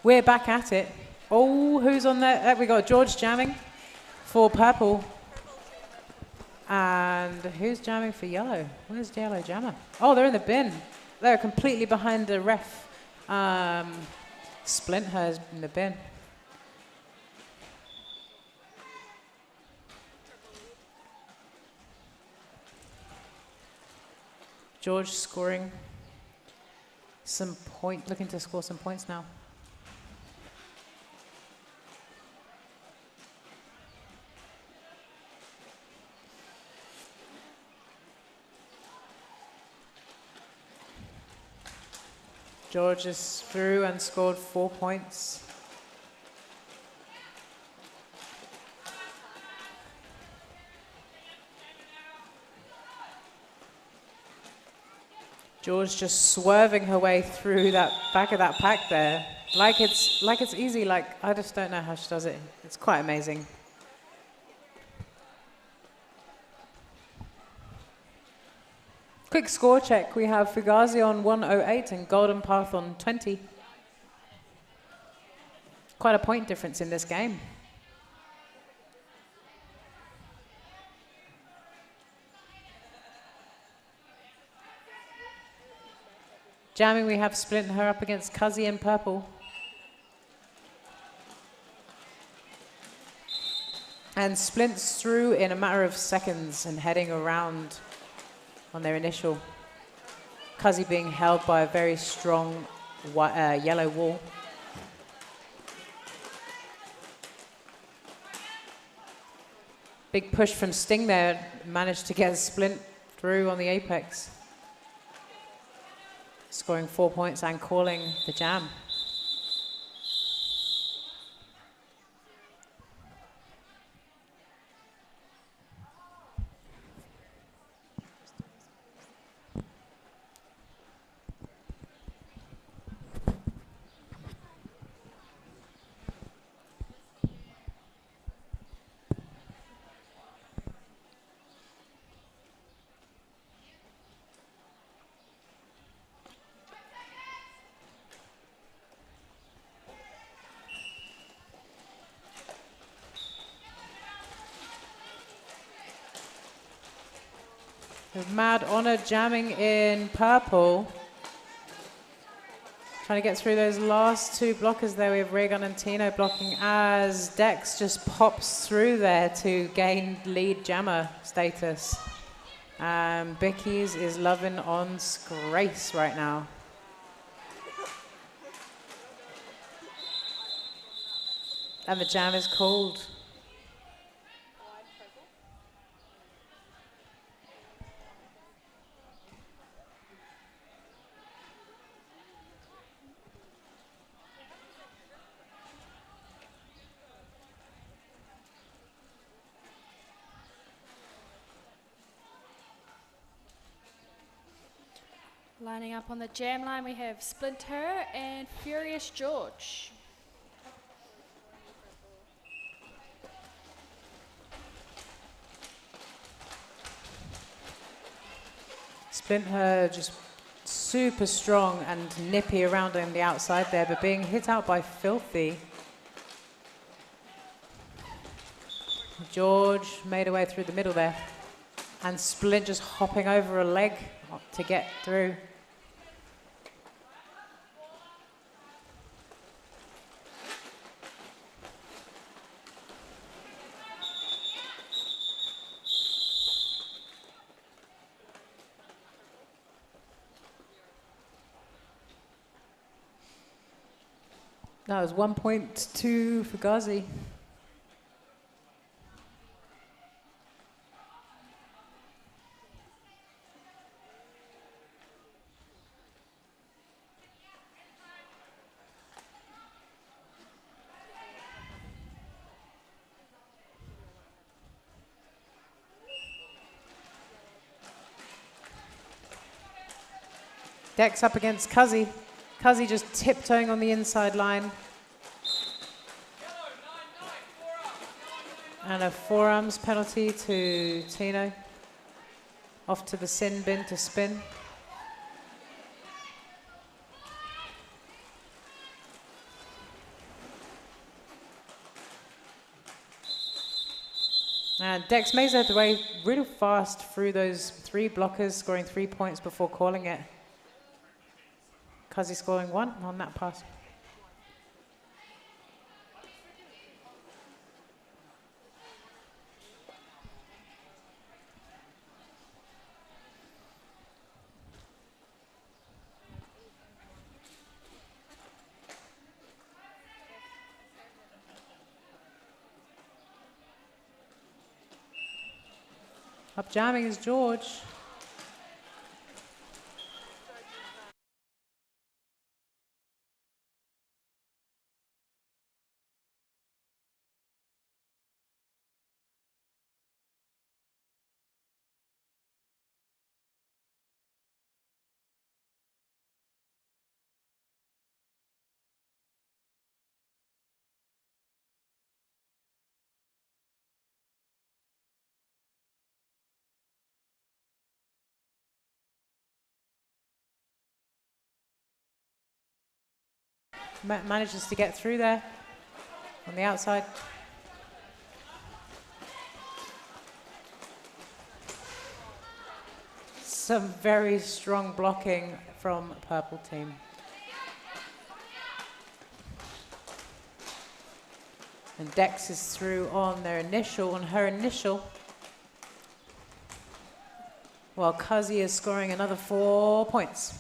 We're back at it. Oh, who's on there? We got George jamming for purple. And who's jamming for yellow? Where's the yellow jammer? Oh, they're in the bin. They're completely behind the ref. Splint has in the bin. George scoring some point, looking to score some points now. George is through and scored 4 points. George just swerving her way through that back of that pack there. Like it's easy, like I just don't know how she does it. It's quite amazing. Quick score check. We have Fugazi on 108 and Golden Path on 20. Quite a point difference in this game. Jamming, we have Splint her up against Cuzzy in purple. And Splint's through in a matter of seconds and heading around on their initial. Cuzzy being held by a very strong yellow wall. Big push from Sting there, managed to get Splint through on the apex. Scoring 4 points and calling the jam. Mad Honor jamming in purple. Trying to get through those last two blockers there. We have Raygun and Tino blocking as Dex just pops through there to gain lead jammer status. Bickies is loving on Grace right now. And the jam is called. Lining up on the jam line, we have Splinter and Furious George. Splinter just super strong and nippy around on the outside there, but being hit out by Filthy. George made her way through the middle there, and Splint just hopping over a leg to get through. That was 1.2 for Ghazi. Dex up against Cuzzy. Cuzzy just tiptoeing on the inside line. And a forearms penalty to Tino. Off to the sin bin to spin. And Dex makes their way really fast through those 3 blockers, scoring 3 points before calling it. Kazi scoring 1 on that pass. Up jamming is George. Manages to get through there on the outside. Some very strong blocking from purple team. And Dex is through on her initial. While Kazi is scoring another 4 points.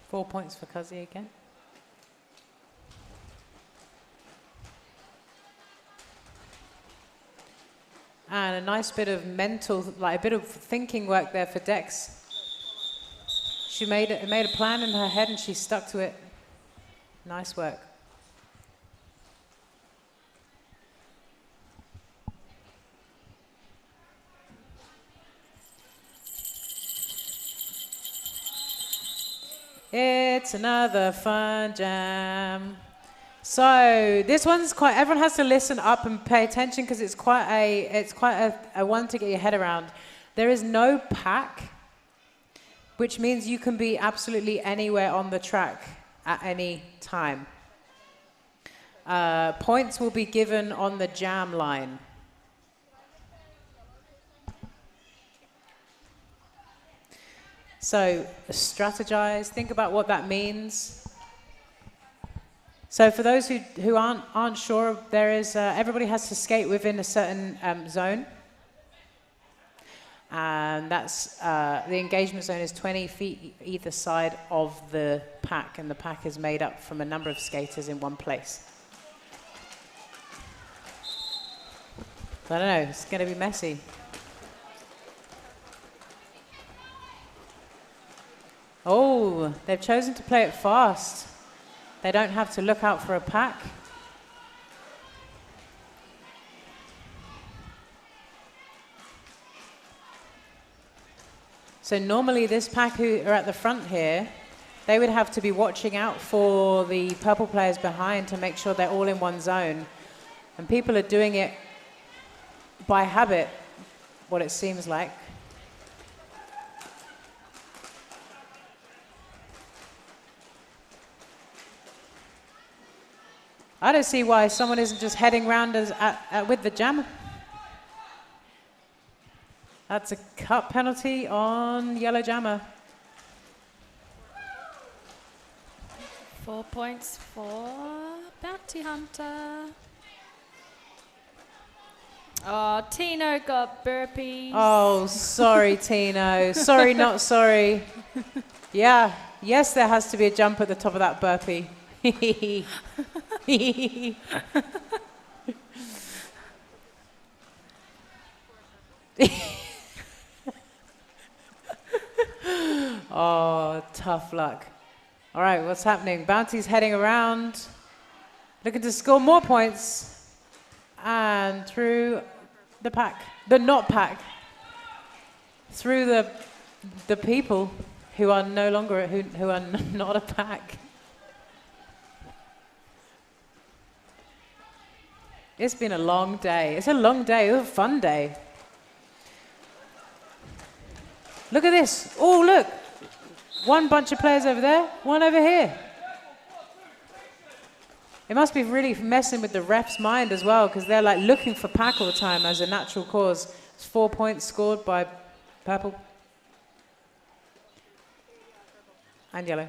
Four points for Kazi again. And a nice bit of mental, like a bit of thinking work there for Dex. She made a plan in her head and she stuck to it. Nice work. It's another fun jam. So this one's everyone has to listen up and pay attention because it's quite a one to get your head around. There is no pack, which means you can be absolutely anywhere on the track at any time. Points will be given on the jam line. So strategize, think about what that means. So for those who aren't sure, there is everybody has to skate within a certain zone, and that's the engagement zone is 20 feet either side of the pack, and the pack is made up from a number of skaters in one place. I don't know, it's going to be messy. Oh, they've chosen to play it fast. They don't have to look out for a pack. So normally this pack who are at the front here, they would have to be watching out for the purple players behind to make sure they're all in one zone. And people are doing it by habit, what it seems like. I don't see why someone isn't just heading round with the jam. That's a cut penalty on yellow jammer. 4 points for Bounty Hunter. Oh, Tino got burpees. Oh, sorry, Tino. Sorry, not sorry. Yeah, yes, there has to be a jump at the top of that burpee. Oh, tough luck. All right, what's happening? Bounty's heading around, looking to score more points, and through the pack, the not pack, through the people who are no longer who are not a pack. It's been a long day. It's a long day. It was a fun day. Look at this. Oh, look. One bunch of players over there, one over here. It must be really messing with the ref's mind as well, because they're like looking for pack all the time as a natural cause. It's 4 points scored by purple and yellow.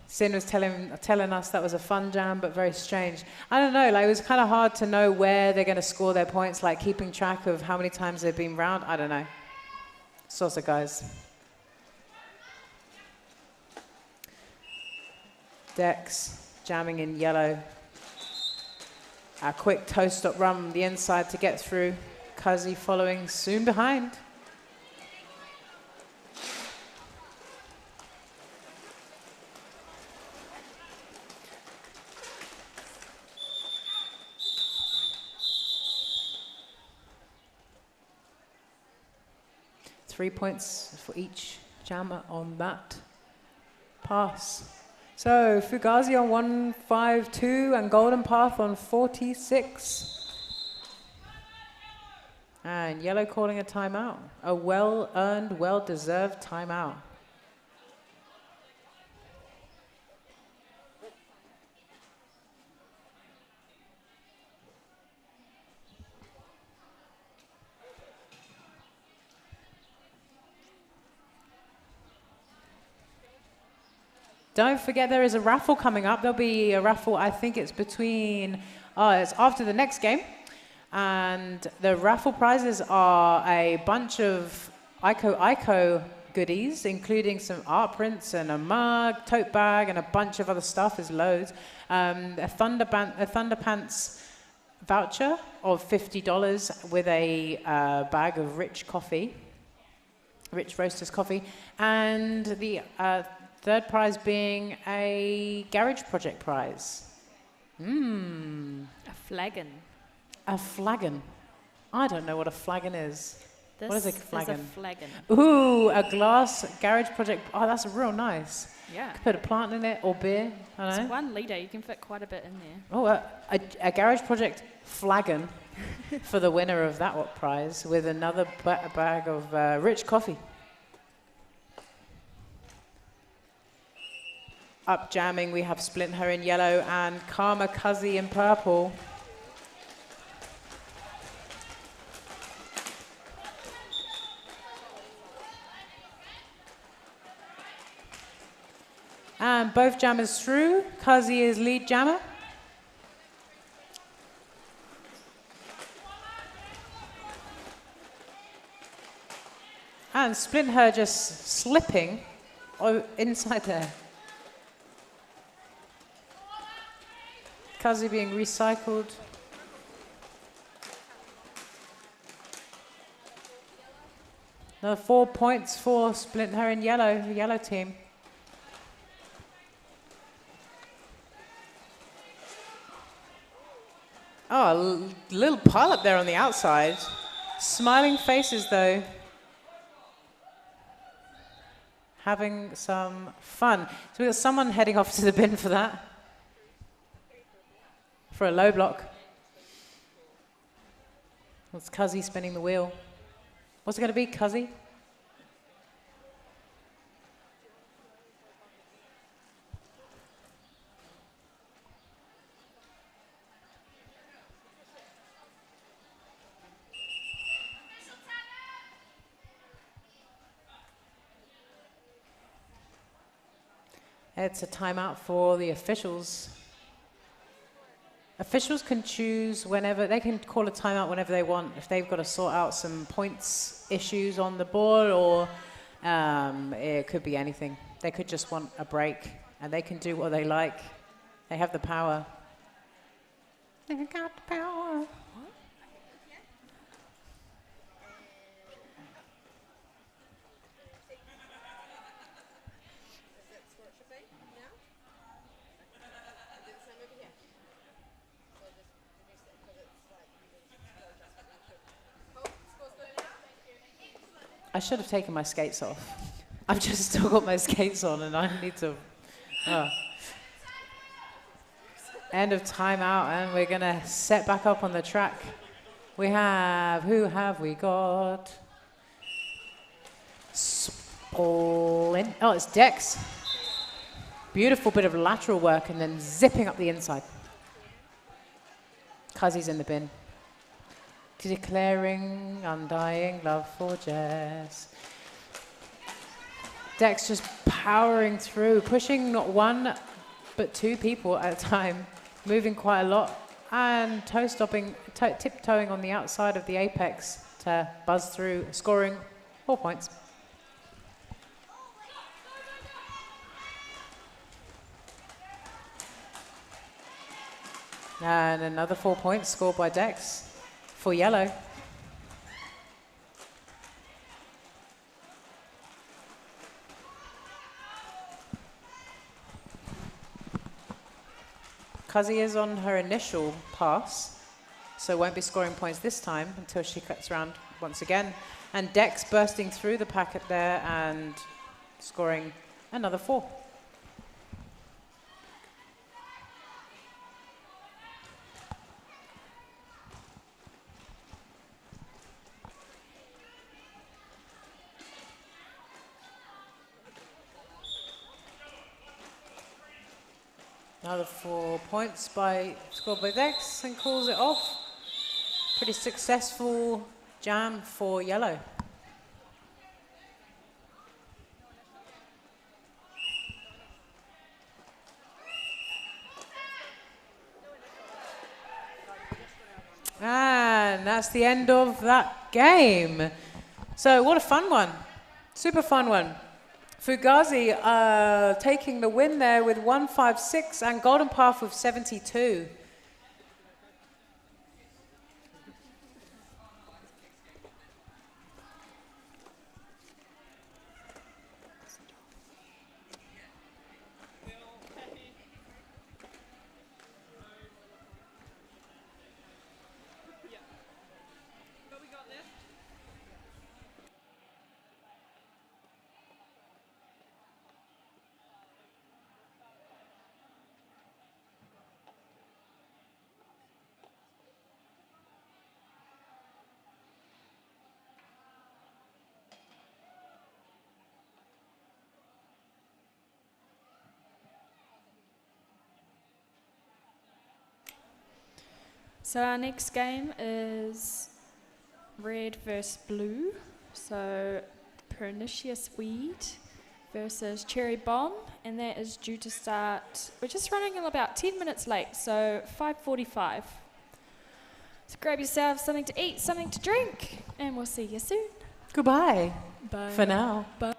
Sin was telling us that was a fun jam, but very strange. I don't know, like it was kind of hard to know where they're going to score their points, like keeping track of how many times they've been round. I don't know. Saucer guys. Dex jamming in yellow. A quick toe stop run the inside to get through. Cuzzy following soon behind. Three points for each jammer on that pass. So Fugazi on 152 and Golden Path on 46. And yellow calling a timeout. A well-earned, well-deserved timeout. Don't forget there is a raffle coming up. There'll be a raffle, I think it's between, it's after the next game. And the raffle prizes are a bunch of Ico goodies, including some art prints and a mug, tote bag, and a bunch of other stuff. There's loads. A Thunderpants voucher of $50 with a bag of Rich coffee, Rich Roasters coffee, and the third prize being a Garage Project prize. A flagon. A flagon. I don't know what a flagon is. What is a flagon? Is a flagon. Ooh, a glass Garage Project. Oh, that's real nice. Yeah. Could put a plant in it or beer. I don't know. It's 1 litre. You can fit quite a bit in there. Oh, a Garage Project flagon for the winner of that prize with another bag of Rich coffee. Up jamming, we have Splint Her in yellow and Karma Cuzzy in purple. And both jammers through. Cuzzy is lead jammer. And Splint Her just slipping inside there. Cuzzy being recycled. Another 4 points for Splint Her in yellow, the yellow team. Oh, a little pile up there on the outside. Smiling faces though. Having some fun. So we've got someone heading off to the bin for that. For a low block. That's Cuzzy spinning the wheel. What's it going to be, Cuzzy? It's a timeout for the officials. Officials can choose whenever, they can call a timeout whenever they want, if they've got to sort out some points issues on the ball, or it could be anything. They could just want a break, and they can do what they like. They have the power. They got the power. I should have taken my skates off. I've just still got my skates on and I need to. End of timeout, and we're going to set back up on the track. Who have we got? Oh, it's Dex. Beautiful bit of lateral work and then zipping up the inside. Cuzzy's in the bin. Declaring undying love for Jess. Dex just powering through, pushing not one, but two people at a time, moving quite a lot, and tiptoeing on the outside of the apex to buzz through, scoring 4 points. And another 4 points scored by Dex for yellow. Cuzzy is on her initial pass, so won't be scoring points this time until she cuts around once again. And Dex bursting through the packet there and scoring another 4. Another 4 points scored by Dex and calls it off. Pretty successful jam for yellow. And that's the end of that game. So what a fun one. Super fun one. Fugazi taking the win there with 156 and Golden Path with 72. So our next game is red versus blue. So Pernicious Weed versus Cherry Bomb, and that is due to start. We're just running in about 10 minutes late, so 5:45. So grab yourself something to eat, something to drink, and we'll see you soon. Goodbye. Bye. For now. Bye.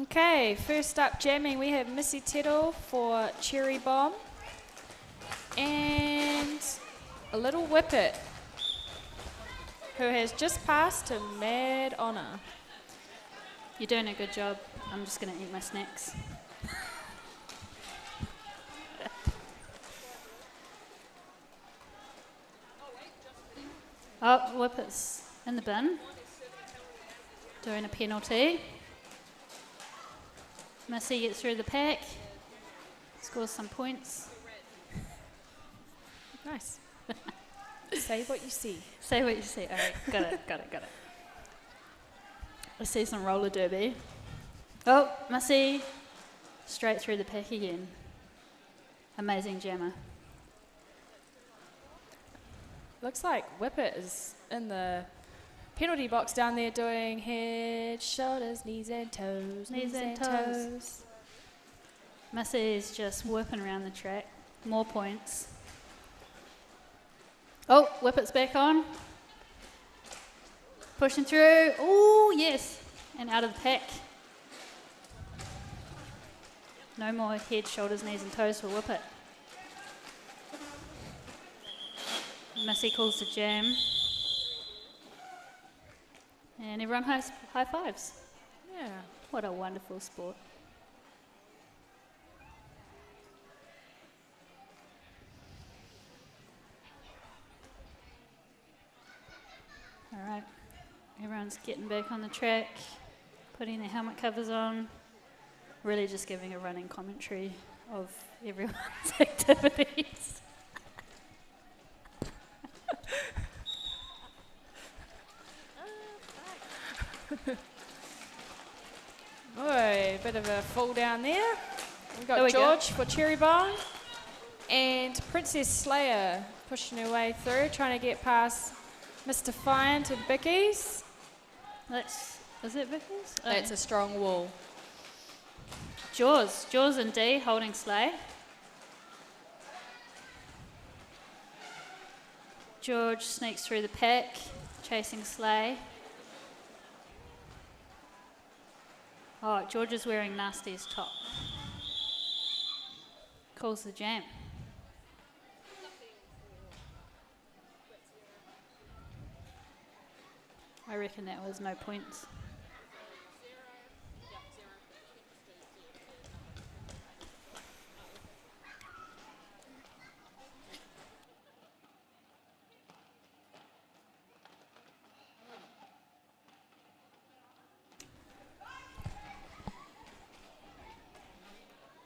Okay, first up jamming, we have Missy Tittle for Cherry Bomb. And a little Whippet, who has just passed to Mad Honor. You're doing a good job. I'm just going to eat my snacks. Oh, Whippet's in the bin. Doing a penalty. Missy gets through the pack. Scores some points. Nice. Say what you see. Say what you see. All right, got it. I see some roller derby. Oh, Missy. Straight through the pack again. Amazing jammer. Looks like Whippet is in the penalty box down there doing head, shoulders, knees and toes. Knees and toes. Missy's just whipping around the track. More points. Oh, Whippet's back on. Pushing through. Oh, yes. And out of the pack. No more head, shoulders, knees and toes for Whippet. Missy calls the jam. And everyone high fives. Yeah. What a wonderful sport. All right, everyone's getting back on the track, putting their helmet covers on, really just giving a running commentary of everyone's activities. Boy, bit of a fall down there. We've got There we go. George for Cherry Bomb. And Princess Slayer pushing her way through, trying to get past Mr. Defiant and Vicky's. Is it Vicky's? That's a strong wall. Jaws and D holding Slay. George sneaks through the pack, chasing Slay. Oh, George is wearing Nasty's top. Calls the jam. I reckon that was no points.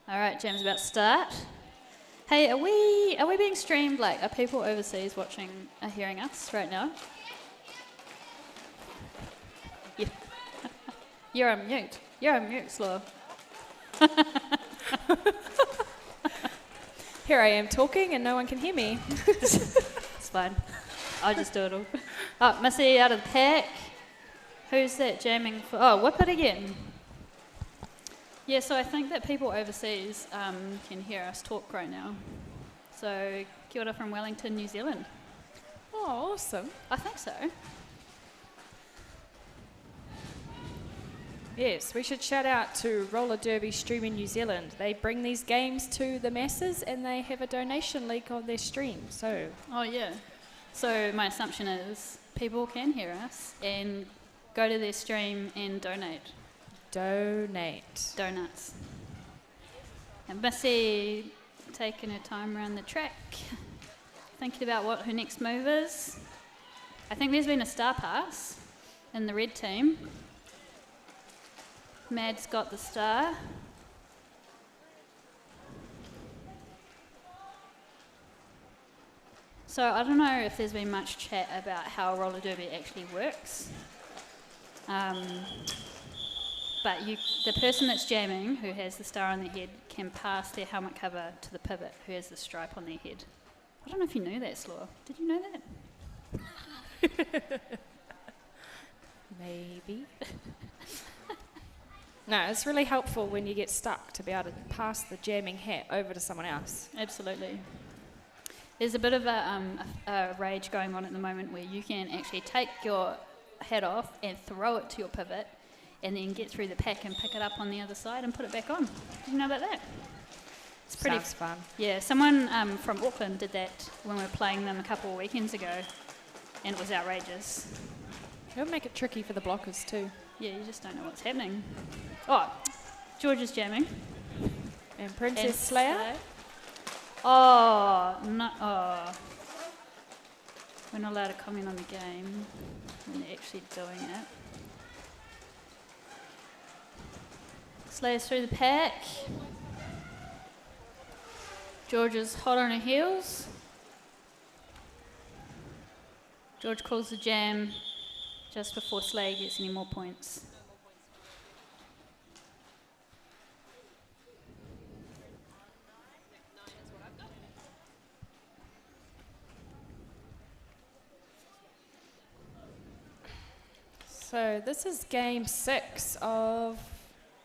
All right, jam's about to start. Hey, are we being streamed? Like, are people overseas watching, hearing us right now? Yeah. You're on mute. You're on mute, Slow. Here I am talking and no one can hear me. It's fine. I just do it all. Oh, Missy out of the pack. Who's that jamming for? Oh, Whippet again. Yeah, so I think that people overseas can hear us talk right now. So, kia ora from Wellington, New Zealand. Oh, awesome. I think so. Yes, we should shout out to Roller Derby Stream in New Zealand. They bring these games to the masses and they have a donation link on their stream. So, Oh, yeah. So my assumption is people can hear us and go to their stream and donate. Donuts. And Missy taking her time around the track, thinking about what her next move is. I think there's been a star pass in the red team. Mad's got the star. So I don't know if there's been much chat about how roller derby actually works. But the person that's jamming, who has the star on their head, can pass their helmet cover to the pivot, who has the stripe on their head. I don't know if you knew that, Slaw. Did you know that? maybe. No, it's really helpful when you get stuck to be able to pass the jamming hat over to someone else. Absolutely. There's a bit of a rage going on at the moment where you can actually take your hat off and throw it to your pivot, and then get through the pack and pick it up on the other side and put it back on. Did you know about that? It's pretty Sounds fun. Yeah, someone from Auckland did that when we were playing them a couple of weekends ago, and it was outrageous. It'll make it tricky for the blockers too. Yeah, you just don't know what's happening. Oh, George is jamming. And Princess Slayer. Oh, no. Oh. We're not allowed to comment on the game when they're actually doing it. Slayer's through the pack. George is hot on her heels. George calls the jam just before Slayer gets any more points. So this is game 6 of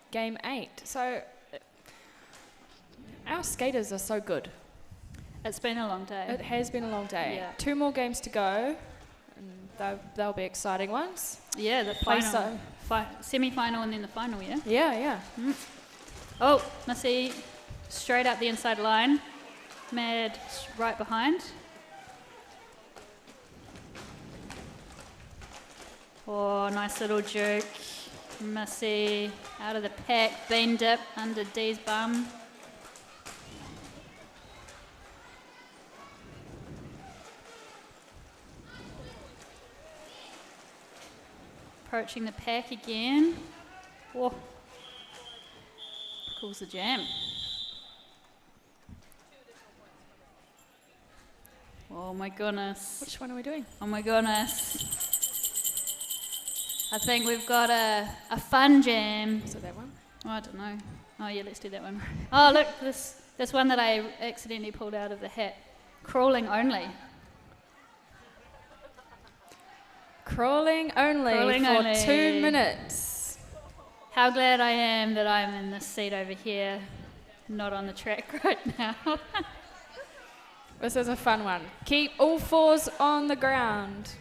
game 8. So our skaters are so good. It's been a long day. It has been a long day. Yeah. 2 more games to go, and they'll be exciting ones. Yeah, the Play final, semi-final and then the final, yeah? Yeah. Oh, Missy, straight up the inside line. Mad right behind. Oh, nice little juke. Missy out of the pack. Bean dip under Dee's bum. Approaching the pack again. Whoa. Calls the jam. Oh my goodness. Which one are we doing? Oh my goodness. I think we've got a fun jam. Is it that one? Oh, I don't know. Oh yeah, let's do that one. Oh look, this one that I accidentally pulled out of the hat. Crawling only. Crawling only Crawling for only. 2 minutes. How glad I am that I'm in this seat over here, not on the track right now. This is a fun one. Keep all 4s on the ground.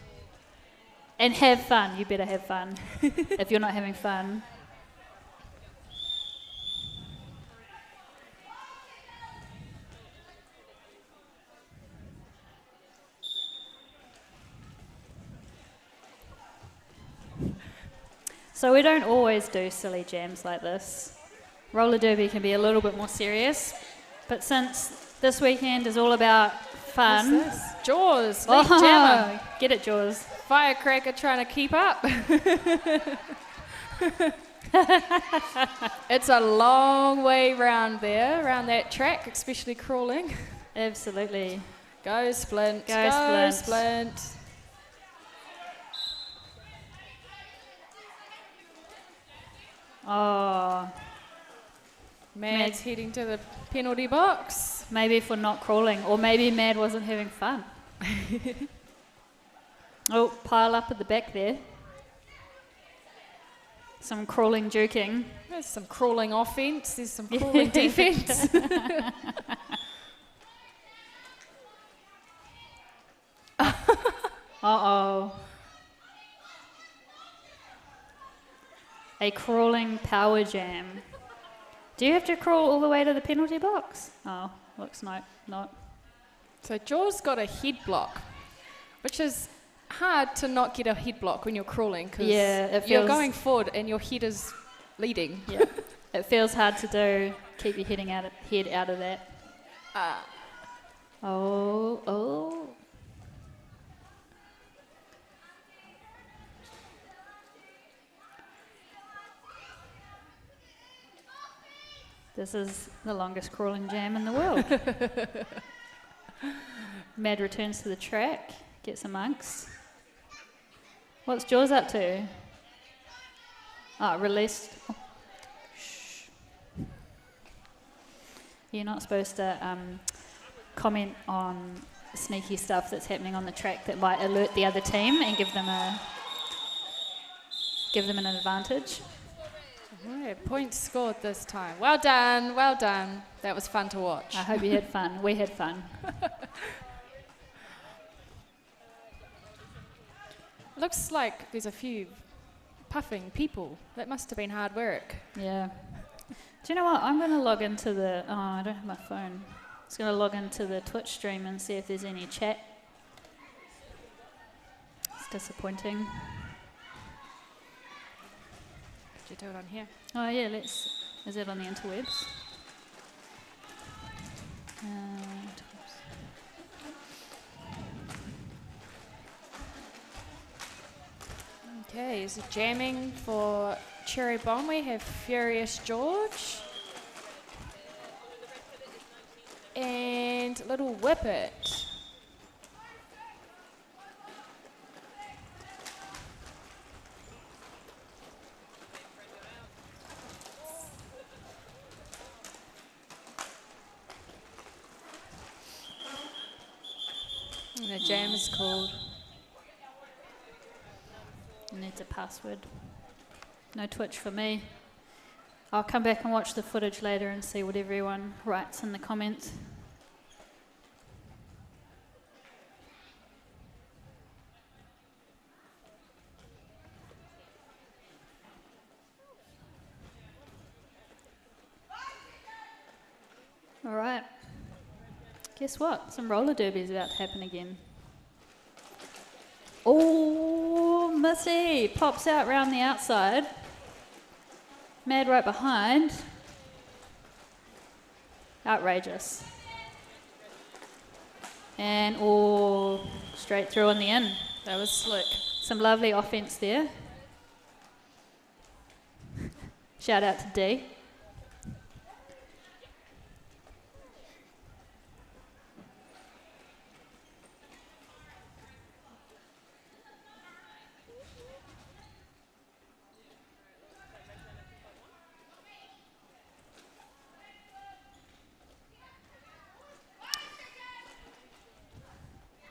And have fun. You better have fun. If you're not having fun. So we don't always do silly jams like this. Roller derby can be a little bit more serious, but since this weekend is all about fun. What's this? Jaws, lead jammer. Get it, Jaws. Firecracker trying to keep up. It's a long way round there, around that track, especially crawling. Absolutely. Go Splint. Go Splint. Oh. Mad's heading to the penalty box. Maybe for not crawling, or maybe Mad wasn't having fun. Oh, pile up at the back there. Some crawling juking. There's some crawling offence, there's some crawling defence. Uh-oh. A crawling power jam. Do you have to crawl all the way to the penalty box? Oh, looks not. So Jaws got a head block, which is hard to not get a head block when you're crawling because you're going forward and your head is leading. Yeah, it feels hard to do. Keep your head out of that. Oh. This is the longest crawling jam in the world. Mad returns to the track, gets amongst. What's Jaws up to? Released. Oh. Shh. You're not supposed to comment on sneaky stuff that's happening on the track that might alert the other team and give them an advantage. Yeah, points scored this time. Well done. That was fun to watch. I hope you had fun. We had fun. Looks like there's a few puffing people. That must have been hard work. Yeah. Do you know what? I'm going to log into the... Oh, I don't have my phone. I was going to log into the Twitch stream and see if there's any chat. It's disappointing. Could you do it on here? Oh, yeah, let's... Is it on the interwebs? Okay, is it jamming for Cherry Bomb? We have Furious George. And Little Whippet. And the jam is called. Needs a password. No Twitch for me. I'll come back and watch the footage later and see what everyone writes in the comments. All right. Guess what? Some roller derby is about to happen again. Oh, Missy pops out round the outside. Mad right behind. Outrageous. And straight through on the in. That was slick. Some lovely offense there. Shout out to D.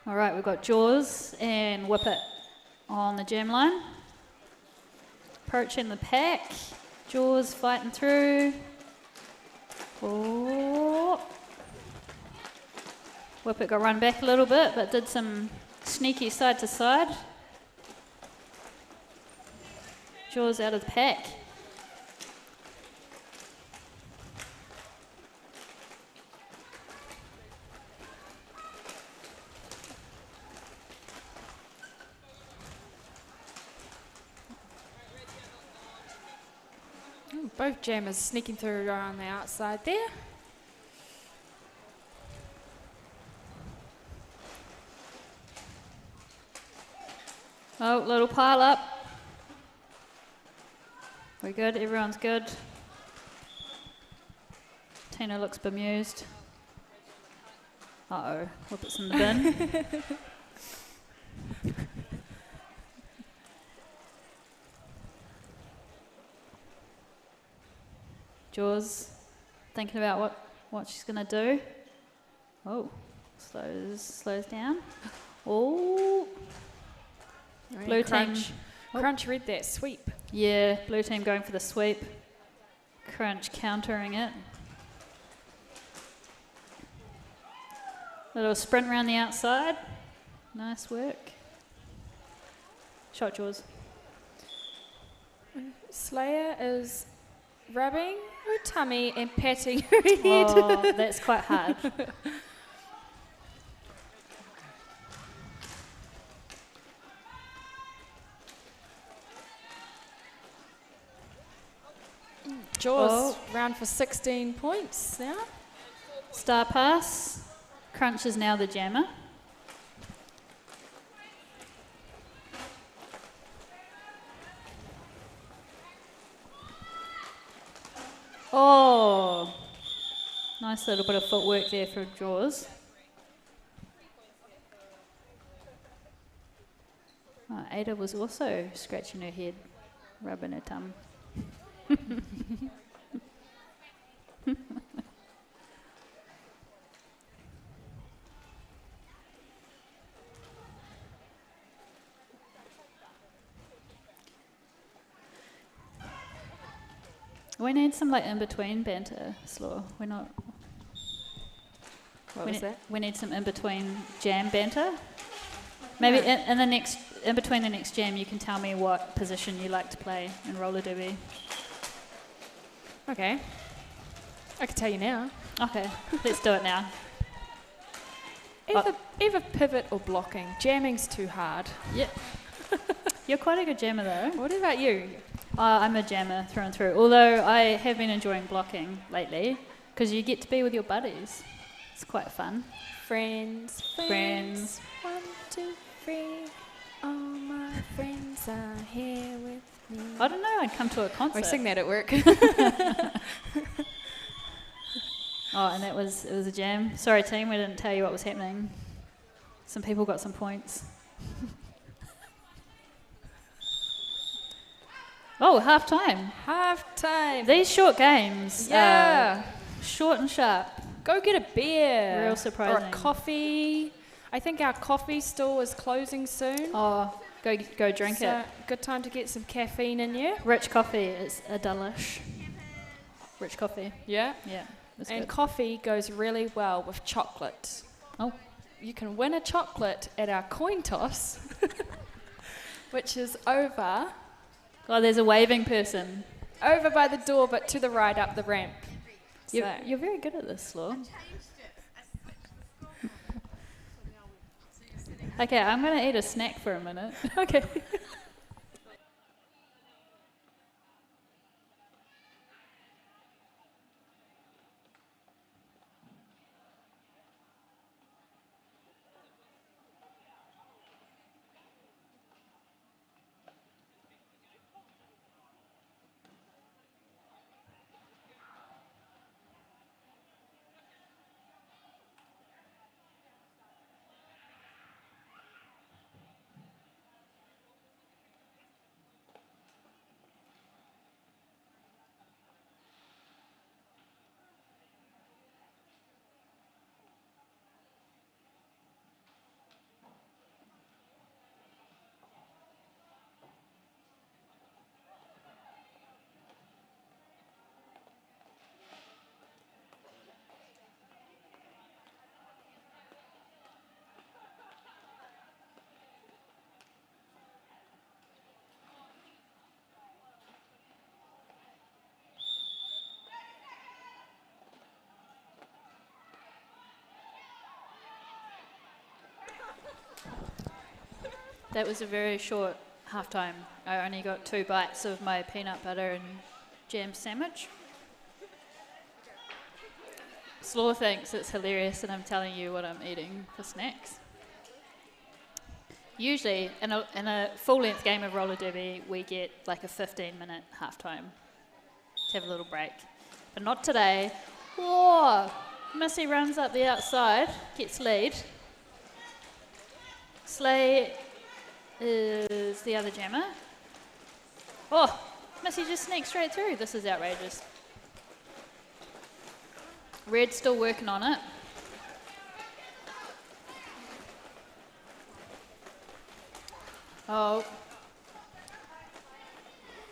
All right, we've got Jaws and Whippet on the jam line. Approaching the pack. Jaws fighting through. Oh. Whippet got run back a little bit, but did some sneaky side to side. Jaws out of the pack. Both jammers sneaking through around the outside there. Oh, little pile up. We're good, everyone's good. Tina looks bemused. Uh-oh, Whippet's in the bin. Jaws thinking about what she's going to do. Oh, slows down. Oh, blue team. Crunch read that sweep. Yeah, blue team going for the sweep. Crunch countering it. Little sprint around the outside. Nice work. Shot Jaws. Slayer is rubbing her tummy and patting her head. Oh, that's quite hard. Jaws round for 16 points now. Star pass. Crunch is now the jammer. Oh, nice little bit of footwork there for Jaws. Oh, Ada was also scratching her head, rubbing her tum. We need some like in-between banter, Slaw. We're not... What was that? We need some in-between jam banter. Maybe in the next in between the next jam, you can tell me what position you like to play in roller derby. Okay. I can tell you now. Okay, let's do it now. Either pivot or blocking. Jamming's too hard. Yep. You're quite a good jammer though. What about you? I'm a jammer through and through, although I have been enjoying blocking lately because you get to be with your buddies. It's quite fun. Friends. 1, 2, 3. All my friends are here with me. I don't know, I'd come to a concert. I sing that at work. Oh, and it was a jam. Sorry team, we didn't tell you what was happening. Some people got some points. Oh, half time. Half time. These short games. Yeah. Short and sharp. Go get a beer. Real surprising. Or a coffee. I think our coffee store is closing soon. Oh, go drink it. Good time to get some caffeine in you. Rich coffee is a delish. Rich coffee. Yeah. Yeah. That's And good. coffee goes really well with chocolate. Oh. You can win a chocolate at our coin toss, which is over Oh, there's a waving person. by the door, but to the right up the ramp. You're very good at this, Law. Okay, I'm going to eat a snack for a minute. Okay. That was a very short half time. I only got 2 bites of my peanut butter and jam sandwich. Slaw thinks it's hilarious and I'm telling you what I'm eating for snacks. Usually, in a full-length game of roller derby, we get like a 15-minute half-time to have a little break. But not today. Whoa! Missy runs up the outside, gets lead. Slay is the other jammer. Oh! Missy just sneaks straight through. This is outrageous. Red's still working on it. Oh.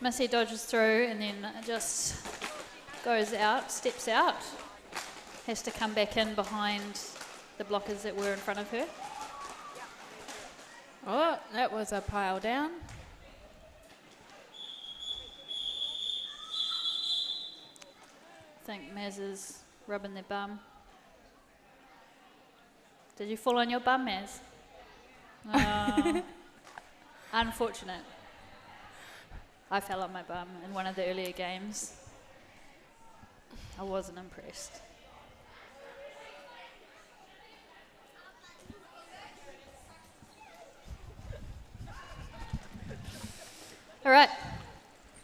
Missy dodges through and then just goes out, steps out. Has to come back in behind the blockers that were in front of her. Oh, that was a pile down. I think Maz is rubbing their bum. Did you fall on your bum, Maz? Oh. Unfortunate. I fell on my bum in one of the earlier games. I wasn't impressed. All right.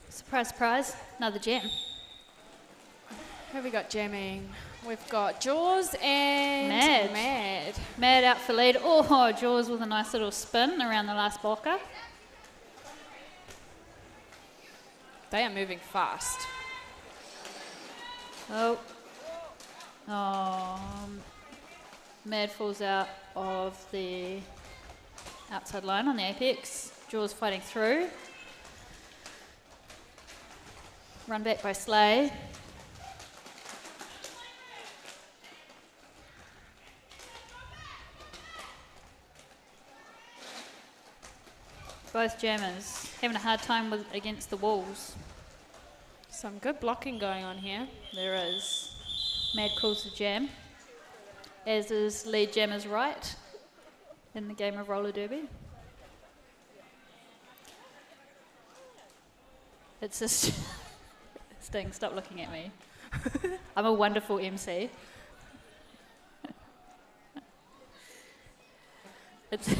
Surprise, surprise. Another jam. Who have we got jamming? We've got Jaws and Mad. Mad out for lead. Oh, Jaws with a nice little spin around the last blocker. They are moving fast. Oh. Mad falls out of the outside line on the apex. Jaws fighting through. Run back by Slay. Both jammers having a hard time against the walls. Some good blocking going on here. There is. Mad calls the jam, as is lead jammer's right in the game of roller derby. It's just Sting, stop looking at me. I'm a wonderful MC. It's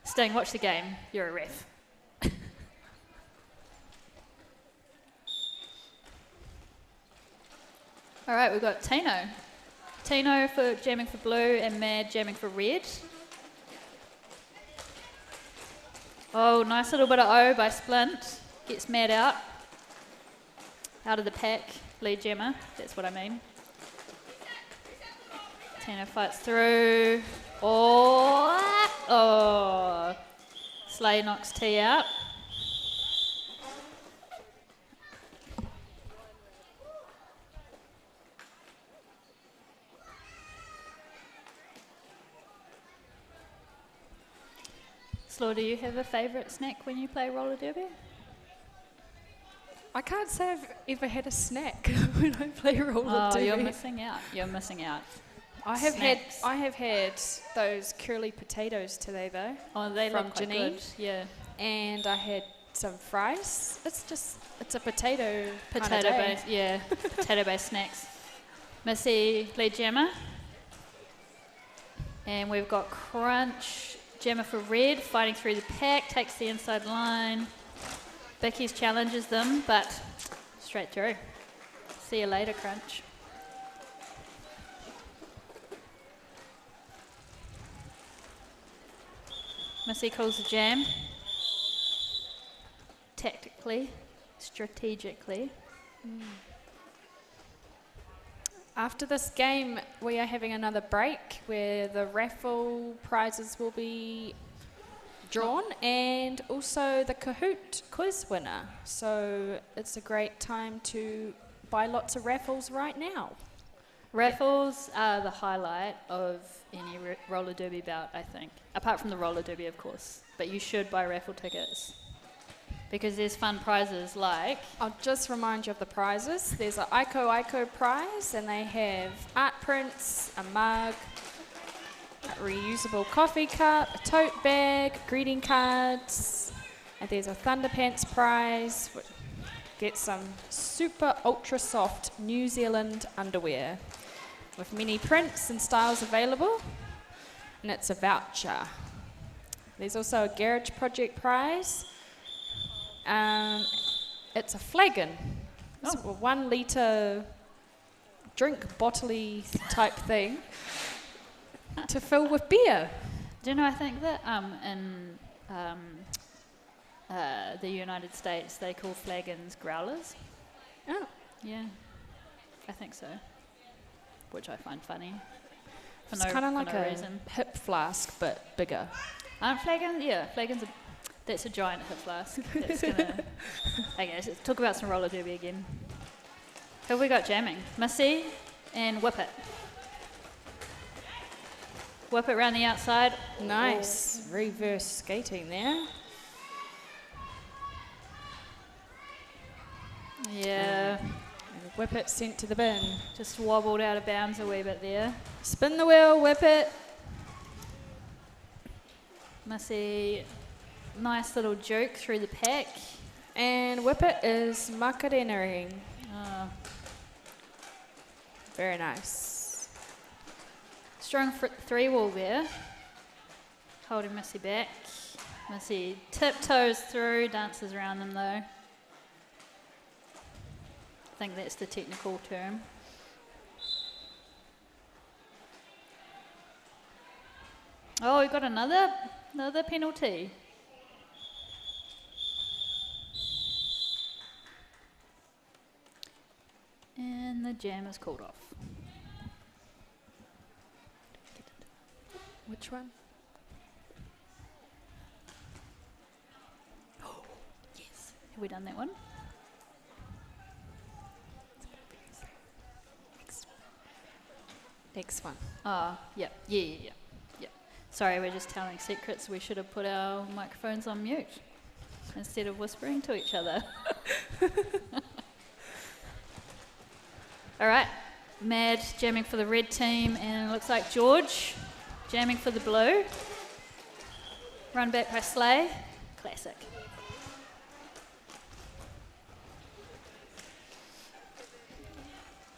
Sting, watch the game. You're a ref. All right, we've got Tino. Tino for jamming for blue and Mad jamming for red. Oh, nice little bit of O by Splint. Gets Mad out of the pack. Lead jammer, that's what I mean. Tino fights through. Oh. Slay knocks T out. Slaw, do you have a favourite snack when you play roller derby? I can't say I've ever had a snack when I play roller derby. You're missing out. You're missing out. I have had those curly potatoes today though. Oh, they from look quite Janine. good. Yeah. And I had some fries. It's a potato Potato-based, yeah. Potato-based snacks. Missy, lead jammer. And we've got Crunch. Jammer for red, fighting through the pack, takes the inside line. Becky's challenges them, but straight through. See you later, Crunch. Missy calls the jam. Tactically, strategically. After this game, we are having another break where the raffle prizes will be drawn and also the Kahoot quiz winner. So it's a great time to buy lots of raffles right now. Raffles are the highlight of any roller derby bout, I think. Apart from the roller derby, of course. But you should buy raffle tickets. Because there's fun prizes like... I'll just remind you of the prizes. There's an Ico prize, and they have art prints, a mug, a reusable coffee cup, a tote bag, greeting cards, and there's a Thunderpants prize. Get some super ultra soft New Zealand underwear with many prints and styles available, and it's a voucher. There's also a Garage Project prize. It's a flagon. It's a 1 litre drink bottle-y type thing to fill with beer. Do you know, I think that in the United States they call flagons growlers. Oh. Yeah, I think so. Which I find funny. It's kind of like a reason. hip flask, but bigger. Aren't flagons? Yeah, flagons are... That's a giant hip flask. That's gonna... Okay, let's talk about some roller derby again. Who have we got jamming? Missy and Whip It. Whip it around the outside. Nice. Reverse skating there. Yeah. And Whip It sent to the bin. Just wobbled out of bounds a wee bit there. Spin the wheel, Whip It. Missy... Nice little joke through the pack. And Whip It is Macarena-ing. Oh. Very nice. Strong three wall there. Holding Missy back. Missy tiptoes through, dances around them though. I think that's the technical term. Oh, we got another penalty. And the jam is called off. Which one? Oh, yes. Have we done that one? Next one. Ah, yep. Yeah. Sorry, we're just telling secrets. We should have put our microphones on mute instead of whispering to each other. All right, Mad jamming for the red team, and it looks like George jamming for the blue. Run back by Slay. Classic.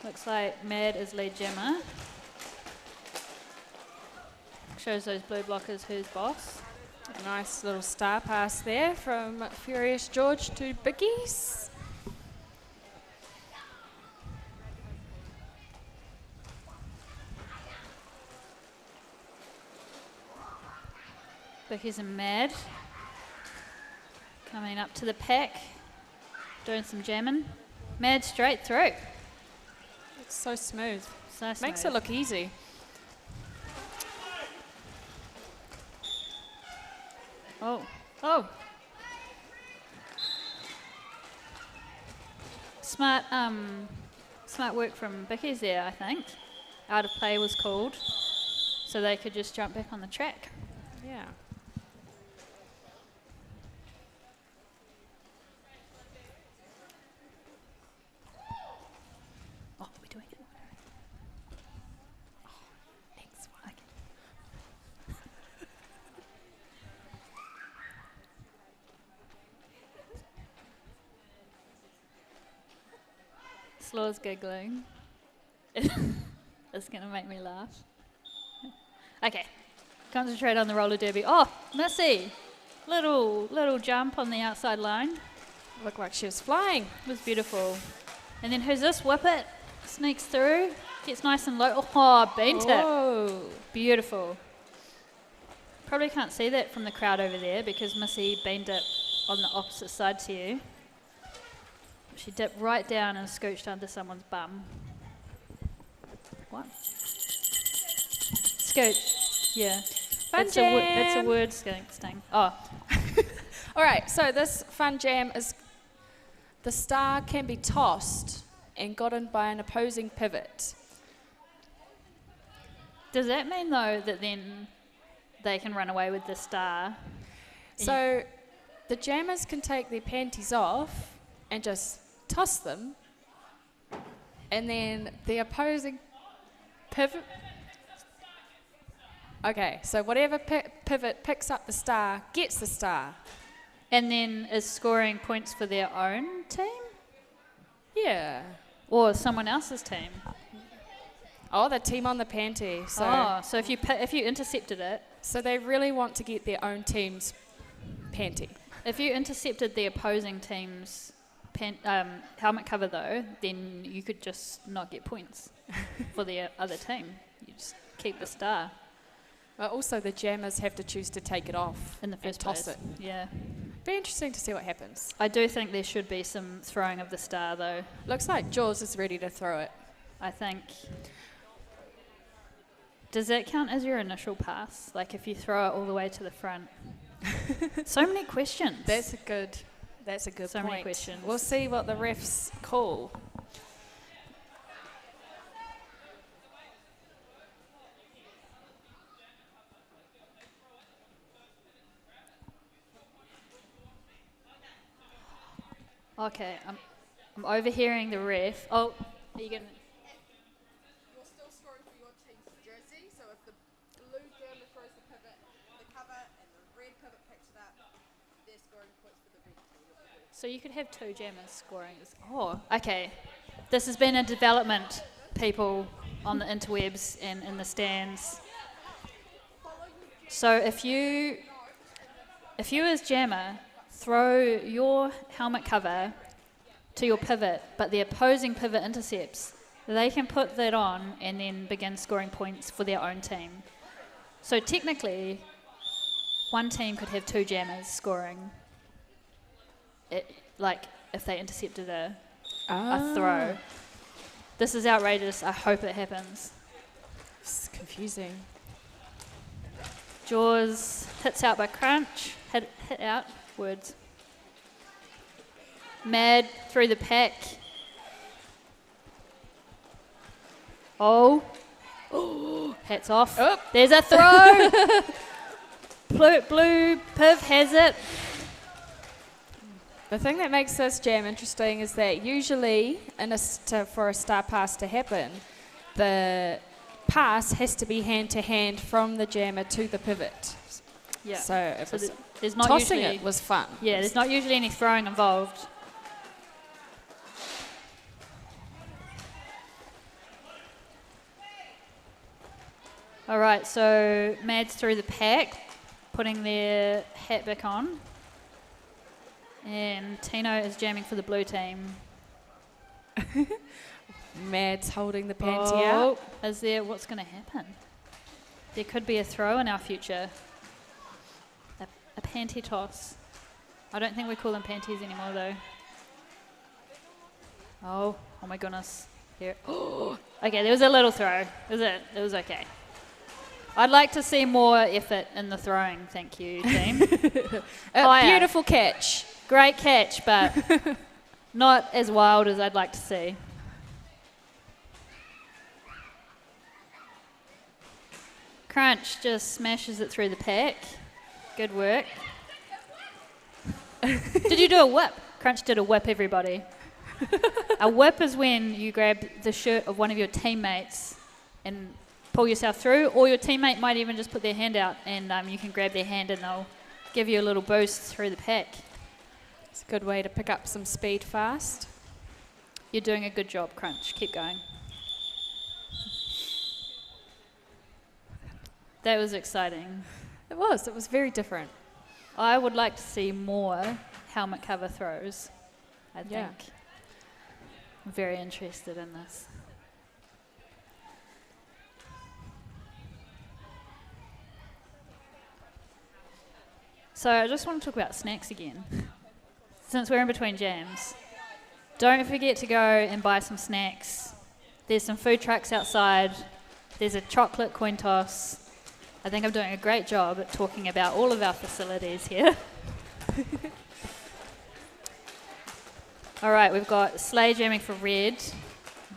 Looks like Mad is lead jammer. Shows those blue blockers who's boss. A nice little star pass there from Furious George to Biggies. Bickies and Mad coming up to the pack, doing some jamming. Mad straight through. It's so smooth. So Makes smooth. it look easy. Oh. Smart work from Bickies there, I think. Out of play was called, so they could just jump back on the track. Yeah. Oh, we're doing it. Oh, thanks. Okay. Slaw's giggling. It's going to make me laugh. Okay. Concentrate on the roller derby. Oh, Missy. Little jump on the outside line. Looked like she was flying. It was beautiful. And then who's this? Whip it. Sneaks through. Gets nice and low. Oh, bent it. Oh. Beautiful. Probably can't see that from the crowd over there because Missy bent it on the opposite side to you. She dipped right down and scooched under someone's bum. What? Scooch. Yeah. Fun It's jam. a word sting. Oh. All right, so this fun jam is the star can be tossed and gotten by an opposing pivot. Does that mean, though, that then they can run away with the star? So the jammers can take their panties off and just toss them, and then the opposing pivot. Okay, so whatever pivot picks up the star gets the star. And then is scoring points for their own team? Yeah. Or someone else's team? Oh, the team on the panty. So if you intercepted it, so they really want to get their own team's panty. if you intercepted the opposing team's helmet cover, though, then you could just not get points for the other team. You just keep the star But also the jammers have to choose to take it off in the first and toss place. it. Yeah. Be interesting to see what happens. I do think there should be some throwing of the star, though. Looks like Jaws is ready to throw it. I think. Does that count as your initial pass? Like if you throw it all the way to the front? So many questions. That's a good So point. many questions. We'll see what the refs call. Okay, I'm overhearing the ref. Oh, are you going to... You're still scoring for your team's jersey, so if the blue jammer throws the pivot, the cover, and the red pivot picks it up, they're scoring points for the red team. So you could have two jammers scoring. Oh, okay. This has been a development, people on the interwebs and in the stands. So if you as jammer throw your helmet cover to your pivot, but the opposing pivot intercepts, they can put that on and then begin scoring points for their own team. So technically, one team could have two jammers scoring. Like if they intercepted a throw. This is outrageous. I hope it happens. It's confusing. Jaws hits out by Crunch. Hit out. Words. Mad through the pack. Oh. Hats off. Oh. There's a throw. Blue Piv has it. The thing that makes this jam interesting is that usually for a star pass to happen, the pass has to be hand to hand from the jammer to the pivot. Yeah. So, there's not tossing usually, it was fun. Yeah, there's not usually any throwing involved. All right, so Mad's through the pack, putting their hat back on. And Tino is jamming for the blue team. Mad's holding the panty out. Is there, what's going to happen? There could be a throw in our future. A panty toss. I don't think we call them panties anymore though. Oh my goodness. Here. Okay, there was a little throw. It was okay. I'd like to see more effort in the throwing, thank you, team. Beautiful catch. Great catch, but not as wild as I'd like to see. Crunch just smashes it through the pack. Good work. Did you do a whip? Crunch did a whip, everybody. A whip is when you grab the shirt of one of your teammates and pull yourself through, or your teammate might even just put their hand out and you can grab their hand and they'll give you a little boost through the pack. It's a good way to pick up some speed fast. You're doing a good job, Crunch. Keep going. That was exciting. It was very different. I would like to see more helmet cover throws, I think. Yeah. I'm very interested in this. So I just want to talk about snacks again. Since we're in between jams, don't forget to go and buy some snacks. There's some food trucks outside. There's a chocolate coin toss. I think I'm doing a great job at talking about all of our facilities here. All right, we've got Slay jamming for red,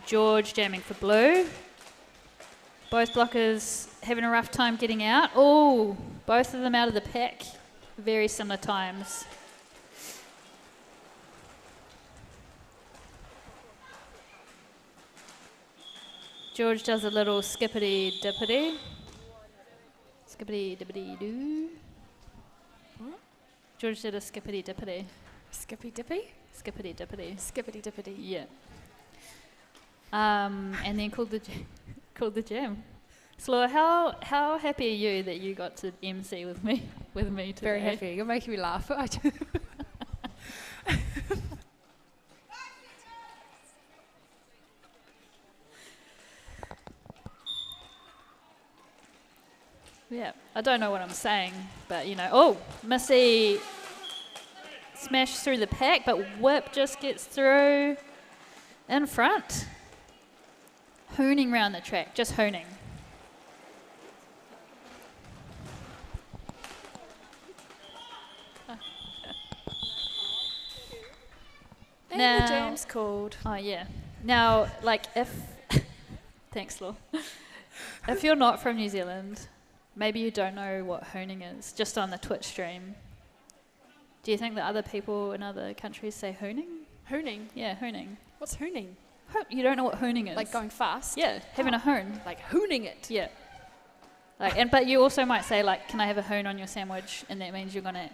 George jamming for blue. Both blockers having a rough time getting out. Oh, both of them out of the pack. Very similar times. George does a little skippity dippity. Skippity dippity doo. What? George did a skippity dippity. Skippy dippy? Skippity dippity. Skippity dippity. Yeah. And then called the jam. Sloa, how happy are you that you got to MC with me today? Very happy. You're making me laugh. Yeah, I don't know what I'm saying, but you know. Oh, Missy smashed through the pack, but Whip just gets through in front. Hooning round the track, just hooning. And now, the jam's called. Oh yeah. Now, like if thanks, Law. If you're not from New Zealand, maybe you don't know what hooning is, just on the Twitch stream. Do you think that other people in other countries say hooning? Hooning? Yeah, hooning. What's hooning? You don't know what hooning is? Like going fast? Yeah, having a hoon. Like hooning it? Yeah. Like, but you also might say, like, can I have a hoon on your sandwich? And that means you're going to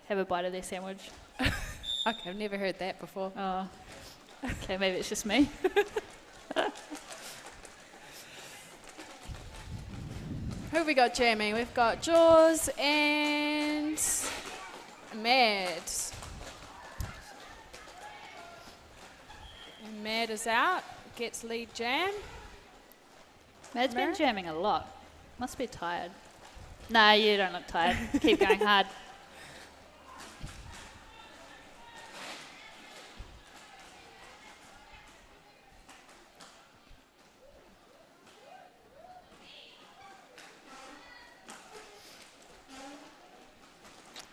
have a bite of their sandwich. Okay, I've never heard that before. Oh. Okay, maybe it's just me. Who have we got jamming? We've got Jaws and Mad. And Mad is out, gets lead jam. Mad's been jamming a lot. Must be tired. Nah, you don't look tired. Keep going hard.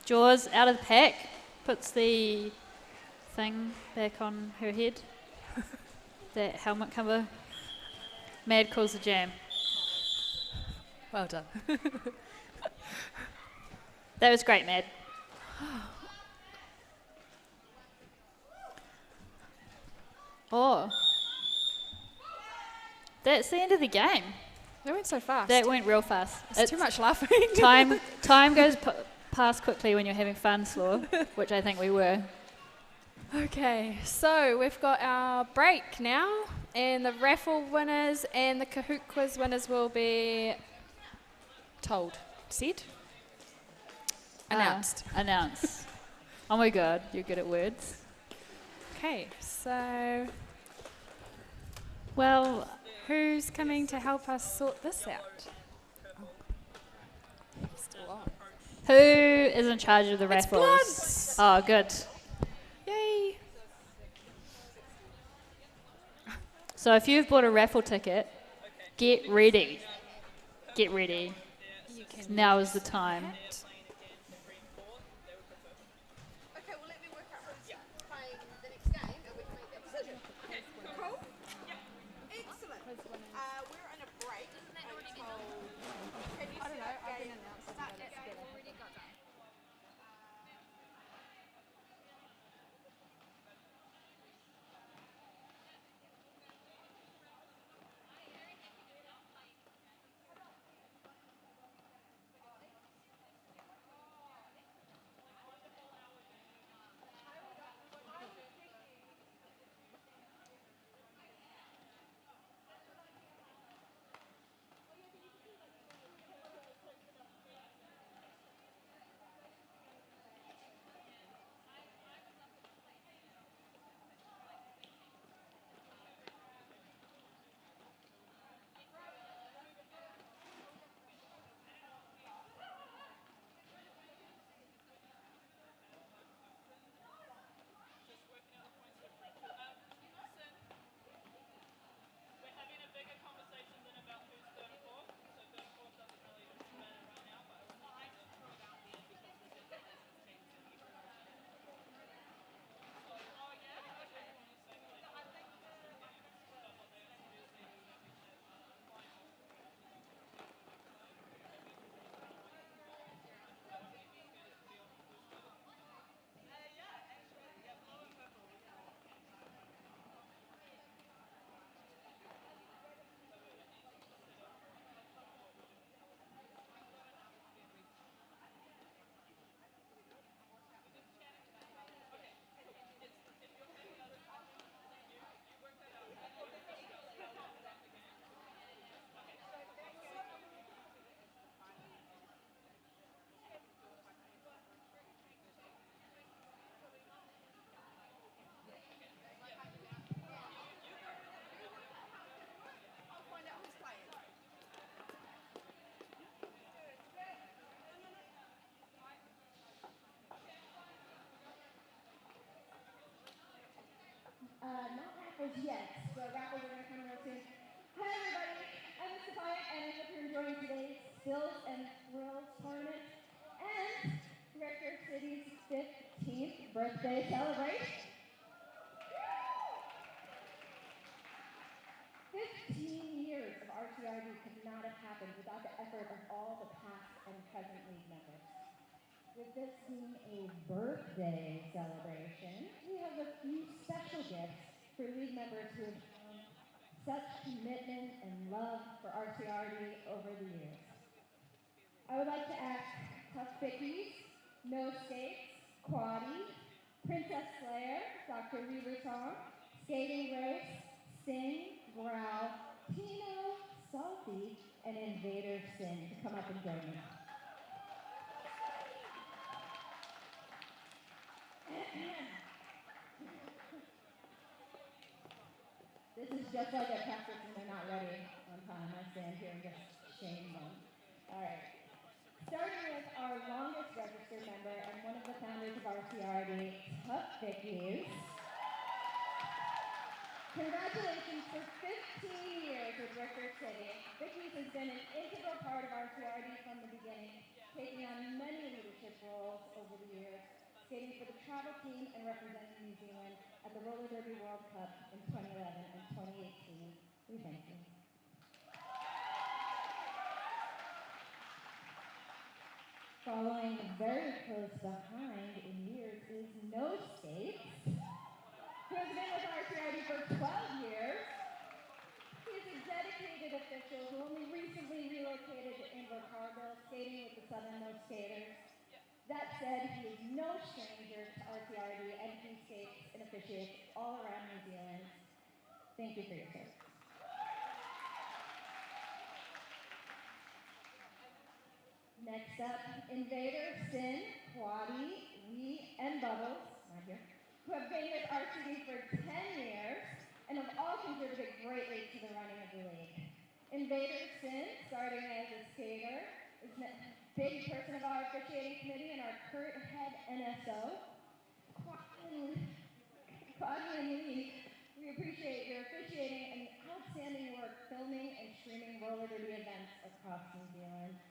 Jaws out of the pack, puts the thing back on her head. That helmet cover. Mad calls the jam. Well done. That was great, Mad. Oh. That's the end of the game. That went so fast. That went real fast. It's too much laughing. Time goes past quickly when you're having fun, Slaw, which I think we were. Okay, so we've got our break now, and the raffle winners and the Kahoot quiz winners will be said, announced. Announced. Oh my God, you're good at words. Okay, so Well, who's coming to help us sort this out? Still on. who is in charge of the raffles? Bloods. Oh, good. Yay! So if you've bought a raffle ticket, get ready. Get ready. Now is the time. Okay, well, let me work out who's playing the next game and we can make that decision. Okay, cool? Excellent. We're in a break until... I don't know, I've been announced. Already got done. Not raffles yet, so raffles are going to come real soon. Hi everybody, I'm Miss Defiant, and I hope you're enjoying today's Spills and Thrills tournament and Director City's 15th birthday celebration. 15 years of RTRD could not have happened without the effort of all the past and present league members. With this being a birthday celebration, we have a few special gifts for league members who have shown such commitment and love for RTRD over the years. I would like to ask Tough Bickies, No Skates, Quaddy, Princess Slayer, Dr. Weaver Song, Skating Race, Sing, Growl, Tino, Salty, and Invader Sin to come up and join me. This is just like at practice when they're not ready on time. I stand here and just shame them. All right. Starting with our longest registered member and one of the founders of RCRD, Tough Bickies. Congratulations for 15 years with Richter City. Bickies has been an integral part of RCRD from the beginning, taking on many leadership roles over the years, skating for the travel team and representing New Zealand at the Roller Derby World Cup in 2011 and 2018. We thank you. Following very close behind in years is No Skates, who has been with RCID for 12 years. He is a dedicated official who only recently relocated to Invercargill, skating with the Southernmost Skaters. That said, he is no stranger to RCRD and he skates and officiates all around New Zealand. Thank you for your service. Next up, Invader, Sin, Quaddy, Wee, and Bubbles, not here, who have been with RCD for 10 years and have all contributed greatly to the running of the league. Invader, Sin, starting as a skater, is a big person of our officiating committee and our current head NSO. Quaddy and Lee, we appreciate your officiating and the outstanding work filming and streaming roller derby events across New Zealand.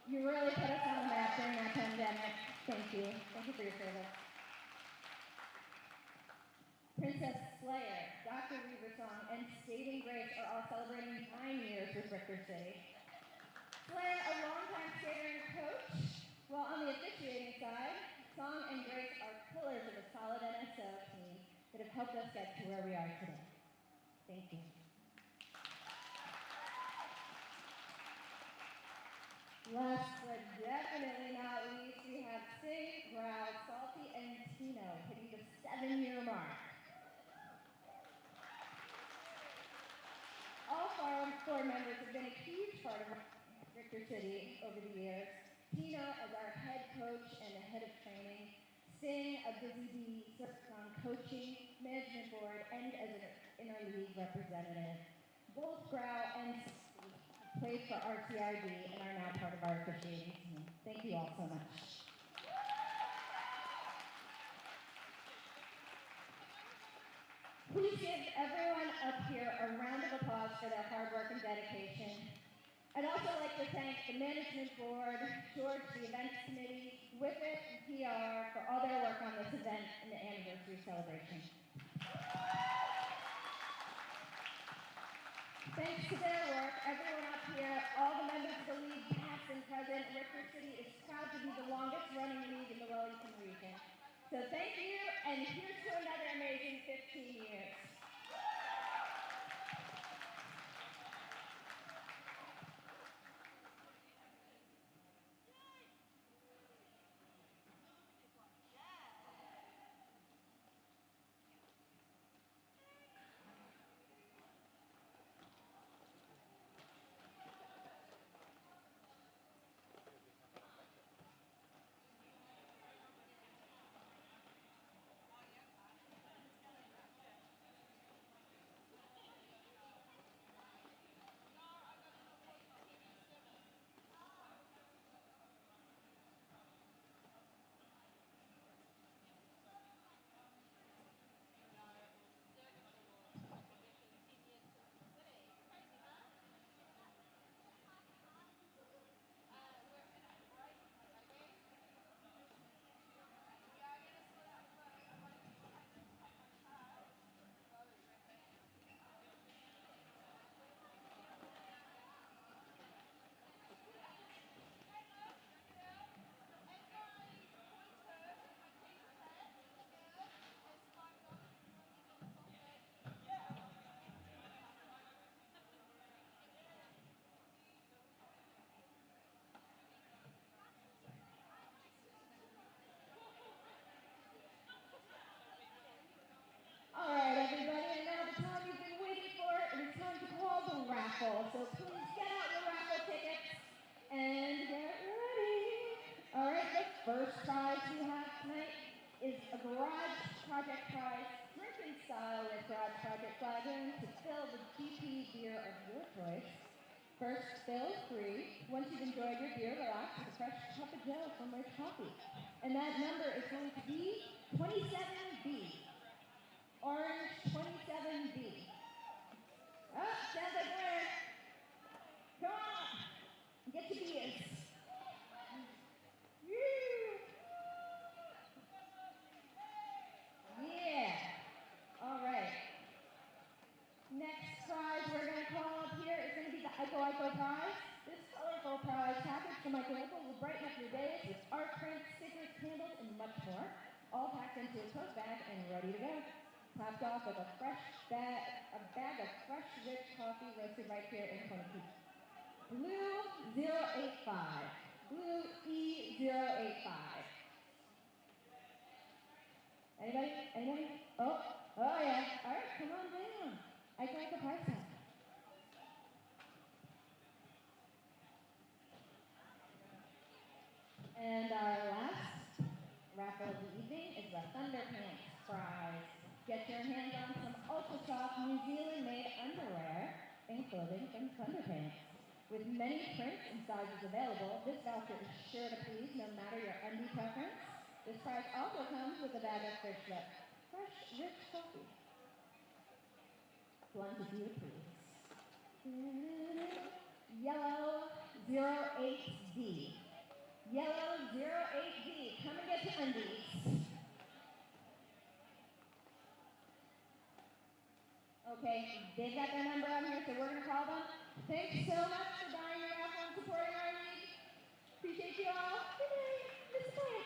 You really put us on the map during that pandemic. Thank you. Thank you for your service. Princess Slayer, Dr. Weaversong, and Skating Grace are all celebrating 9 years with Richter City. Slayer, a longtime skater and coach, while on the officiating side, Song and Grace are pillars of a solid NSO team that have helped us get to where we are today. Thank you. Last but definitely not least, we have Sing, Growl, Salty, and Tino hitting the 7-year mark. All four members have been a huge part of Richter City over the years. Tino as our head coach and the head of training, Sing a busy bee focused on coaching, management board, and as an interleague representative. Both Growl and played for RCRD and are now part of our officiating team. Thank you all so much. Please give everyone up here a round of applause for their hard work and dedication. I'd also like to thank the management board, George, the events committee, Whippet, and PR for all their work on this event and the anniversary celebration. Thanks to their work, everyone up here, all the members of the league, past and present, Richter City is proud to be the longest running league in the Wellington region. So thank you, and here's to another amazing 15 years. All right, everybody, and now the time you've been waiting for, it is time to call the raffle. So please get out your raffle tickets and get ready. All right, the first prize we have tonight is a Garage Project prize, drinking style with Garage Project flagon to fill the GP beer of your choice. First fill is free. Once you've enjoyed your beer, relax with a fresh cup of Joe from Rich Coffee. And that number is going to be 27B. Orange 27B. Oh, sounds like we're. Come on! Get your beers. Woo! Yeah. All right. Next prize we're going to call up here is going to be the Ico Ico prize. This colorful prize package from Ico Ico will brighten up your days with art, into a tote bag and ready to go. Topped off with a bag of fresh, rich coffee roasted right here in Kona Peak. Blue 085. Blue E085. Anybody? Anybody? Oh yeah. All right, come on down. I got the price tag. And our last raffle of the evening is the Thunderpants prize. Get your hands on some ultra soft New Zealand made underwear and clothing from Thunderpants. With many prints and sizes available, this voucher is sure to please no matter your undie preference. This prize also comes with a bag of fresh, rich coffee. One to you, please. Yellow 08D. Yellow 08D. Come and get your undies. Okay, they've got their number on here, so we're going to call them. Thanks so much for buying your raffle and supporting our league. Appreciate you all. Good night. Miss Claire.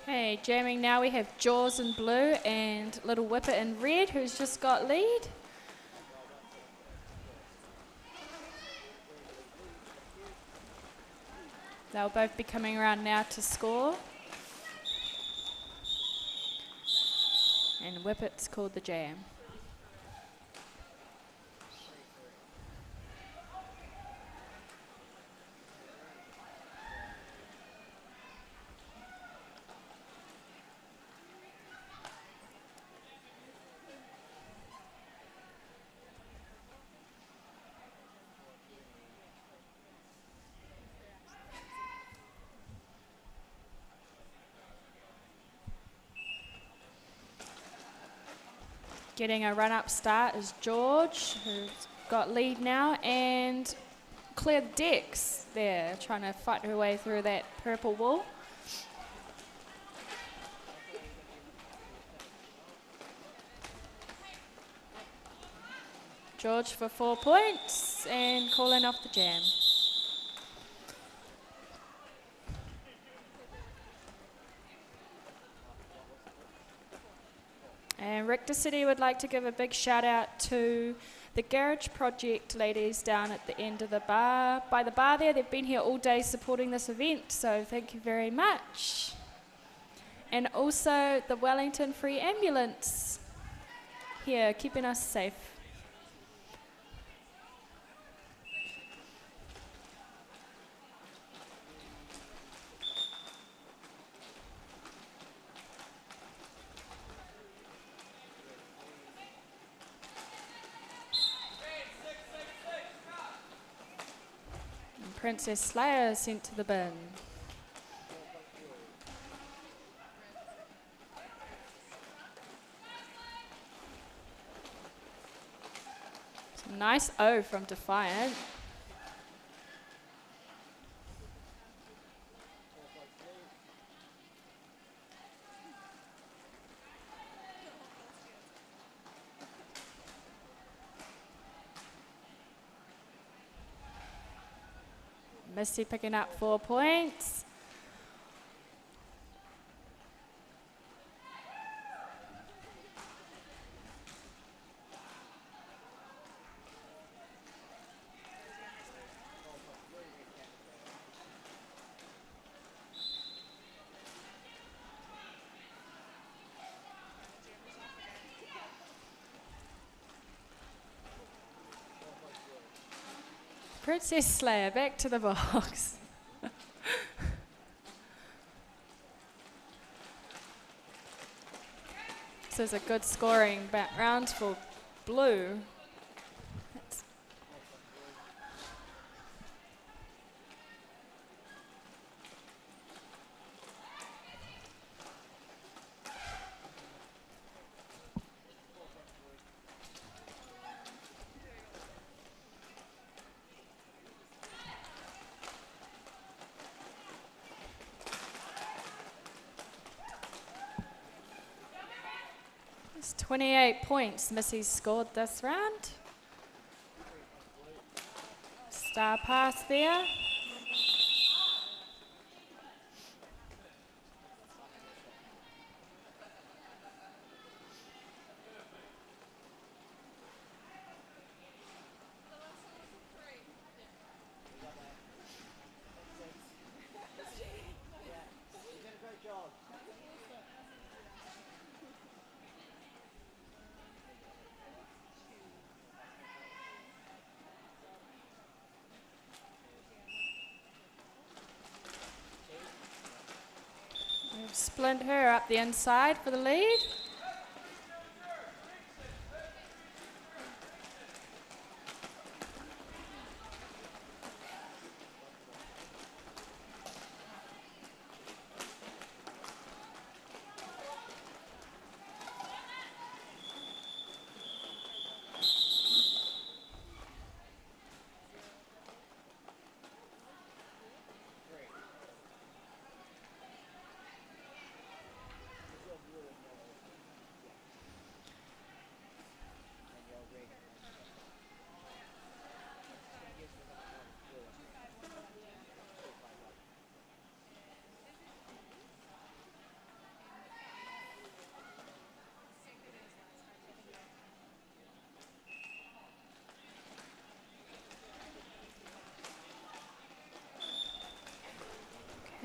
Okay, jamming now we have Jaws in blue and Little Whippet in red, who's just got lead. They'll both be coming around now to score. And Whippet's called the jam. Getting a run-up start is George, who's got lead now, and Claire Dex there, trying to fight her way through that purple wall. George for 4 points and calling off the jam. And Rector City would like to give a big shout out to the Garage Project ladies down at the end of the bar, by the bar there. They've been here all day supporting this event, so thank you very much. And also the Wellington Free Ambulance here, keeping us safe. Princess Slayer sent to the bin. Some nice O from Defiant. Misty picking up 4 points. Princess Slayer back to the box. This is a good scoring round for blue. That's It's 28 points Missy's scored this round. Star pass there. Splint her up the inside for the lead.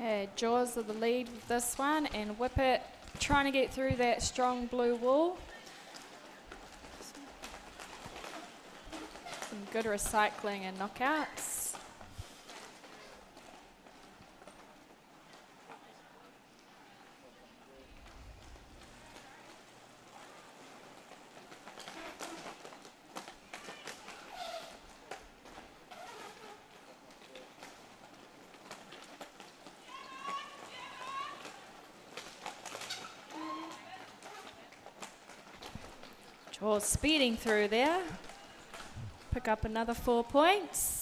Okay, Jaws are the lead with this one, and Whippet trying to get through that strong blue wall. Some good recycling and knockouts. Jaws speeding through there. Pick up another 4 points.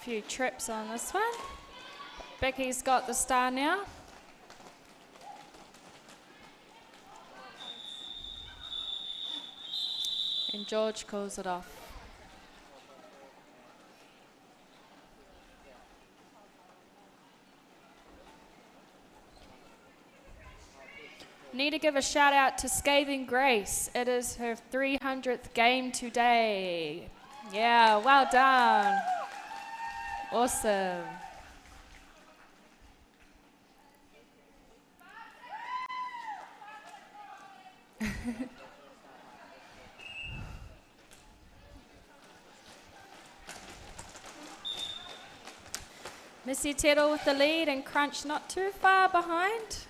Few trips on this one. Becky's got the star now. And George calls it off. Need to give a shout out to Scathing Grace. It is her 300th game today. Yeah, well done. Awesome. Missy Tettle with the lead and Crunch not too far behind.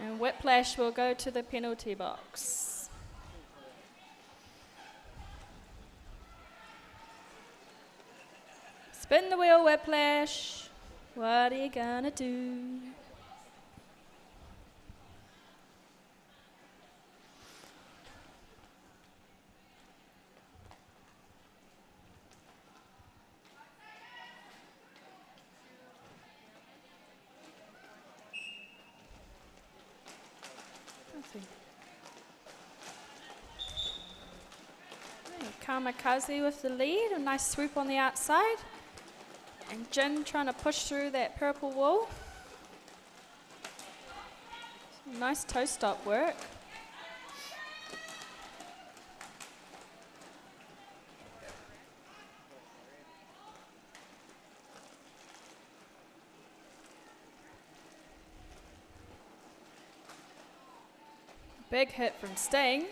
And Whiplash will go to the penalty box. Spin the wheel, Whiplash. What are you gonna do? Kamikaze with the lead, a nice swoop on the outside. And Jin trying to push through that purple wall. Nice toe stop work. Big hit from Sting.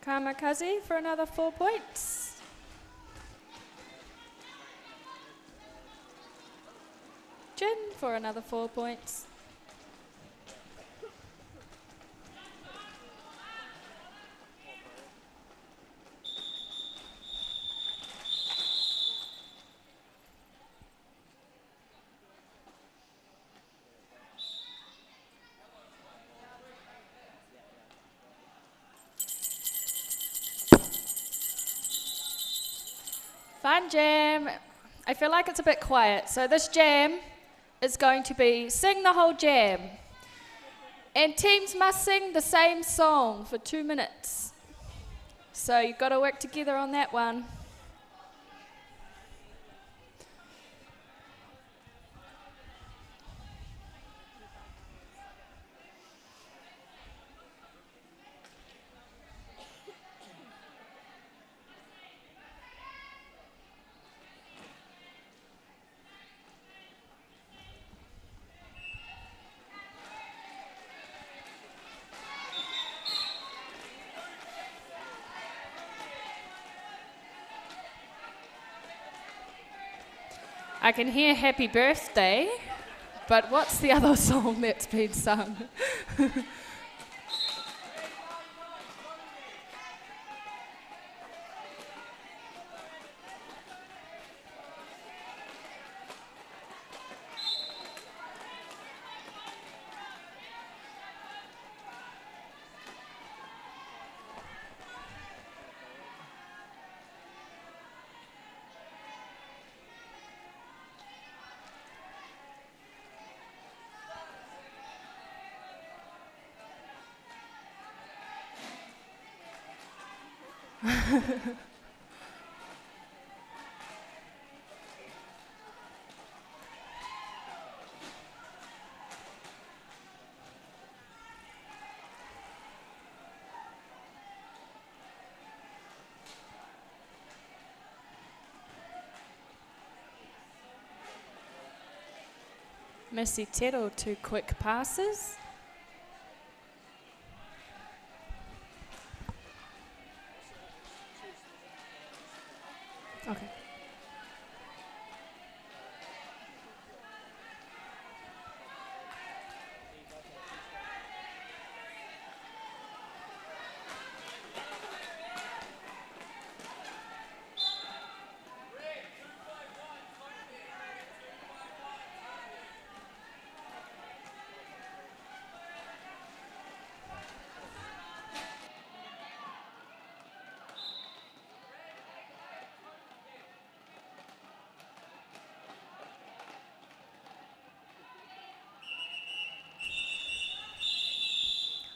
Kamikaze for another 4 points. Jin for another 4 points. Fun jam. I feel like it's a bit quiet. So this jam is going to be sing the whole jam. And teams must sing the same song for 2 minutes. So you've got to work together on that one. I can hear Happy Birthday, but what's the other song that's been sung? Missy Tero, 2 quick passes. Okay.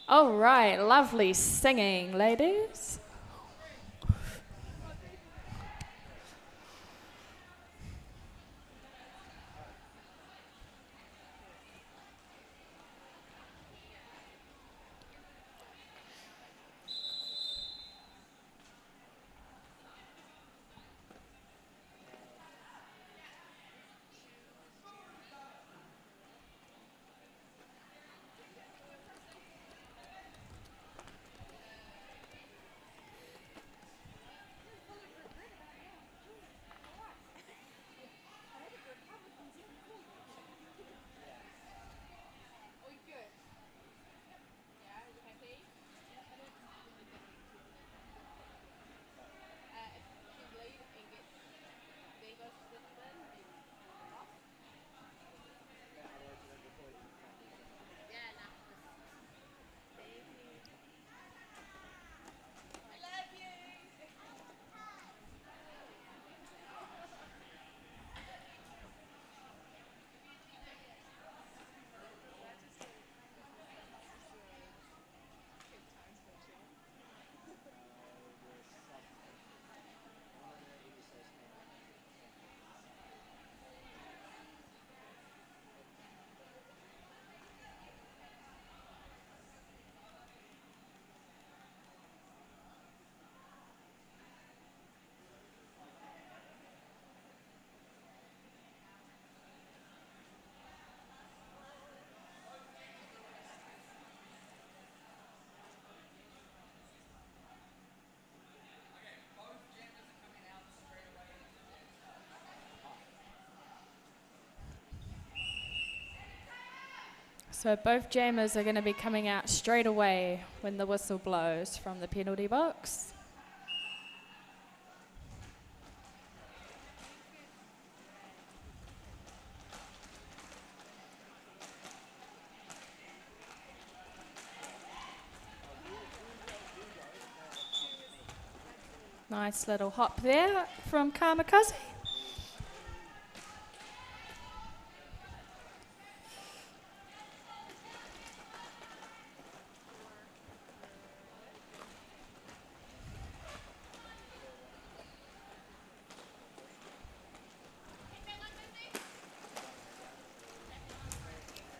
All right, lovely singing, ladies. So both jammers are going to be coming out straight away when the whistle blows from the penalty box. Nice little hop there from Kamikaze.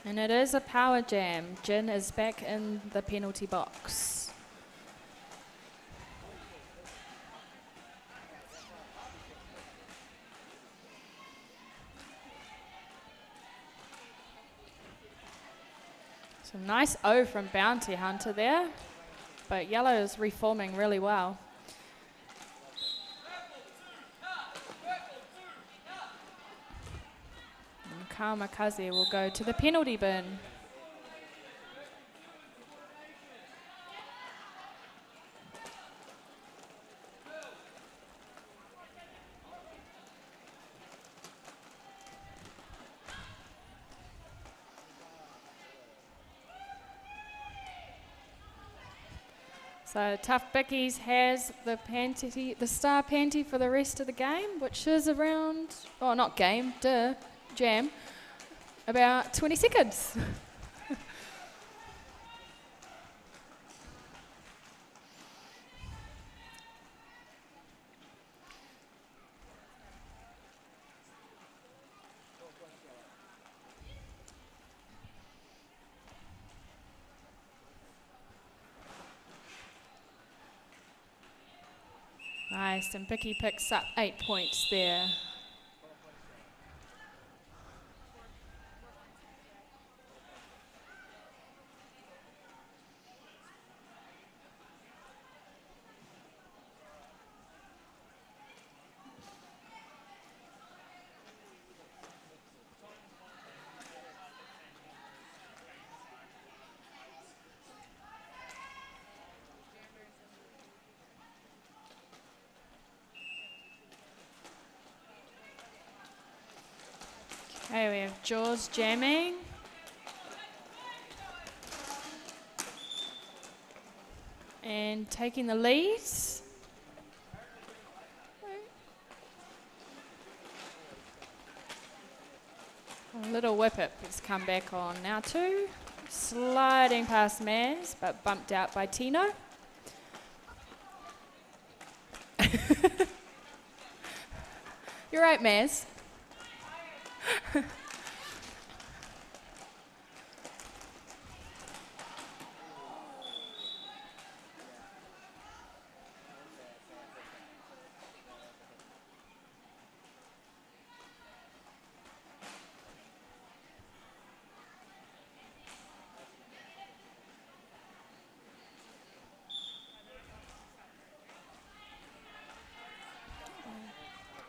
And it is a power jam. Jin is back in the penalty box. Some nice O from Bounty Hunter there, but yellow is reforming really well. And Kamikaze will go to the penalty bin. So Tough Bickies has the panty, the star panty for the rest of the game, which is around, oh not game, jam, about 20 seconds. Nice, and Bicky picks up 8 points there. Okay, we have Jaws jamming. And taking the lead. Little Whippet has come back on now too. Sliding past Maz, but bumped out by Tino. You're right, Maz.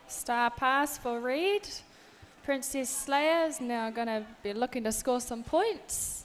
Star pass for Reed. Princess Slayer is now going to be looking to score some points.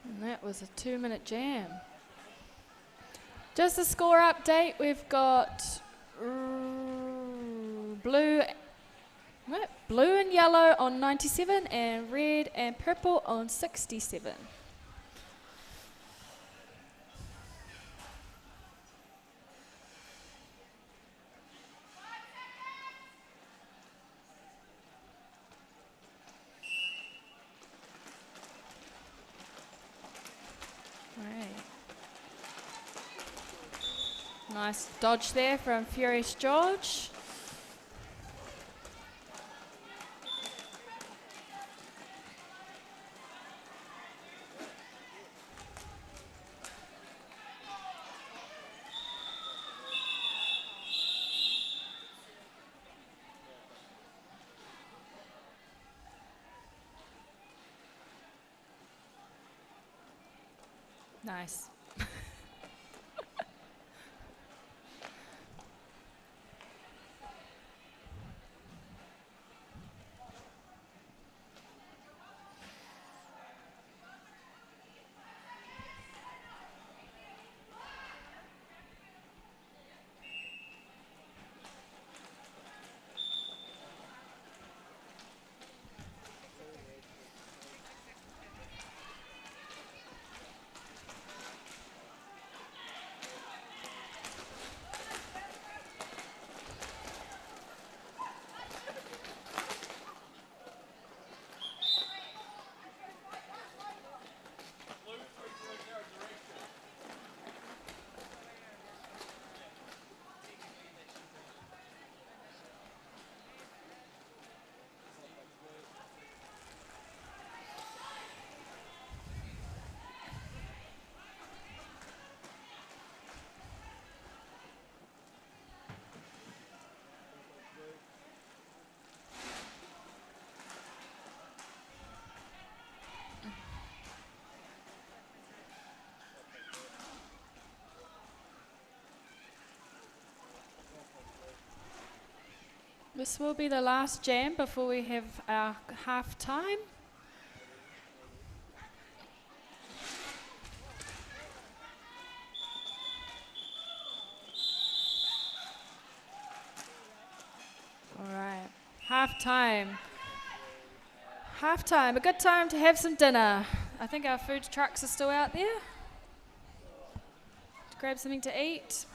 And that was a 2-minute jam. Just a score update, we've got blue and yellow on 97 and red and purple on 67. Nice dodge there from Furious George. Nice. This will be the last jam before we have our half time. All right, half time. Half time, a good time to have some dinner. I think our food trucks are still out there. Grab something to eat.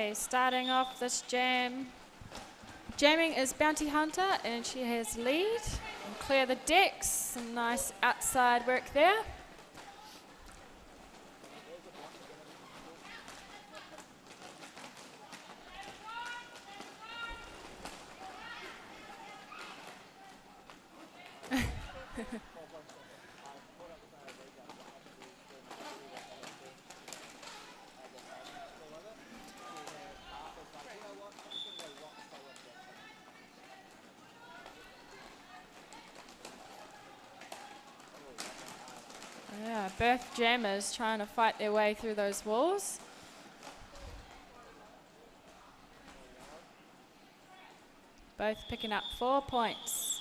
Okay, starting off this jam. Jamming is Bounty Hunter, and she has lead. And clear the decks. Some nice outside work there. Yeah, both jammers trying to fight their way through those walls. Both picking up 4 points.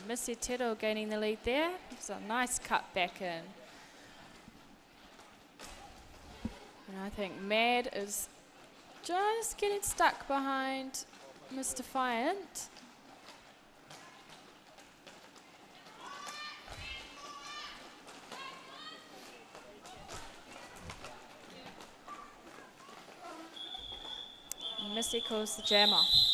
Missy Tittle gaining the lead there. It's a nice cut back in. And I think Mad is just getting stuck behind Miss Defiant. And Missy calls the jam off.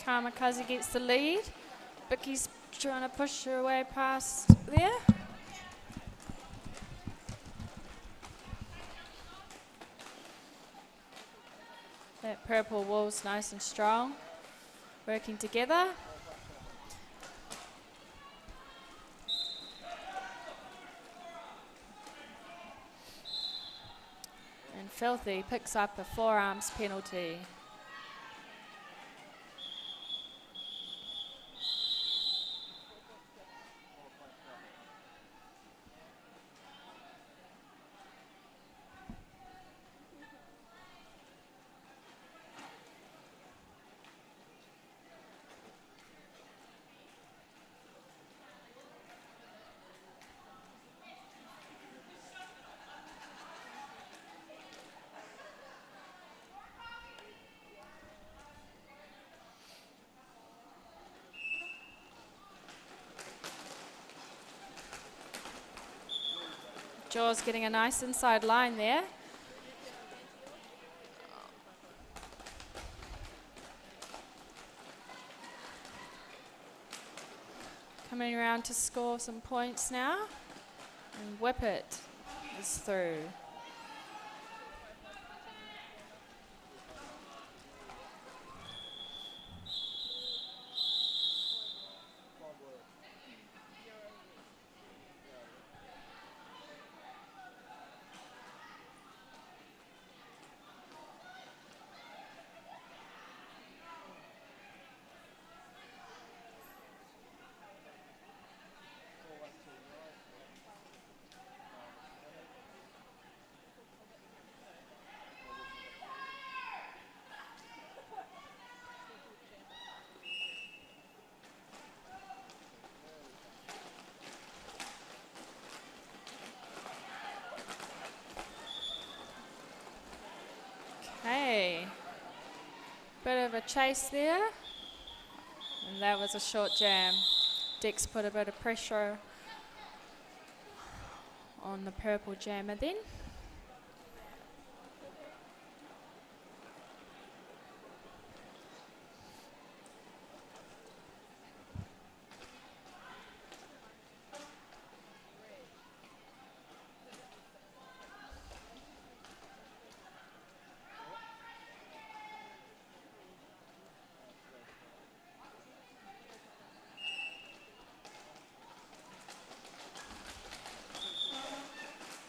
Kamikaze gets the lead. Vicky's trying to push her way past there. That purple wall's nice and strong. Working together. And Filthy picks up a forearms penalty. Jaws getting a nice inside line there. Coming around to score some points now. And Whippet is through. Okay, bit of a chase there, and that was a short jam. Dex put a bit of pressure on the purple jammer then.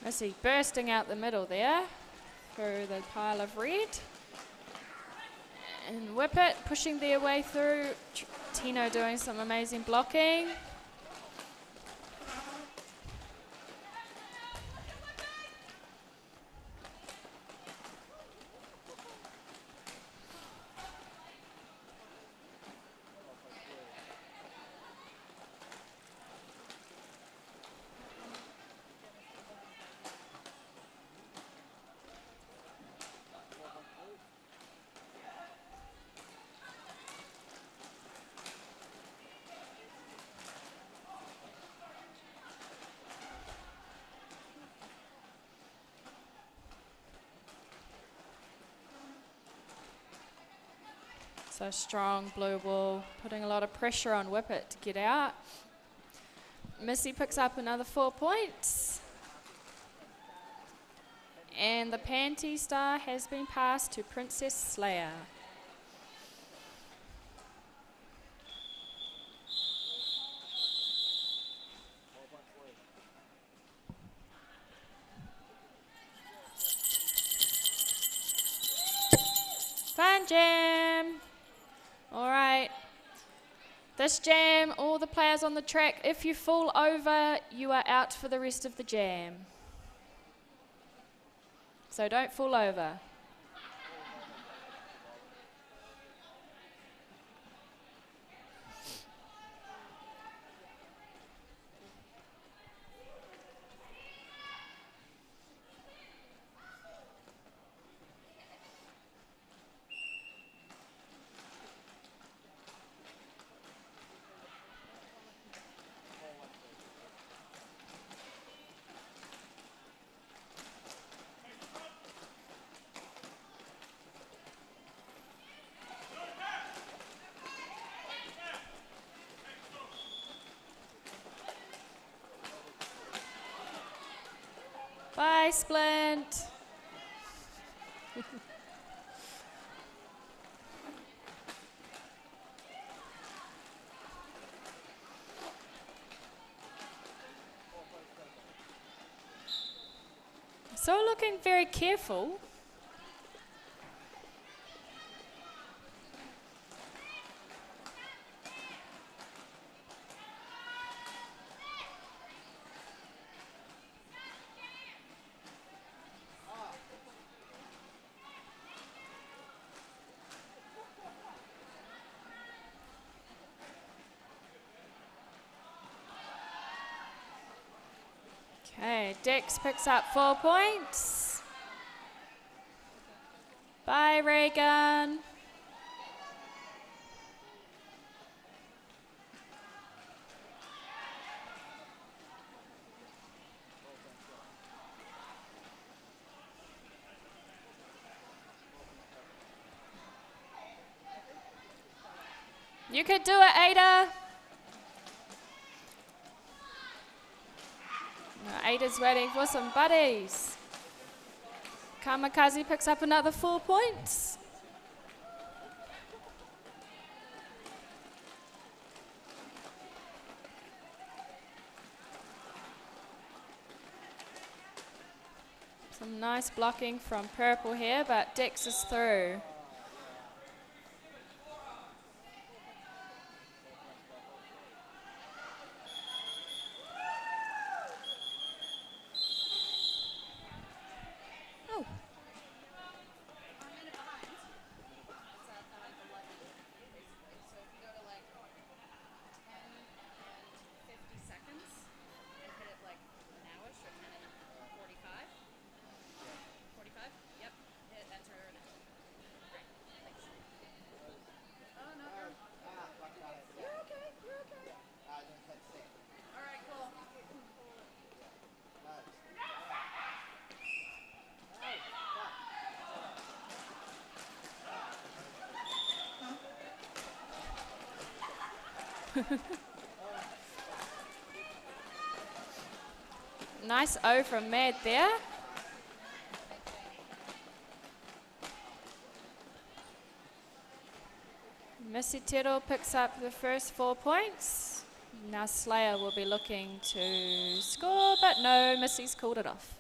Missy bursting out the middle there through the pile of red. And Whippet pushing their way through. Tino doing some amazing blocking. So strong blue ball, putting a lot of pressure on Whippet to get out. Missy picks up another 4 points. And the Panty Star has been passed to Princess Slayer. Fun jam. All right. This jam, all the players on the track, if you fall over, you are out for the rest of the jam. So don't fall over. Bye, Splint. So looking very careful. Okay, Dex picks up 4 points. Bye, Reagan. You could do it, Ada. Ada's waiting for some buddies. Kamikaze picks up another 4 points. Some nice blocking from Purple here, but Dex is through. Nice O from Mad there. Missy Tero picks up the first 4 points. Now Slayer will be looking to score, but no, Missy's called it off.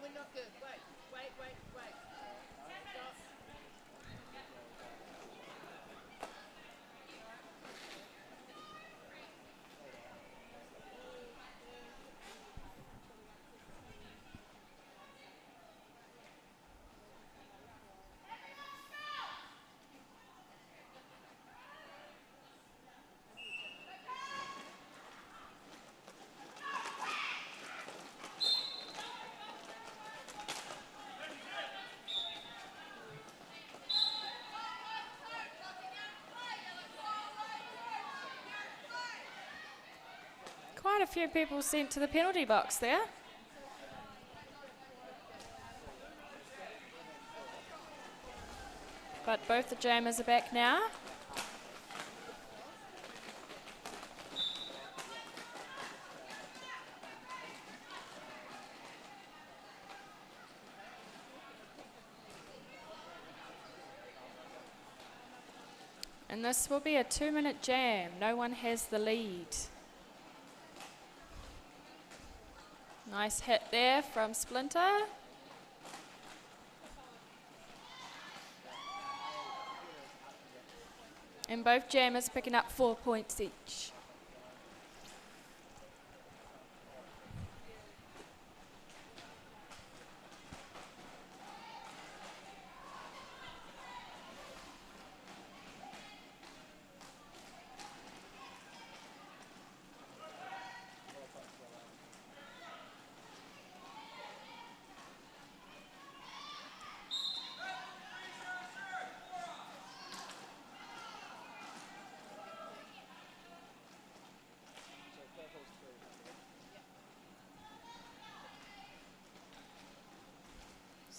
We're not good. Wait. Quite a few people sent to the penalty box there. But both the jammers are back now. And this will be a 2-minute jam. No one has the lead. Nice hit there from Splinter. And both jammers picking up 4 points each.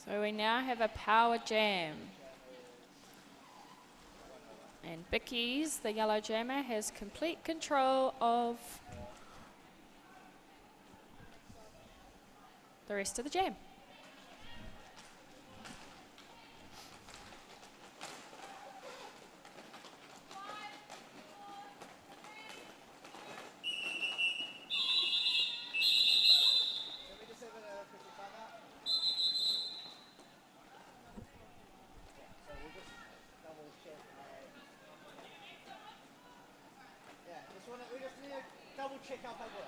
So we now have a power jam. And Bicky's, the yellow jammer, has complete control of the rest of the jam. We just need to double check our paperwork.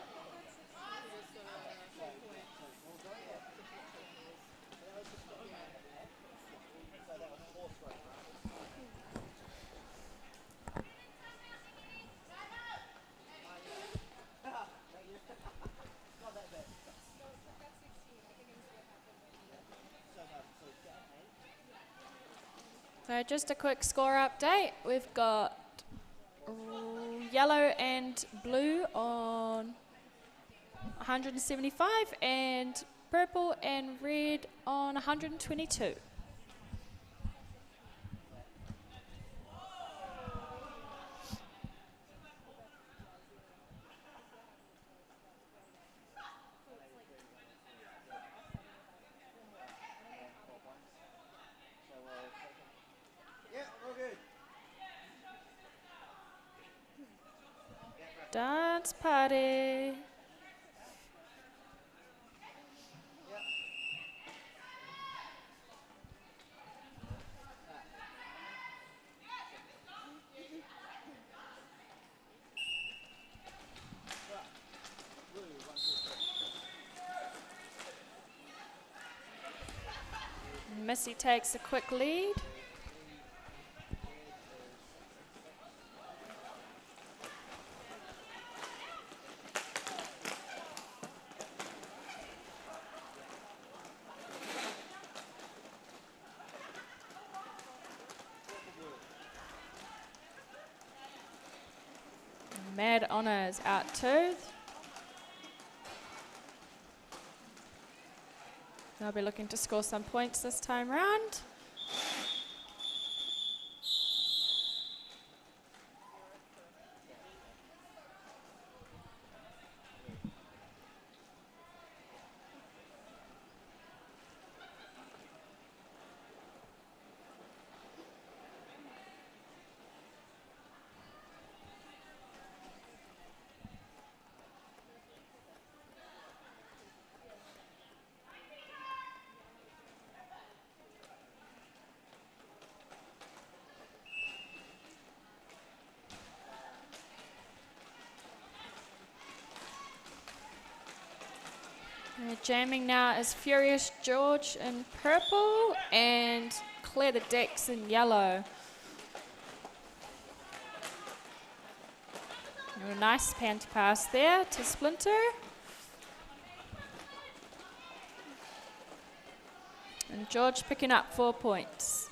So just a quick score update. We've got yellow and blue on 175 and purple and red on 122. Dance party. Missy takes a quick lead. Mad Honours out too. They'll be looking to score some points this time round. Jamming now is Furious George in purple and Clear the Decks in yellow. A nice panty pass there to Splinter. And George picking up 4 points.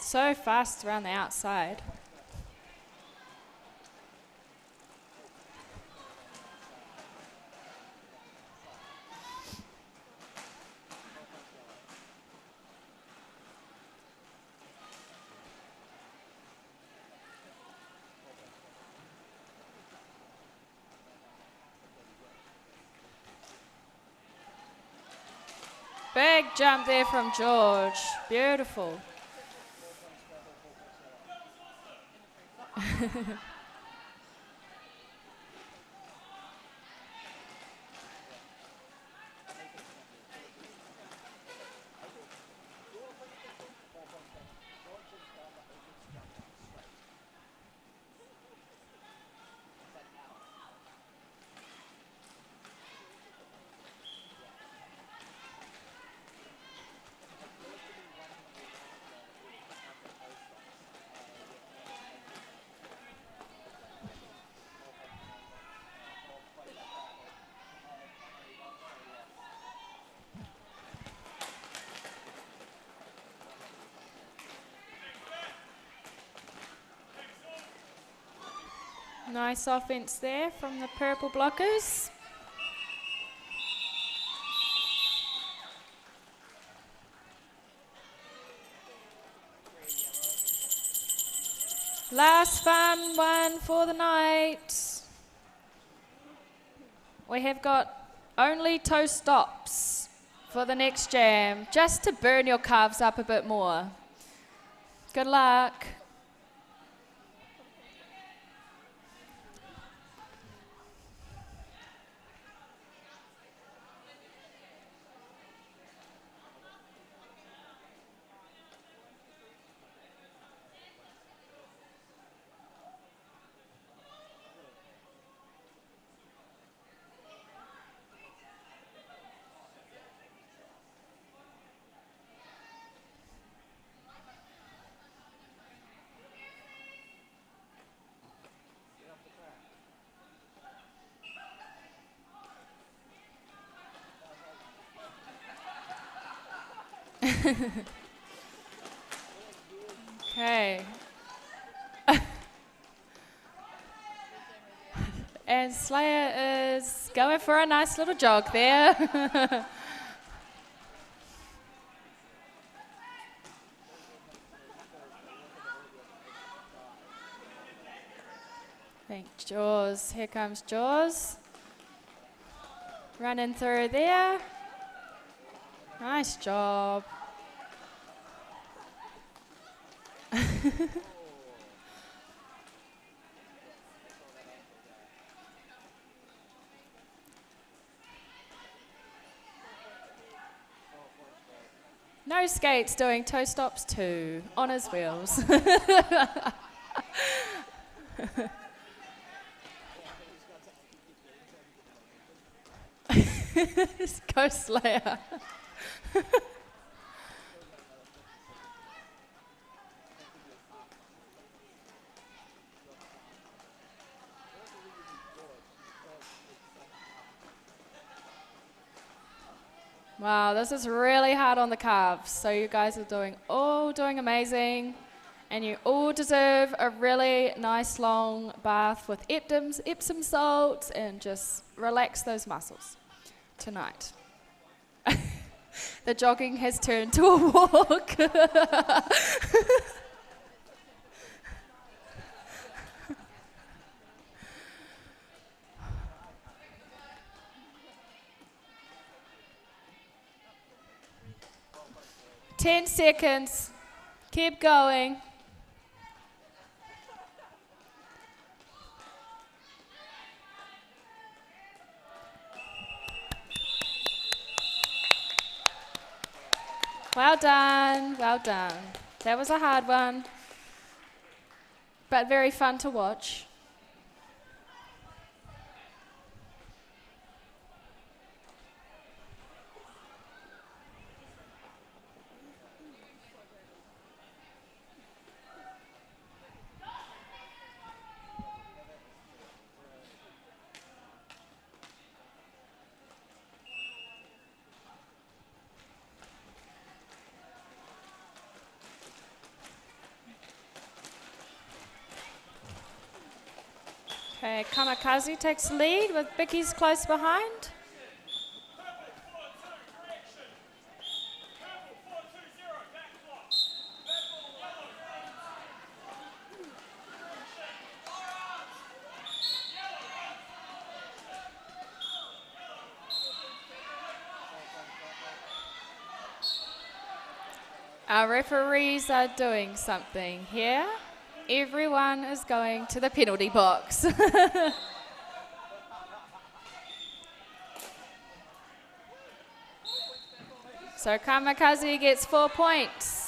So fast around the outside. Big jump there from George. Beautiful. Nice offense there from the purple blockers. Last fun one for the night. We have got only toe stops for the next jam, just to burn your calves up a bit more. Good luck. Okay. And Slayer is going for a nice little jog there. Think Jaws. Here comes Jaws. Running through there. Nice job. No skates doing toe stops too, on his wheels. Go Slayer. Wow, this is really hard on the calves. So you guys are all doing amazing. And you all deserve a really nice long bath with Epsom salts and just relax those muscles tonight. The jogging has turned to a walk. Ten seconds. Keep going. Well done, well done. That was a hard one, but very fun to watch. Okay, Kamikaze takes the lead with Becky's close behind. Our referees are doing something here. Everyone is going to the penalty box. So Kamikaze gets 4 points.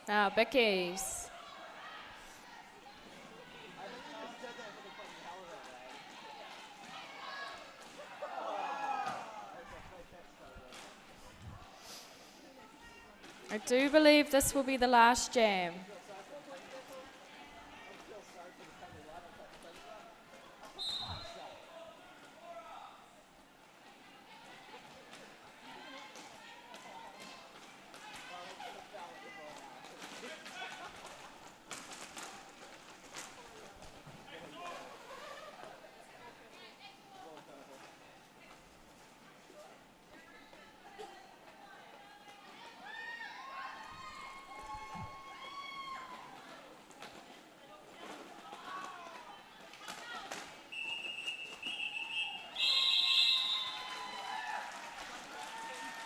Now Becky's. I do believe this will be the last jam.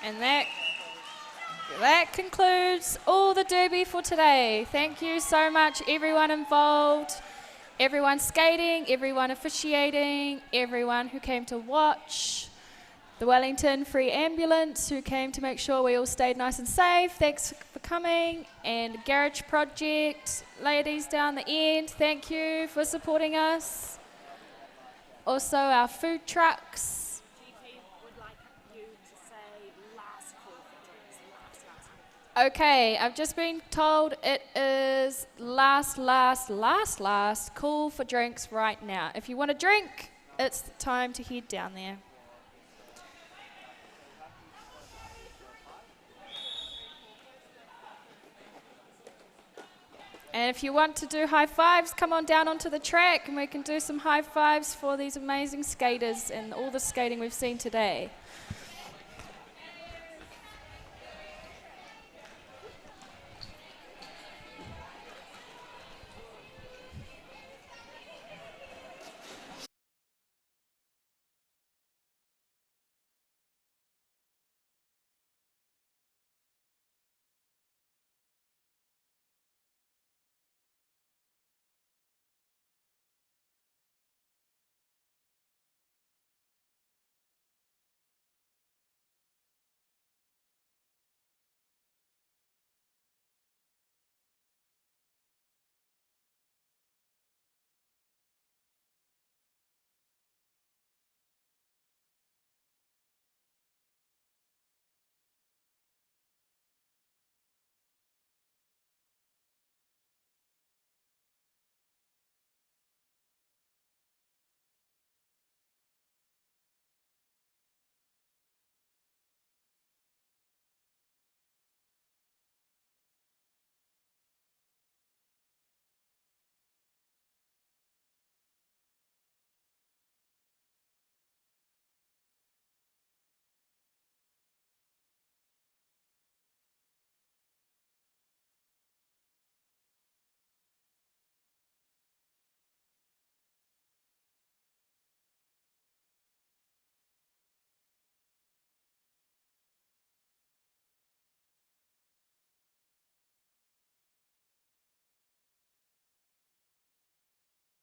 And that concludes all the derby for today. Thank you so much, everyone involved, everyone skating, everyone officiating, everyone who came to watch, the Wellington Free Ambulance who came to make sure we all stayed nice and safe. Thanks for coming. And Garage Project, ladies down the end, thank you for supporting us. Also our food trucks. Okay, I've just been told it is last call for drinks right now. If you want a drink, it's time to head down there. And if you want to do high fives, come on down onto the track and we can do some high fives for these amazing skaters and all the skating we've seen today.